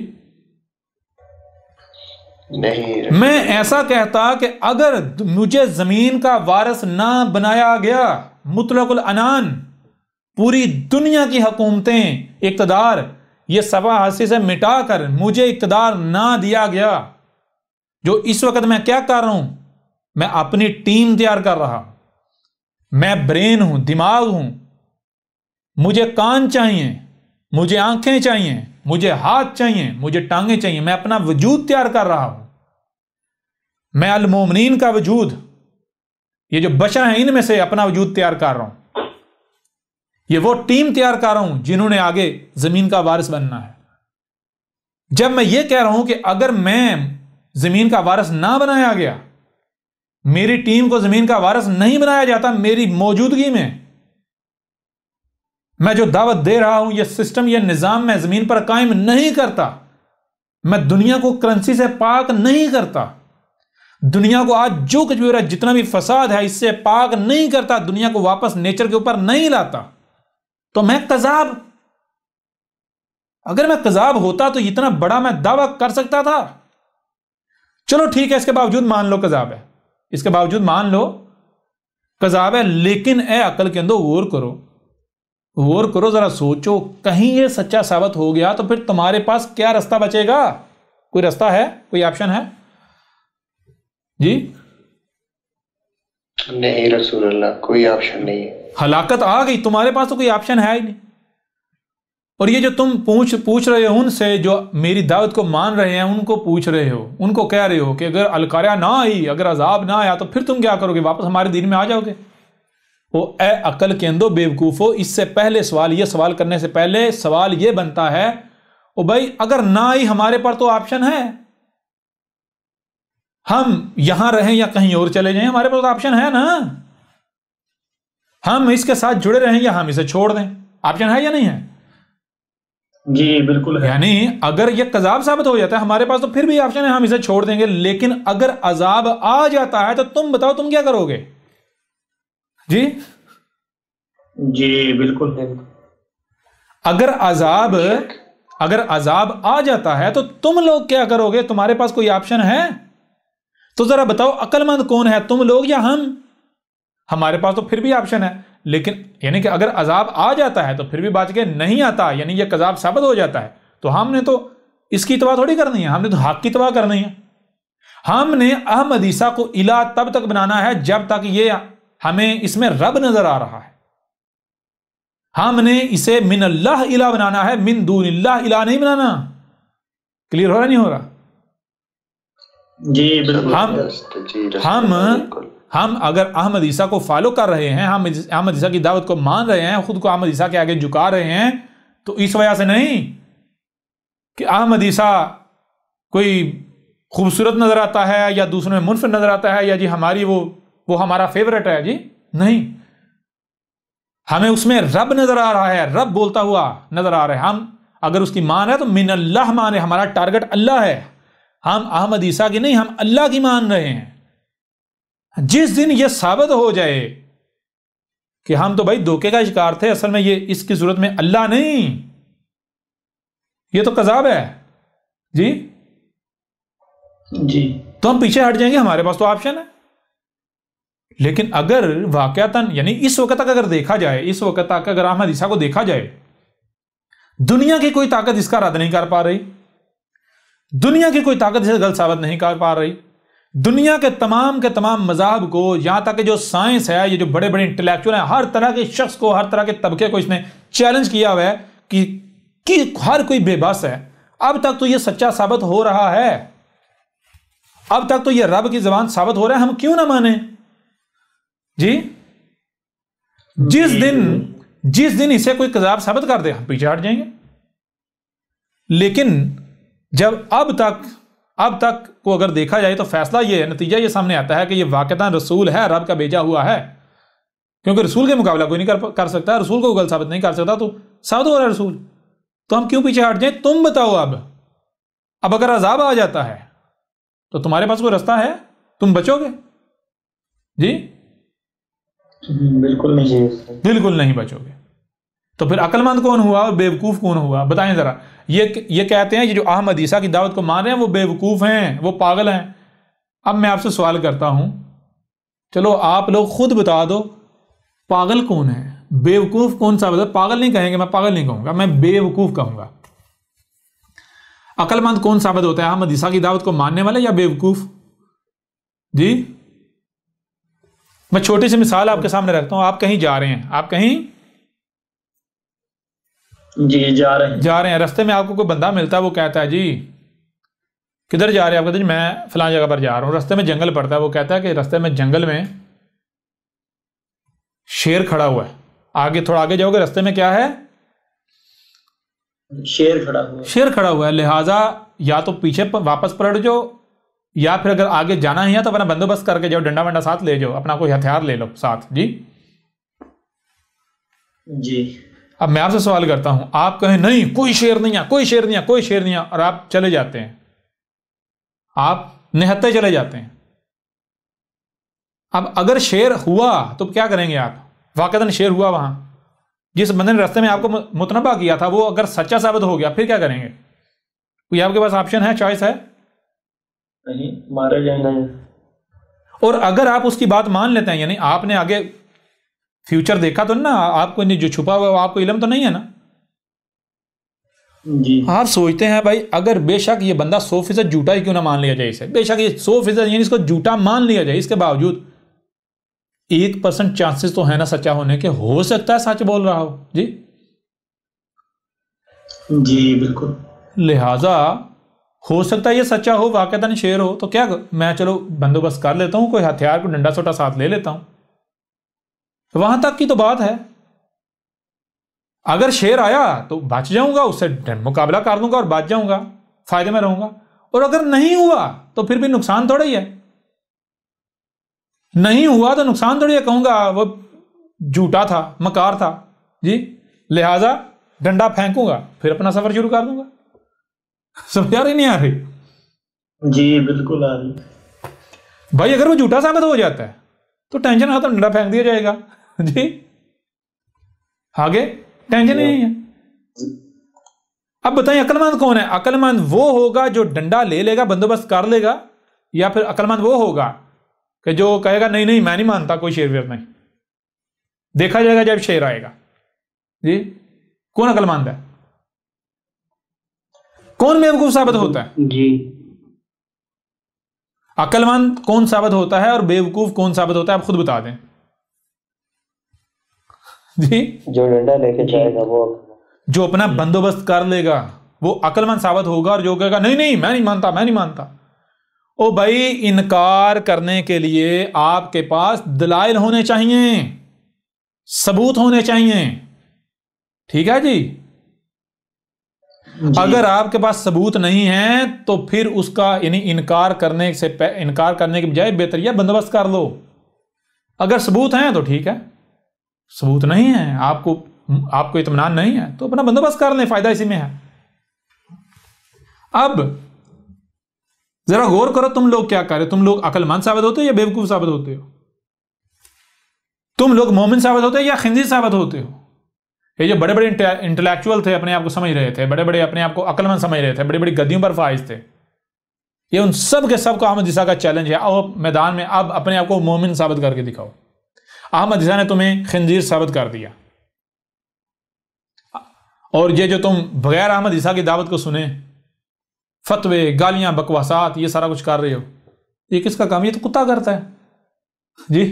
नहीं। मैं ऐसा कहता कि अगर मुझे जमीन का वारिस ना बनाया गया, मुतलकुल अनान, पूरी दुनिया की हुकूमतें, इक़्तिदार, ये सवा हासी से मिटाकर मुझे इक़्तिदार ना दिया गया, जो इस वक्त मैं क्या कर रहा हूं, मैं अपनी टीम तैयार कर रहा, मैं ब्रेन हूं, दिमाग हूं, मुझे कान चाहिए, मुझे आंखें चाहिए, मुझे हाथ चाहिए, मुझे टांगें चाहिए, मैं अपना वजूद तैयार कर रहा हूं, मैं अल मोमिनीन का वजूद, ये जो बशर हैं इनमें से अपना वजूद तैयार कर रहा हूं, ये वो टीम तैयार कर रहा हूं जिन्होंने आगे जमीन का वारिस बनना है। जब मैं ये कह रहा हूं कि अगर मैं जमीन का वारिस ना बनाया गया, मेरी टीम को जमीन का वारिस नहीं बनाया जाता, मेरी मौजूदगी में मैं जो दावत दे रहा हूं, यह सिस्टम, यह निजाम मैं जमीन पर कायम नहीं करता, मैं दुनिया को करेंसी से पाक नहीं करता, दुनिया को आज जो कुछ भी हो रहा है, जितना भी फसाद है, इससे पाक नहीं करता, दुनिया को वापस नेचर के ऊपर नहीं लाता, तो मैं कज़ाब, अगर मैं कज़ाब होता तो इतना बड़ा मैं दावा कर सकता था। चलो ठीक है, इसके बावजूद मान लो कज़ाब है, इसके बावजूद मान लो कज़ाब है, लेकिन ए अकल के अंदर गौर करो, जरा सोचो, कहीं ये सच्चा साबित हो गया तो फिर तुम्हारे पास क्या रास्ता बचेगा? कोई रास्ता है? कोई ऑप्शन है? जी नहीं रसूल अल्लाह, कोई ऑप्शन नहीं है। हलाकत आ गई, तुम्हारे पास तो कोई ऑप्शन है ही नहीं। और ये जो तुम पूछ रहे हो उनसे, जो मेरी दावत को मान रहे हैं, उनको पूछ रहे हो, उनको कह रहे हो कि अगर अलकारिया ना आई, अगर अजाब ना आया तो फिर तुम क्या करोगे? वापस हमारे दीन में आ जाओगे? वो ए अकल के अंदो बेवकूफो, इससे पहले सवाल, ये सवाल करने से पहले सवाल ये बनता है, ओ भाई अगर ना आई हमारे पर तो ऑप्शन है, हम यहां रहें या कहीं और चले जाएं, हमारे पास तो ऑप्शन है ना, हम इसके साथ जुड़े रहें या हम इसे छोड़ दें, ऑप्शन है या नहीं है? जी बिल्कुल है। यानी अगर ये कज़ाब साबित हो जाता है हमारे पास, तो फिर भी ऑप्शन है, हम इसे छोड़ देंगे। लेकिन अगर अजाब आ जाता है तो तुम बताओ, तुम क्या करोगे? जी जी बिल्कुल। अगर अजाब आ जाता है तो तुम लोग क्या करोगे? तुम्हारे पास कोई ऑप्शन है? तो जरा बताओ, अक्लमंद कौन है, तुम लोग या हम? हमारे पास तो फिर भी ऑप्शन है, लेकिन यानी कि अगर अजाब आ जाता है तो फिर भी बच के, नहीं आता यानी ये कज़ाब साबित हो जाता है, तो हमने तो इसकी तबाह थोड़ी करनी है, हमने तो हक की तबाह करनी है। हमने अहमद ईसा को इला तब तक बनाना है जब तक ये हमें इसमें रब नजर आ रहा है। हमने इसे मिन अल्लाह इला बनाना है, मिन दूनिल्लाह इला नहीं बनाना। क्लियर हो रहा नहीं हो रहा? जी बिल्कुल। हम अगर अहमद ईसा को फॉलो कर रहे हैं, हम अहमद ईसा की दावत को मान रहे हैं, खुद को अहमद ईसा के आगे झुका रहे हैं, तो इस वजह से नहीं कि अहमद ईसा कोई खूबसूरत नजर आता है या दूसरों में मुनफिर नजर आता है, या जी हमारी वो हमारा फेवरेट है, जी नहीं, हमें उसमें रब नजर आ रहा है, रब बोलता हुआ नजर आ रहा है। हम अगर उसकी मान है तो मिन अल्लाह माने, हमारा टारगेट अल्लाह है, हम अहमद ईसा की नहीं, हम अल्लाह की मान रहे हैं। जिस दिन यह साबित हो जाए कि हम तो भाई धोखे का शिकार थे, असल में ये इसकी सूरत में अल्लाह नहीं, ये तो कज़ाब है, जी जी, तो हम पीछे हट जाएंगे, हमारे पास तो ऑप्शन है। लेकिन अगर वाकयातन यानी इस वक्त तक अगर देखा जाए, इस वक्त तक अगर अहमद ईसा को देखा जाए, दुनिया की कोई ताकत इसका रद्द नहीं कर पा रही, दुनिया की कोई ताकत इसे गलत साबित नहीं कर पा रही। दुनिया के तमाम मज़ाहब को, यहां तक कि जो साइंस है, ये जो बड़े बड़े इंटेलेक्चुअल हैं, हर तरह के शख्स को, हर तरह के तबके को इसने चैलेंज किया हुआ है कि हर कोई बेबस है। अब तक तो ये सच्चा साबित हो रहा है, अब तक तो ये रब की ज़बान साबित हो रहा है, हम क्यों ना माने? जी जिस दिन इसे कोई कज़ाब साबित कर दे, हम पीछे हट जाएंगे। लेकिन जब अब तक अब तक को अगर देखा जाए तो फैसला ये है, नतीजा ये सामने आता है कि ये वाक़तन रसूल है, रब का भेजा हुआ है, क्योंकि रसूल के मुकाबला कोई नहीं कर सकता, रसूल को गलत साबित नहीं कर सकता, तो साबित हो रहा है रसूल। तो हम क्यों पीछे हट जाए? तुम बताओ। अब अगर अजाब आ जाता है तो तुम्हारे पास कोई रास्ता है? तुम बचोगे? जी बिल्कुल नहीं, बिल्कुल नहीं बचोगे। तो फिर अक्लमंद कौन हुआ और बेवकूफ़ कौन हुआ? बताएं ज़रा। ये कहते हैं, ये जो अहमद ईसा की दावत को मान रहे हैं वो बेवकूफ़ हैं, वो पागल हैं। अब मैं आपसे सवाल करता हूं, चलो आप लोग खुद बता दो, पागल कौन है, बेवकूफ़ कौन सा? बता। पागल नहीं कहेंगे, मैं पागल नहीं कहूंगा, मैं बेवकूफ़ कहूंगा। अक्लमंद कौन साबित होता है, अहमद ईसा की दावत को मानने वाले या बेवकूफ़? जी मैं छोटी सी मिसाल आपके सामने रखता हूं। आप कहीं जा रहे हैं, आप कहीं जी जा रहे हैं, रास्ते में आपको कोई बंदा मिलता है, वो कहता है जी किधर जा रहे हैं? आप कहते हैं जी मैं फलां जगह पर जा रहा हूं। रास्ते में जंगल पड़ता है, वो कहता है कि रास्ते में जंगल में शेर खड़ा हुआ है। आगे थोड़ा आगे जाओगे, रास्ते में क्या है? शेर खड़ा हुआ है। लिहाजा या तो पीछे वापस पलट जाओ, या फिर अगर आगे जाना ही है तो अपना बंदोबस्त करके जाओ, डंडा वंडा साथ ले जाओ, अपना कोई हथियार ले लो साथ। जी अब मैं आपसे सवाल करता हूं, आप कहें नहीं कोई शेर नहीं है, कोई शेर नहीं है, कोई शेर नहीं है, और आप चले जाते हैं, आप निहत्ते चले जाते हैं। अब अगर शेर हुआ तो क्या करेंगे आप? वाकईतन शेर हुआ, वहां जिस बंदे ने रास्ते में आपको मुतनबा किया था वो अगर सच्चा साबित हो गया, फिर क्या करेंगे? कोई आपके पास ऑप्शन है, चॉइस है? नहीं, मारे जाएंगे। और अगर आप उसकी बात मान लेते हैं, यानी आपने आगे फ्यूचर देखा तो ना, आपको जो छुपा हुआ आपको इल्म तो नहीं है ना जी। आप सोचते हैं भाई अगर बेशक ये बंदा 100% झूठा ही क्यों ना मान लिया जाए इसे, बेशक ये 100% यानी इसको झूठा मान लिया जाए, इसके बावजूद 1% चांसेस तो है ना सच्चा होने के, हो सकता है सच बोल रहा हो। जी जी बिल्कुल। लिहाजा हो सकता है ये सच्चा हो, वाकईतन शेर हो, तो क्या मैं चलो बंदोबस्त कर लेता हूं, कोई हथियार को डंडा सोटा साथ ले लेता हूं, तो वहां तक की तो बात है। अगर शेर आया तो बच जाऊंगा, उससे मुकाबला कर दूंगा और बच जाऊंगा, फायदे में रहूंगा। और अगर नहीं हुआ तो फिर भी नुकसान थोड़ा ही है, नहीं हुआ तो नुकसान थोड़ी है, कहूंगा वो झूठा था, मकार था जी, लिहाजा डंडा फेंकूंगा, फिर अपना सफर शुरू कर दूंगा। समझ आ रही नहीं आ रही? जी बिल्कुल आ रही। भाई अगर वो झूठा साबित हो जाता है तो टेंशन खत्म, डंडा फेंक दिया जाएगा जी, आगे टेंशन ही नहीं है। अब बताइए अक्लमंद कौन है? अक्लमंद वो होगा जो डंडा ले लेगा, बंदोबस्त कर लेगा, या फिर अक्लमंद वो होगा कि जो कहेगा नहीं नहीं मैं नहीं मानता कोई शेर वेर नहीं, देखा जाएगा जब शेर आएगा। जी कौन अक्लमंद है? कौन बेवकूफ साबित होता है? जी अक्लमंद कौन साबित होता है और बेवकूफ कौन साबित होता है? आप खुद बता दें जी। जो डंडा लेके जाएगा वो, जो अपना बंदोबस्त कर लेगा वो अक्लमंद साबित होगा, और जो कहेगा नहीं नहीं मैं नहीं मानता, मैं नहीं मानता। ओ भाई इनकार करने के लिए आपके पास दलाइल होने चाहिए, सबूत होने चाहिए, ठीक है जी? अगर आपके पास सबूत नहीं है तो फिर उसका यानी इनकार करने के बजाय बेहतर यह बंदोबस्त कर लो। अगर सबूत है तो ठीक है, सबूत नहीं है, आपको इत्मीनान नहीं है, तो अपना बंदोबस्त कर लें, फायदा इसी में है। अब जरा गौर करो, तुम लोग क्या कर रहे हो? तुम लोग अक्लमंद साबित होते हो या बेवकूफ साबित होते हो? तुम लोग मोमिन साबित होते हो या खिंजीर साबित होते हो? ये जो बड़े बड़े इंटेलेक्चुअल थे, अपने आप को समझ रहे थे, बड़े बड़े अपने आप को अक्लमंद समझ रहे थे, बड़ी बड़ी गद्दियों पर फाइज थे, ये उन सब के सब को अहमद ईसा का चैलेंज है, आओ मैदान में अब अपने आप को मोमिन साबित करके दिखाओ। अहमद ईसा ने तुम्हें खिंजीर साबित कर दिया, और ये जो तुम बगैर अहमद ईसा की दावत को सुने फतवे, गालियां, बकवासात, ये सारा कुछ कर रहे हो, ये किसका काम? ये तो कुत्ता करता है जी।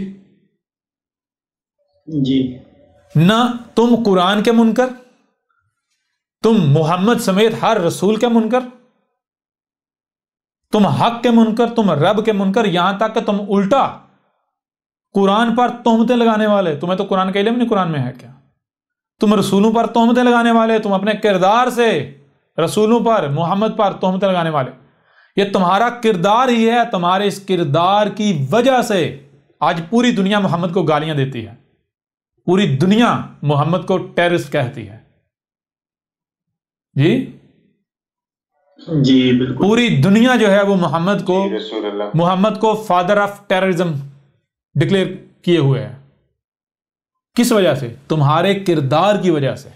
जी ना तुम कुरान के मुनकर, तुम मोहम्मद समेत हर रसूल के मुनकर, तुम हक के मुनकर, तुम रब के मुनकर, यहां तक कि तुम उल्टा कुरान पर तोहमतें लगाने वाले। तुम्हें तो कुरान का इल्म नहीं, कुरान में है क्या? तुम रसूलों पर तोहमतें लगाने वाले, तुम अपने किरदार से रसूलों पर, मोहम्मद पर तोहमतें लगाने वाले। ये तुम्हारा किरदार ही है। तुम्हारे इस किरदार की वजह से आज पूरी दुनिया मोहम्मद को गालियां देती है, पूरी दुनिया मोहम्मद को टेररिस्ट कहती है। जी जी बिल्कुल। पूरी दुनिया जो है वो मोहम्मद को फादर ऑफ टेररिज्म डिक्लेयर किए हुए है। किस वजह से? तुम्हारे किरदार की वजह से।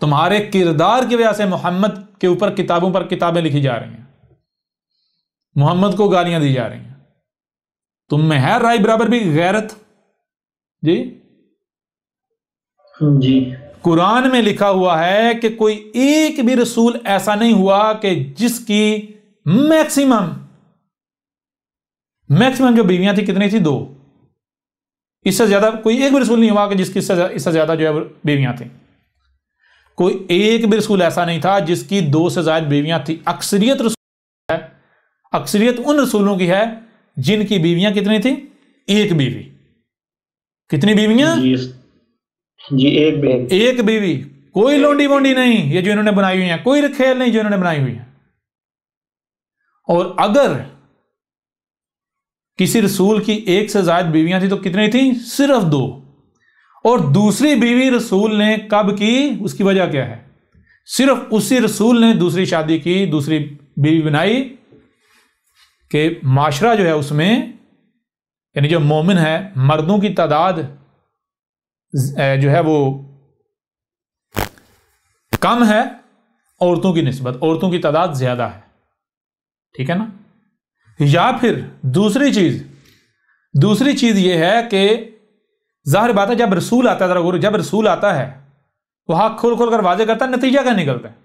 तुम्हारे किरदार की वजह से मोहम्मद के ऊपर किताबों पर किताबें लिखी जा रही हैं, मोहम्मद को गालियां दी जा रही हैं। तुम में है राय बराबर भी गैरत? जी जी कुरान में लिखा हुआ है कि कोई एक भी रसूल ऐसा नहीं हुआ कि जिसकी मैक्सिमम जो बीवियां थी कितनी थी? 2। इससे ज्यादा कोई एक भी रसूल नहीं हुआ कि जिसकी इससे ज्यादा जो है बीवियां थी। कोई एक भी रसूल ऐसा नहीं था जिसकी 2 से ज्यादा बीवियां थी। अक्सरियत उन रसूलों की है जिनकी बीवियां कितनी थी? 1 बीवी। कितनी बीवियां? जी एक बीवी। कोई लोंडी वोंडी नहीं ये जो इन्होंने बनाई हुई है, कोई खेल नहीं जो इन्होंने बनाई हुई है। और अगर किसी रसूल की 1 से ज्यादा बीवियां थी तो कितनी थी? सिर्फ 2। और दूसरी बीवी रसूल ने कब की? उसकी वजह क्या है? सिर्फ उसी रसूल ने दूसरी शादी की, दूसरी बीवी बनाई कि माशरा जो है उसमें, यानी जो मोमिन है, मर्दों की तादाद जो है वो कम है औरतों की निस्बत, औरतों की तादाद ज्यादा है। ठीक है ना? या फिर दूसरी चीज यह है कि जाहिर बात है जब रसूल आता है, जब रसूल आता है वो हाथ खोल खोल कर वाजे करता है, नतीजा क्या निकलता है?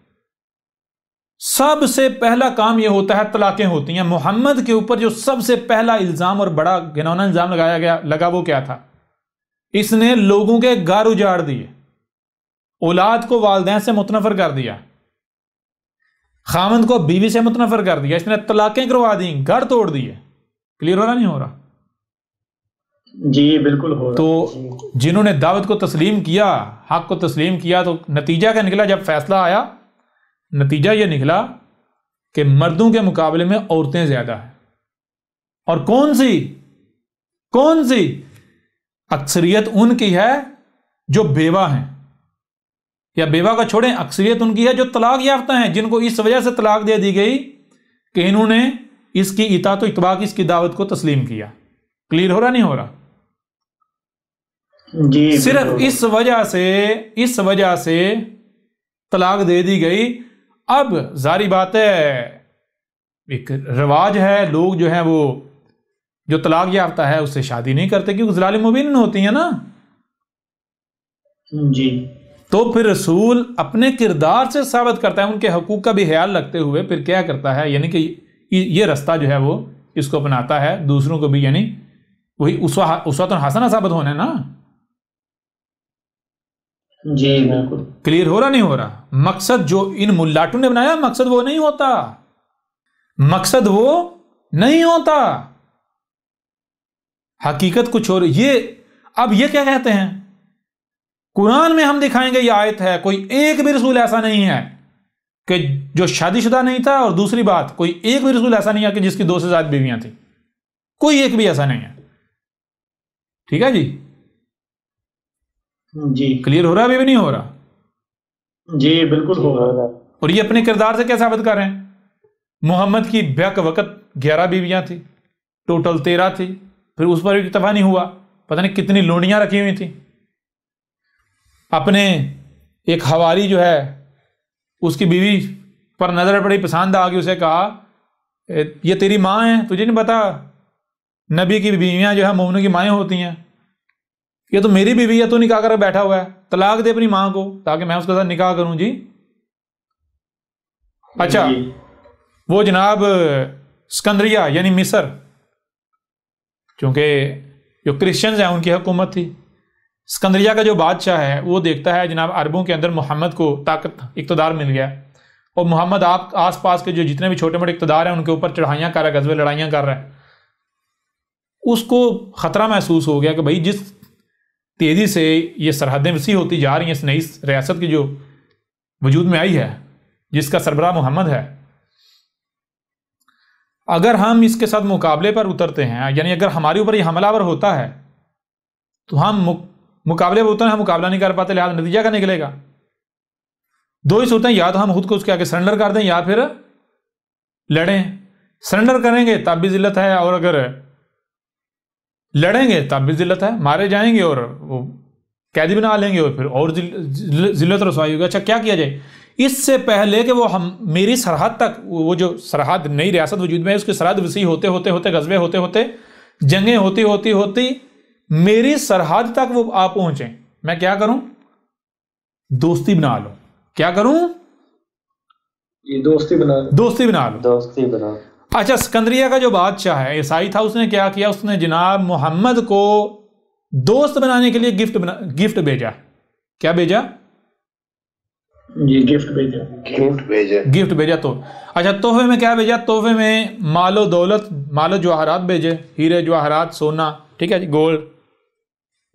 सबसे पहला काम यह होता है, तलाकें होती हैं। मोहम्मद के ऊपर जो सबसे पहला इल्जाम और बड़ा घिनौना इल्जाम लगा वो क्या था? इसने लोगों के घर उजाड़ दिए, औलाद को वालिदैन से मुतनफर कर दिया, खामंद को बीवी से मुतनफर कर दिया, इसने तलाकें करवा दी, घर तोड़ दिए। क्लियर हो रहा नहीं हो रहा? जी बिल्कुल हो रहा। तो जिन्होंने दावत को तस्लीम किया, हक को तस्लीम किया, तो नतीजा क्या निकला? जब फैसला आया, नतीजा यह निकला कि मर्दों के मुकाबले में औरतें ज्यादा हैं। और कौन सी अक्सरियत उनकी है जो बेवा हैं, या बेवा का छोड़ें, अक्सरियत उनकी है जो तलाक याफ्ता हैं, जिनको इस वजह से तलाक दे दी गई कि इन्होंने इसकी इताअत व इत्तबा की, इसकी दावत को तस्लीम किया। क्लियर हो रहा नहीं हो रहा? जी सिर्फ इस वजह से तलाक दे दी गई। अब जारी बात है, एक रिवाज है, लोग जो है वो जो तलाक याफ्ता है उससे शादी नहीं करते क्योंकि ज़लालिम मुबीन होती है ना। जी तो फिर रसूल अपने किरदार से साबित करता है, उनके हकूक का भी ख्याल रखते हुए फिर क्या करता है, यानी कि ये रास्ता जो है वो इसको अपनाता है दूसरों को भी, यानी वही उसवतुन हसना साबित होना है ना। जी बिल्कुल। क्लियर हो रहा नहीं हो रहा? मकसद जो इन मुल्लाटों ने बनाया, मकसद वो नहीं होता, हकीकत कुछ और। अब ये क्या कहते हैं? कुरान में हम दिखाएंगे ये आयत है, कोई एक भी रसूल ऐसा नहीं है कि जो शादीशुदा नहीं था, और दूसरी बात, कोई एक भी रसूल ऐसा नहीं है कि जिसकी 2 से ज्यादा बीवियां थी। कोई एक भी ऐसा नहीं है। ठीक है जी? जी क्लियर हो रहा है? अभी भी नहीं हो रहा? जी बिल्कुल हो रहा। और ये अपने किरदार से क्या साबित कर रहे हैं? मोहम्मद की बैक वक्त 11 बीवियां थी, टोटल 13 थी। फिर उस पर भी इत्तफा नहीं हुआ, पता नहीं कितनी लोनियां रखी हुई थी। अपने एक हवारी जो है उसकी बीवी पर नजर पड़ी, पसंद आ गई, उसे कहा ये तेरी माँ है, तुझे नहीं पता नबी की बीवियां जो है मोमिनों की माएँ होती हैं, ये तो मेरी बीवी है, तो निकाह कर बैठा हुआ है, तलाक दे अपनी माँ को ताकि मैं उसके साथ निकाह करूं। जी अच्छा, वो जनाब सिकंदरिया यानी मिस्र, क्योंकि जो क्रिश्चियंस हैं उनकी हुकूमत थी, सिकंदरिया का जो बादशाह है वो देखता है जनाब अरबों के अंदर मोहम्मद को ताकत इक़्तिदार मिल गया, और मोहम्मद आप आस पास के जो जितने भी छोटे मोटे इक़्तिदार हैं उनके ऊपर चढ़ाइयाँ कर रहा है, गज़वे लड़ाइयाँ कर रहा है। उसको ख़तरा महसूस हो गया कि भाई जिस तेज़ी से ये सरहदें वसी होती जा रही हैं, इस नई रियासत की जो वजूद में आई है, जिसका सरबराह मोहम्मद है, अगर हम इसके साथ मुकाबले पर उतरते हैं, यानी अगर हमारे ऊपर ये हमलावर होता है तो हम मुकाबले पर उतरते हैं, हम मुकाबला नहीं कर पाते, लिहाजा नतीजा क्या निकलेगा? दो ही सूरतें, या तो हम खुद को उसके आगे सरेंडर कर दें या फिर लड़ें। सरेंडर करेंगे तब भी जिल्लत है, और अगर लड़ेंगे तब भी जिल्लत है, मारे जाएंगे और वो कैदी बना लेंगे और फिर और जिल्लत रसवाई होगी। अच्छा, क्या किया जाए? इससे पहले कि वो हम मेरी सरहद तक, वो जो सरहद नई रियासत वजूद में है उसकी सरहद वसी होते होते होते, गजबे होते होते, जंगें होती होती होती मेरी सरहद तक वो आ पहुंचे, मैं क्या करूं? दोस्ती बना लो। क्या करूं? ये दोस्ती बना लो। दोस्ती बना लो। दोस्ती बना। अच्छा, सिकंदरिया का जो बादशाह है, ईसाई था, उसने क्या किया? उसने जनाब मोहम्मद को दोस्त बनाने के लिए गिफ्ट भेजा। क्या भेजा? ये गिफ्ट भेजा। गिफ्ट भेजा। तो अच्छा, तोहफे में क्या भेजा? तोहफे में मालो दौलत, मालो जवाहरात भेजे, हीरे जवाहरात, सोना, ठीक है जी, गोल्ड,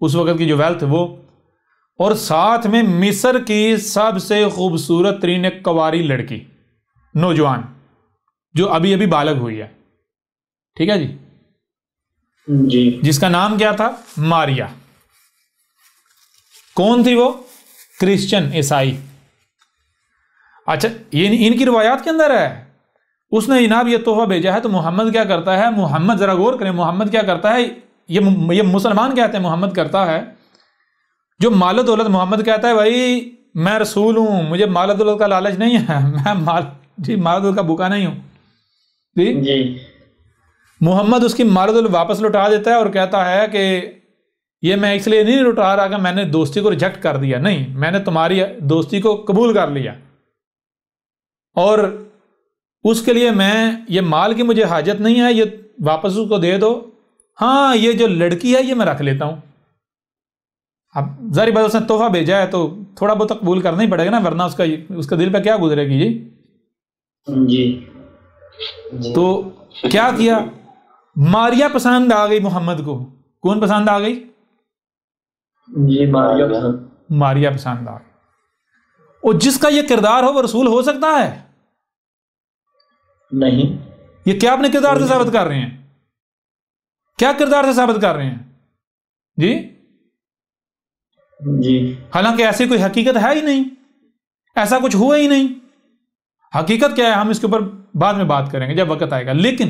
उस वक्त की जो वेल्थ वो, और साथ में मिस्र की सबसे खूबसूरत तरीन एक कवारी लड़की, नौजवान, जो अभी अभी बालग हुई है, ठीक है जी, जिसका नाम क्या था? मारिया। कौन थी वो? क्रिश्चियन, ईसाई। अच्छा, ये इनकी रिवायात के अंदर है। उसने जनाब ये तोहफा भेजा है। तो मोहम्मद क्या करता है? मोहम्मद, जरा गौर करें, मोहम्मद क्या करता है? ये मुसलमान कहते हैं, मोहम्मद करता है जो मालो दौलत। मोहम्मद कहता है भाई मैं रसूल हूं, मुझे मालो दौलत का लालच नहीं है, मैं मालो दौलत का भूखा नहीं हूं जी। मोहम्मद उसकी मालो दौलत वापस लौटा देता है और कहता है कि ये मैं इसलिए नहीं लौटा रहा कि मैंने दोस्ती को रिजेक्ट कर दिया, नहीं, मैंने तुम्हारी दोस्ती को कबूल कर लिया और उसके लिए मैं, ये माल की मुझे हाजत नहीं है, ये वापस उसको दे दो। हाँ, ये जो लड़की है ये मैं रख लेता हूं। अब जारी बात, उसने तोहफा भेजा है तो थोड़ा बहुत कबूल करना ही पड़ेगा ना, वरना उसका दिल पे क्या गुजरेगी जी। तो क्या किया? मारिया पसंद आ गई मोहम्मद को। कौन पसंद आ गई? ये मारिया पसंद आ गई। और जिसका ये किरदार हो वो रसूल हो सकता है? नहीं। ये क्या अपने किरदार से साबित कर रहे हैं? क्या किरदार से साबित कर रहे हैं जी? हालांकि ऐसी कोई हकीकत है ही नहीं, ऐसा कुछ हुआ ही नहीं। हकीकत क्या है हम इसके ऊपर बाद में बात करेंगे जब वक्त आएगा। लेकिन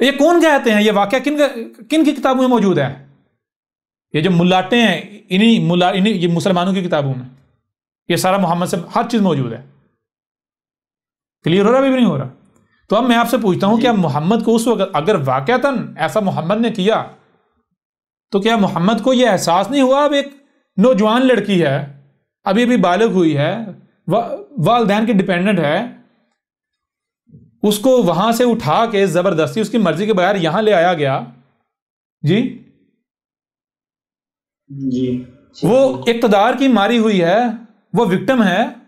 ये कौन कहते हैं? ये वाकया किन की किताबों में मौजूद है? ये जो मुल्लाटे हैं, इन्हीं ये मुसलमानों की किताबों में ये सारा मोहम्मद से हर चीज मौजूद है। क्लियर हो रहा भी नहीं हो रहा? तो अब मैं आपसे पूछता हूं, क्या मोहम्मद को उस वक्त अगर वाकयातन ऐसा मोहम्मद ने किया तो क्या मोहम्मद को यह एहसास नहीं हुआ? अब एक नौजवान लड़की है, अभी अभी बालिग हुई है, वालिदैन की डिपेंडेंट है, उसको वहां से उठा के जबरदस्ती उसकी मर्जी के बगैर यहां ले आया गया जी। वो इक्तदार की मारी हुई है, वो विक्टिम है।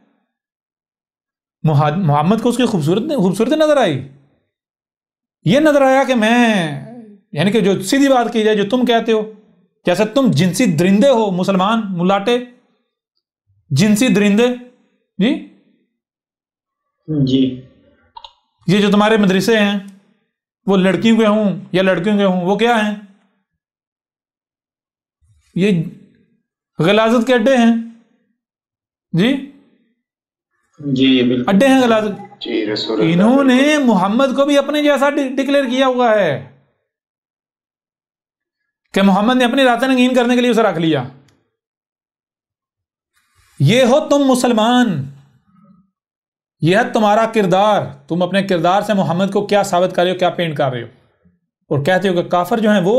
मोहम्मद को उसकी खूबसूरती नजर आई। ये नजर आया कि मैं, यानी कि जो सीधी बात की जाए, जो तुम कहते हो, जैसे तुम जिनसी दरिंदे हो, मुसलमान मुलाटे जिनसी दरिंदे जी। ये जो तुम्हारे मदरसे हैं वो लड़कियों के हों या लड़कियों के हों, वो क्या हैं? ये गलाजत के अड्डे हैं जी। बिल्कुल अड्डे हैं गलाजत। इन्होंने मोहम्मद को भी अपने जैसा डिक्लेयर किया हुआ है कि मोहम्मद ने अपनी रातें रंगीन करने के लिए उसे रख लिया। ये हो तुम मुसलमान, यह है तुम्हारा किरदार। तुम अपने किरदार से मोहम्मद को क्या साबित कर रहे हो, क्या पेंट कर रहे हो? और कहते हो कि काफिर जो हैं वो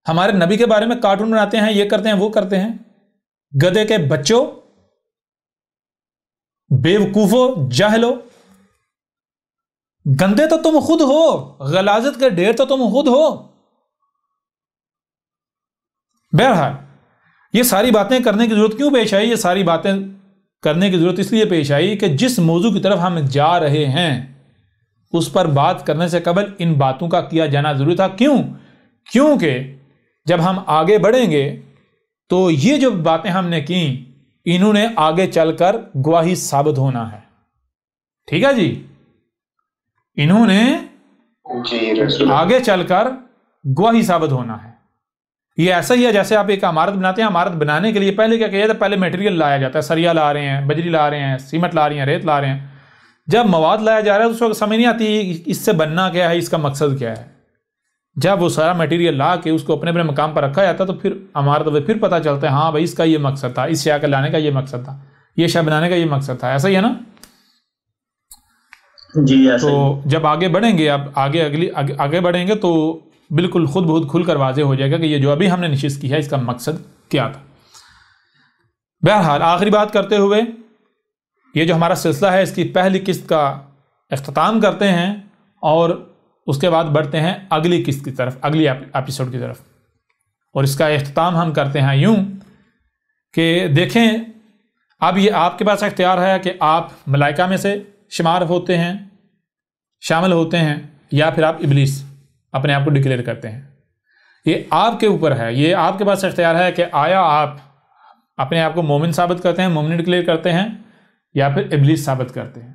हमारे नबी के बारे में कार्टून बनाते हैं, ये करते हैं, वो करते हैं। गधे के बच्चों, बेवकूफो, जाहिलो, गंदे तो तुम खुद हो, गलाजत के ढेर तो तुम खुद हो। बहरहाल ये सारी बातें करने की जरूरत क्यों पेश आई? ये सारी बातें करने की जरूरत इसलिए पेश आई कि जिस मौजू की तरफ हम जा रहे हैं उस पर बात करने से कबल इन बातों का किया जाना जरूरी था। क्यों? क्योंकि जब हम आगे बढ़ेंगे तो ये जो बातें हमने की इन्होंने आगे चलकर गवाही साबित होना है। ठीक है जी। इन्होंने जी रसूल। आगे चलकर गवाही साबित होना है। ये ऐसा ही है जैसे आप एक इमारत बनाते हैं, इमारत बनाने के लिए पहले क्या किया जाता है, पहले मटेरियल लाया जाता है, सरिया ला रहे हैं, बजरी ला रहे हैं, सीमेंट ला रही हैं, रेत ला रहे हैं। जब मवाद लाया जा रहा है तो उस वक्त समझ नहीं आती इससे बनना क्या है, इसका मकसद क्या है। जब वो सारा मटेरियल ला के उसको अपने अपने मकाम पर रखा जाता है तो फिर इमारत फिर पता चलता है हाँ भाई इसका ये मकसद था, इस शय का लाने का ये मकसद था, ये शय बनाने का ये मकसद था। ऐसा ही है ना जी। ऐसा तो जब आगे बढ़ेंगे, अब आगे बढ़ेंगे तो बिल्कुल खुद बहुत खुलकर वाज़ेह हो जाएगा कि ये जो अभी हमने निशिस्त की है इसका मकसद क्या था। बहरहाल आखिरी बात करते हुए ये जो हमारा सिलसिला है इसकी पहली किस्त का इख्तिताम करते हैं और उसके बाद बढ़ते हैं अगली किस्त की तरफ, अगली एपिसोड की तरफ। और इसका इख्तिताम हम करते हैं यूं कि देखें अब ये आपके पास इख्तियार है कि आप मलाइका में से शुमार होते हैं, शामिल होते हैं, या फिर आप इब्लीस अपने आप को डिक्लेयर करते हैं। ये आपके ऊपर है, ये आपके पास इख्तियार है कि आया आप अपने आप को मोमिन साबित करते हैं, मोमिन डिक्लेयर करते हैं, या फिर इब्लीस साबित करते हैं।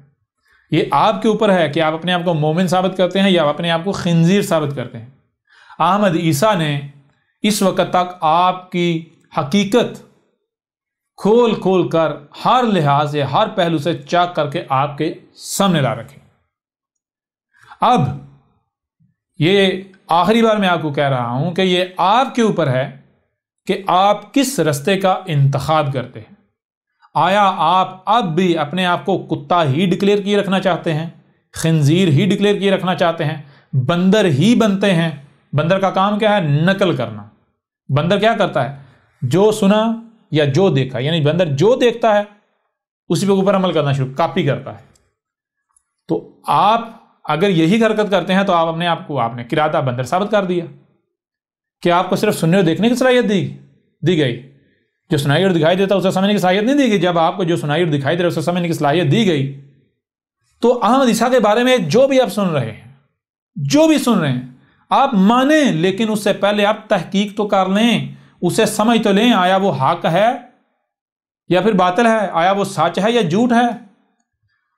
ये आपके ऊपर है कि आप अपने आप को मोमिन साबित करते हैं या अपने आप को खिंजीर साबित करते हैं। अहमद ईसा ने इस वक्त तक आपकी हकीकत खोल खोल कर हर लिहाज से, हर पहलू से चाक करके आपके सामने ला रखे। अब ये आखिरी बार मैं आपको कह रहा हूं कि ये आपके ऊपर है कि आप किस रास्ते का इंतखाब करते हैं। आया आप अब भी अपने आप को कुत्ता ही डिक्लेयर किए रखना चाहते हैं, खिंजीर ही डिक्लेयर किए रखना चाहते हैं, बंदर ही बनते हैं। बंदर का काम क्या है? नकल करना। बंदर क्या करता है? जो सुना या जो देखा, यानी बंदर जो देखता है उसी पे ऊपर अमल करना शुरू, कॉपी करता है। तो आप अगर यही हरकत करते हैं तो आप अपने आप को आपने किराता बंदर साबित कर दिया। कि आपको सिर्फ सुनने और देखने की सलाहियत दी गई, जो सुनाई और दिखाई देता उसे समझने की सलाहियत नहीं दी गई। जब आपको जो सुनाई और दिखाई दे रहा है उसे समझने की सलाहियत दी गई, तो अहमद ईसा के बारे में जो भी आप सुन रहे हैं, जो भी सुन रहे हैं, आप माने, लेकिन उससे पहले आप तहकीक तो कर लें, उसे समझ तो लें, आया वो हक है या फिर बातिल है, आया वो सच है या झूठ है।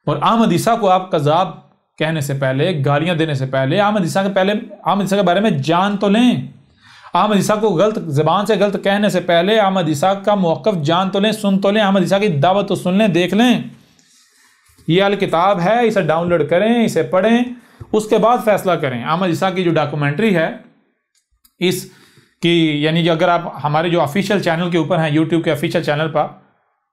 और अहमद ईसा को आप कज़ाब कहने से पहले, गालियां देने से पहले अहमद ईसा के बारे में जान तो लें। अहमद ईसा को गलत ज़बान से गलत कहने से पहले अहमद ईसा का मौक़िफ़ जान तो लें, सुन तो लें, अहमद ईसा की दावत तो सुन लें, देख लें। ये अल किताब है, इसे डाउनलोड करें, इसे पढ़ें, उसके बाद फैसला करें। अहमद ईसा की जो डॉक्यूमेंट्री है इसकी, यानी कि अगर आप हमारे जो ऑफिशियल चैनल के ऊपर हैं, यूट्यूब के ऑफिशियल चैनल पर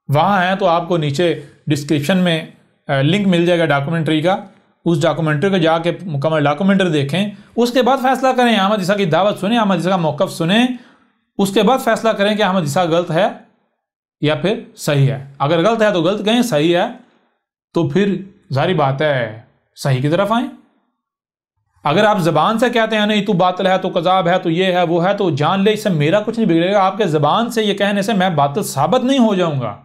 वहाँ हैं, तो आपको नीचे डिस्क्रिप्शन में लिंक मिल जाएगा डॉक्यूमेंट्री का। उस डॉक्यूमेंट्री को जाके मुकम्मल डॉक्यूमेंट्री देखें, उसके बाद फैसला करें। अहमद ईसा की दावत सुने, अहमद ईसा का मौक़िफ़ सुने, उसके बाद फैसला करें कि अहमद ईसा गलत है या फिर सही है। अगर गलत है तो गलत कहें, सही है तो फिर जारी बात है सही की तरफ आएँ। अगर आप ज़बान से कहते हैं नहीं तू बातिल है, तो कज़ाब है, तो ये है वो है, तो जान ले इससे मेरा कुछ नहीं बिगड़ेगा। आपके ज़बान से ये कहने से मैं बातिल साबित नहीं हो जाऊँगा,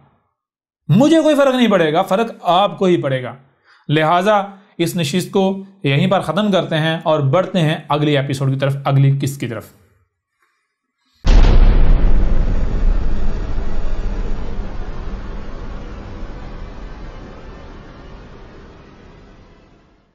मुझे कोई फ़र्क नहीं पड़ेगा, फ़र्क आपको ही पड़ेगा। लिहाजा इस नशिस्त को यहीं पर ख़त्म करते हैं और बढ़ते हैं अगली एपिसोड की तरफ, अगली किस्त की तरफ।